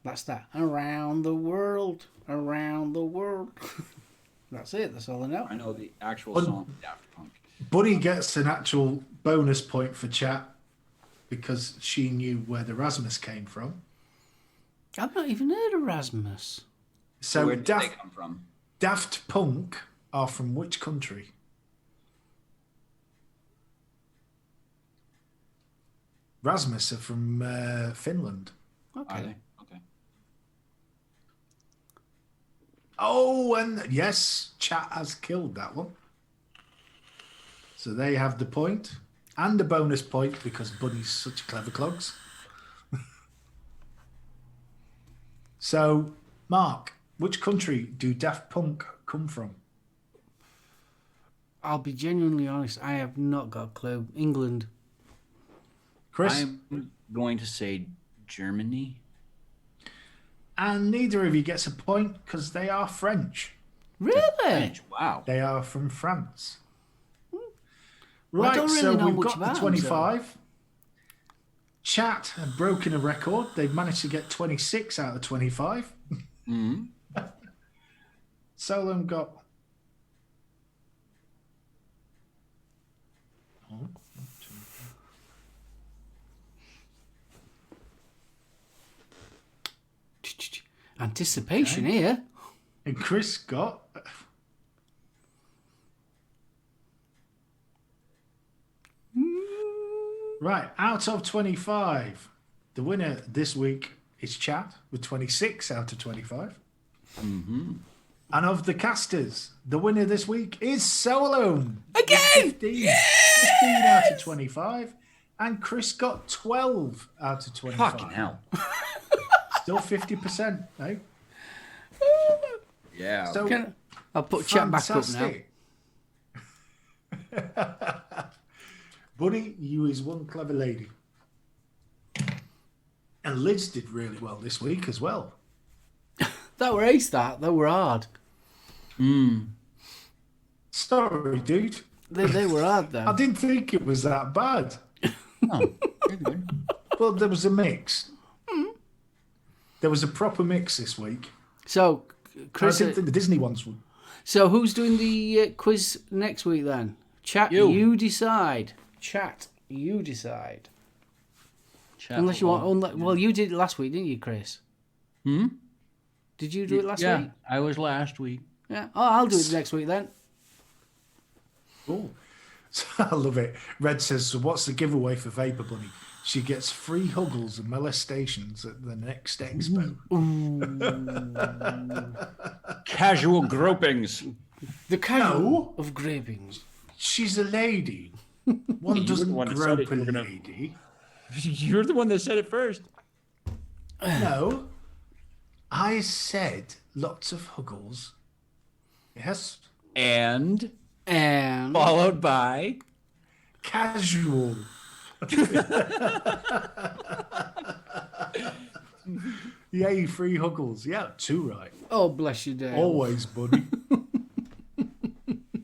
Speaker 1: That's that. Around the world. Around the world. That's it. That's all I know.
Speaker 3: I know the actual song, Daft Punk.
Speaker 2: Buddy gets an actual bonus point for chat because she knew where the Rasmus came from.
Speaker 1: I've not even heard of Rasmus.
Speaker 2: So
Speaker 3: Where did they come from?
Speaker 2: Daft Punk are from which country? Rasmus are from Finland.
Speaker 1: Okay.
Speaker 3: Are they? Okay.
Speaker 2: Oh, and yes, chat has killed that one. So they have the point and a bonus point because Buddy's such clever clogs. So, Mark, which country do Daft Punk come from?
Speaker 1: I'll be genuinely honest. I have not got a clue. England.
Speaker 2: Chris?
Speaker 3: I'm going to say Germany.
Speaker 2: And neither of you gets a point because they are French.
Speaker 1: Really?
Speaker 3: French. Wow.
Speaker 2: They are from France.
Speaker 1: I
Speaker 2: Right,
Speaker 1: don't really
Speaker 2: so
Speaker 1: know
Speaker 2: we've
Speaker 1: much
Speaker 2: got the
Speaker 1: about them,
Speaker 2: 25. Chat have broken a record. They've managed to get 26 out of 25.
Speaker 3: Mm-hmm.
Speaker 2: SoulOhm got...
Speaker 1: Anticipation here.
Speaker 2: And Chris got... Right, out of 25, the winner this week is Chat with 26 out of 25.
Speaker 3: Mm-hmm.
Speaker 2: And of the casters, the winner this week is SoulOhm.
Speaker 1: Again!
Speaker 2: 15 out of 25. And Chris got 12 out of 25.
Speaker 3: Fucking hell.
Speaker 2: Still 50%, eh?
Speaker 3: Yeah.
Speaker 2: So,
Speaker 1: I'll put chat back up now.
Speaker 2: Buddy, you is one clever lady. And Liz did really well this week as well.
Speaker 1: That were ace, that were hard.
Speaker 2: Sorry, dude.
Speaker 1: They were hard, though.
Speaker 2: I didn't think it was that bad.
Speaker 3: Oh, you're good.
Speaker 2: Well, there was a mix. There was a proper mix this week.
Speaker 1: So, Chris...
Speaker 2: I didn't think the Disney ones would.
Speaker 1: So, who's doing the quiz next week, then? Chat, you decide. Chat, you decide.
Speaker 3: Chat
Speaker 1: Unless you want... Well, you did it last week, didn't you, Chris?
Speaker 3: Hmm?
Speaker 1: Did you do it last week?
Speaker 3: Yeah, I was last week.
Speaker 1: Yeah. Oh, I'll do it next week, then.
Speaker 2: Oh, I love it. Red says, so what's the giveaway for Vapor Bunny? She gets free huggles and molestations at the next expo.
Speaker 3: Casual gropings.
Speaker 1: The casual
Speaker 2: No.
Speaker 1: of gravings.
Speaker 2: She's a lady. One
Speaker 3: You were
Speaker 2: doesn't
Speaker 3: the one that said
Speaker 2: grope
Speaker 3: it.
Speaker 2: a
Speaker 3: You were gonna-
Speaker 2: lady.
Speaker 3: You're the one that said it first.
Speaker 2: No, I said lots of huggles. Yes.
Speaker 3: And
Speaker 1: And
Speaker 3: followed by
Speaker 2: Casual. Yay, free huggles. Yeah, 2 right.
Speaker 1: oh, bless you, Dale.
Speaker 2: Always, Bunny.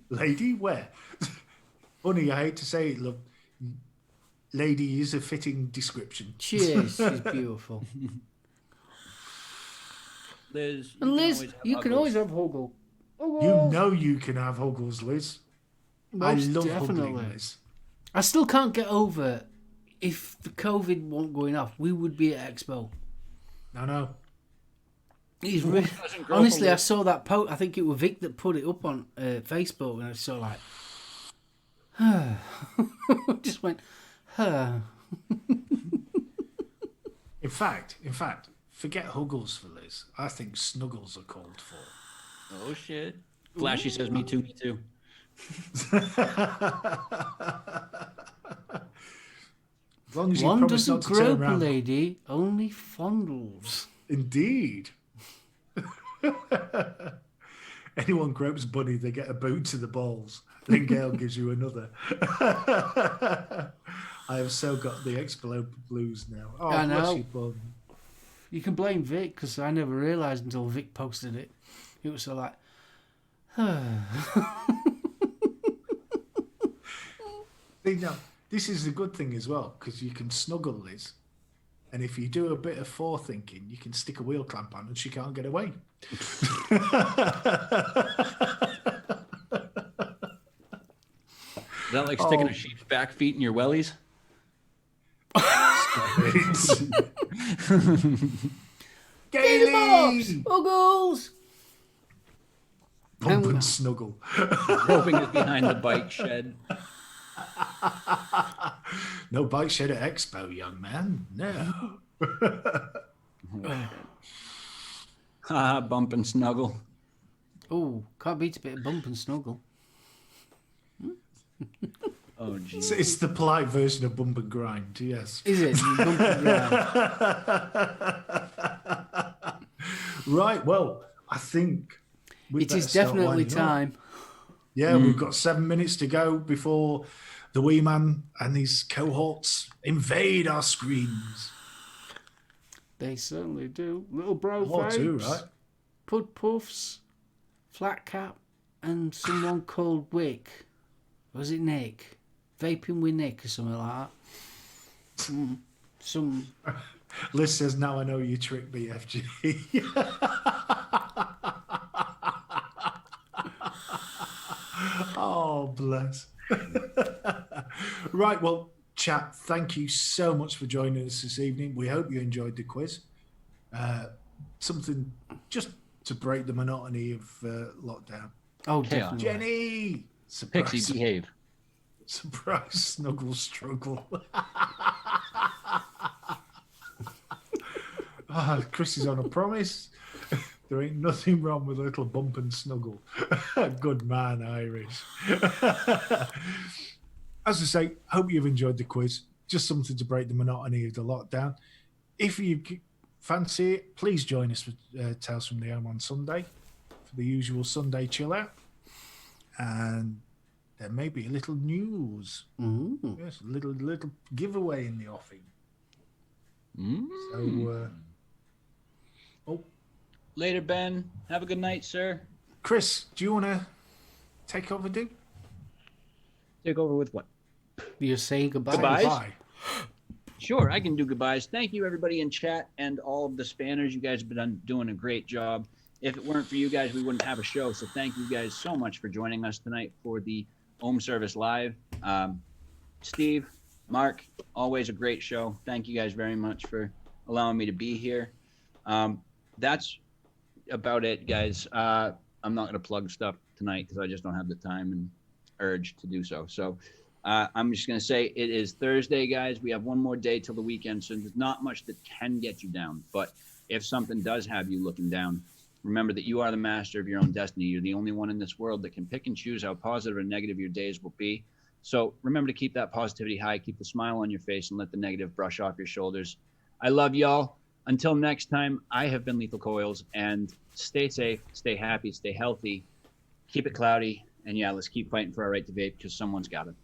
Speaker 2: Lady, where? Bunny, I hate to say it, look. Lady is a fitting description.
Speaker 1: She is. She's beautiful.
Speaker 3: Liz.
Speaker 1: And Liz, you can always have Huggle.
Speaker 2: You know you can have huggles, Liz. I
Speaker 1: Most
Speaker 2: love
Speaker 1: definitely.
Speaker 2: huggling, Liz.
Speaker 1: I still can't get over if the COVID wasn't going off, we would be at Expo.
Speaker 2: No.
Speaker 1: He's really, honestly, I saw that post. I think it was Vic that put it up on Facebook, and I was so like, just went,
Speaker 2: In fact, forget huggles for Liz. I think snuggles are called for.
Speaker 3: Oh shit! Flashy says me too.
Speaker 2: As long as you
Speaker 1: one
Speaker 2: promise
Speaker 1: doesn't
Speaker 2: not to turn
Speaker 1: grope a
Speaker 2: around.
Speaker 1: lady, only fondles.
Speaker 2: Indeed. Anyone gropes Bunny, they get a boot to the balls. Then Gail gives you another. I have so got the Expo blues now. Oh,
Speaker 1: I know.
Speaker 2: bless you, Bun.
Speaker 1: You can blame Vic, because I never realised until Vic posted it. It was so like,
Speaker 2: See, now, this is the good thing as well, because you can snuggle Liz. And if you do a bit of forethinking, you can stick a wheel clamp on and she can't get away.
Speaker 3: Is that like sticking a sheep's back feet in your wellies?
Speaker 2: Gaily!
Speaker 1: Uggles!
Speaker 2: Pump and snuggle.
Speaker 3: Roping is behind the bike shed.
Speaker 2: No bike shed at Expo, young man. No.
Speaker 3: Bump and snuggle.
Speaker 1: Oh, can't beat a bit of bump and snuggle.
Speaker 3: Oh, geez.
Speaker 2: It's the polite version of bump and grind, yes.
Speaker 1: Is it? Bump and grind.
Speaker 2: Right, well, I think
Speaker 1: It is definitely time.
Speaker 2: Yeah, we've got 7 minutes to go before the wee man and his cohorts invade our screens.
Speaker 1: They certainly do. Little bro
Speaker 2: Or two,
Speaker 1: vapes,
Speaker 2: right?
Speaker 1: Pud puffs, flat cap, and someone called Wick. Was it Nick? Vaping with Nick or something like that. Some.
Speaker 2: Liz says, now I know you trick BFG. Oh, bless. Right, well, chat, thank you so much for joining us this evening. We hope you enjoyed the quiz. Something just to break the monotony of lockdown.
Speaker 1: Oh,
Speaker 3: Chaos.
Speaker 1: definitely.
Speaker 2: Jenny! Surprise,
Speaker 3: Pixie, behave.
Speaker 2: surprise snuggle struggle. Chris is on a promise. There ain't nothing wrong with a little bump and snuggle. Good man, Irish. As I say, hope you've enjoyed the quiz. Just something to break the monotony of the lockdown. If you fancy it, please join us for Tales from the Home on Sunday for the usual Sunday chill out. And there may be a little news. Yes, a little giveaway in the offing. So,
Speaker 3: Later, Ben. Have a good night, sir.
Speaker 2: Chris, do you want to take over, dude?
Speaker 3: Take over with what?
Speaker 1: You're saying goodbye.
Speaker 3: Goodbyes?
Speaker 2: Bye.
Speaker 3: Sure, I can do goodbyes. Thank you, everybody in chat and all of the spanners. You guys have been doing a great job. If it weren't for you guys, we wouldn't have a show. So thank you guys so much for joining us tonight for the Ohm Service Live. Steve, Mark, always a great show. Thank you guys very much for allowing me to be here. That's about it, guys. I'm not going to plug stuff tonight because I just don't have the time and urge to do so. So I'm just going to say it is Thursday, guys. We have one more day till the weekend, so there's not much that can get you down. But if something does have you looking down, remember that you are the master of your own destiny. You're the only one in this world that can pick and choose how positive or negative your days will be. So remember to keep that positivity high, keep the smile on your face, and let the negative brush off your shoulders. I love y'all. until next time, I have been Lethal Coils, and stay safe, stay happy, stay healthy, keep it cloudy, and yeah, let's keep fighting for our right to vape because someone's got it.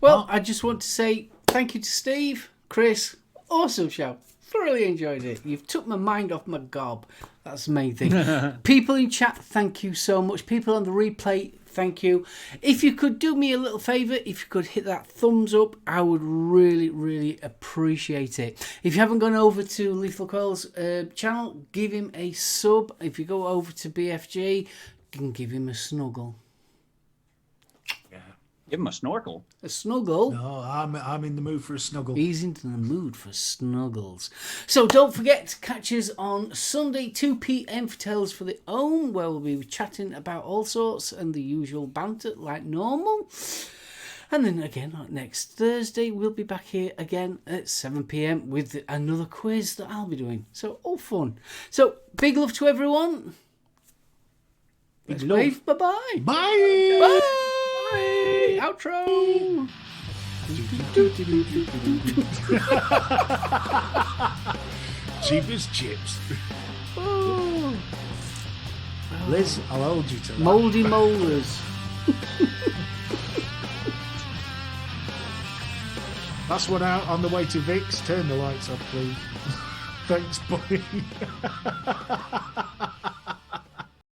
Speaker 1: Well, I just want to say thank you to Steve, Chris. Awesome show. Thoroughly enjoyed it. You've took my mind off my gob. That's the main thing. People in chat, thank you so much. People on the replay, thank you. If you could do me a little favour, if you could hit that thumbs up, I would really, really appreciate it. If you haven't gone over to Lethal Coil's channel, give him a sub. If you go over to BFG, you can give him a snuggle.
Speaker 3: Give him a snorkel.
Speaker 1: A snuggle?
Speaker 2: No, I'm in the mood for a snuggle.
Speaker 1: He's into the mood for snuggles. So don't forget to catch us on Sunday, 2 p.m. for Tales for the Ohm, where we'll be chatting about all sorts and the usual banter like normal. And then again, next Thursday, we'll be back here again at 7 p.m. with another quiz that I'll be doing. So all fun. So big love to everyone. Big love. Wave. Bye-bye.
Speaker 2: Bye.
Speaker 1: Bye. Outro.
Speaker 2: Cheap as chips.
Speaker 1: Oh.
Speaker 2: Liz, I'll hold you to that.
Speaker 1: Mouldy molars.
Speaker 2: Last one out on the way to Vic's. Turn the lights off, please. Thanks, buddy.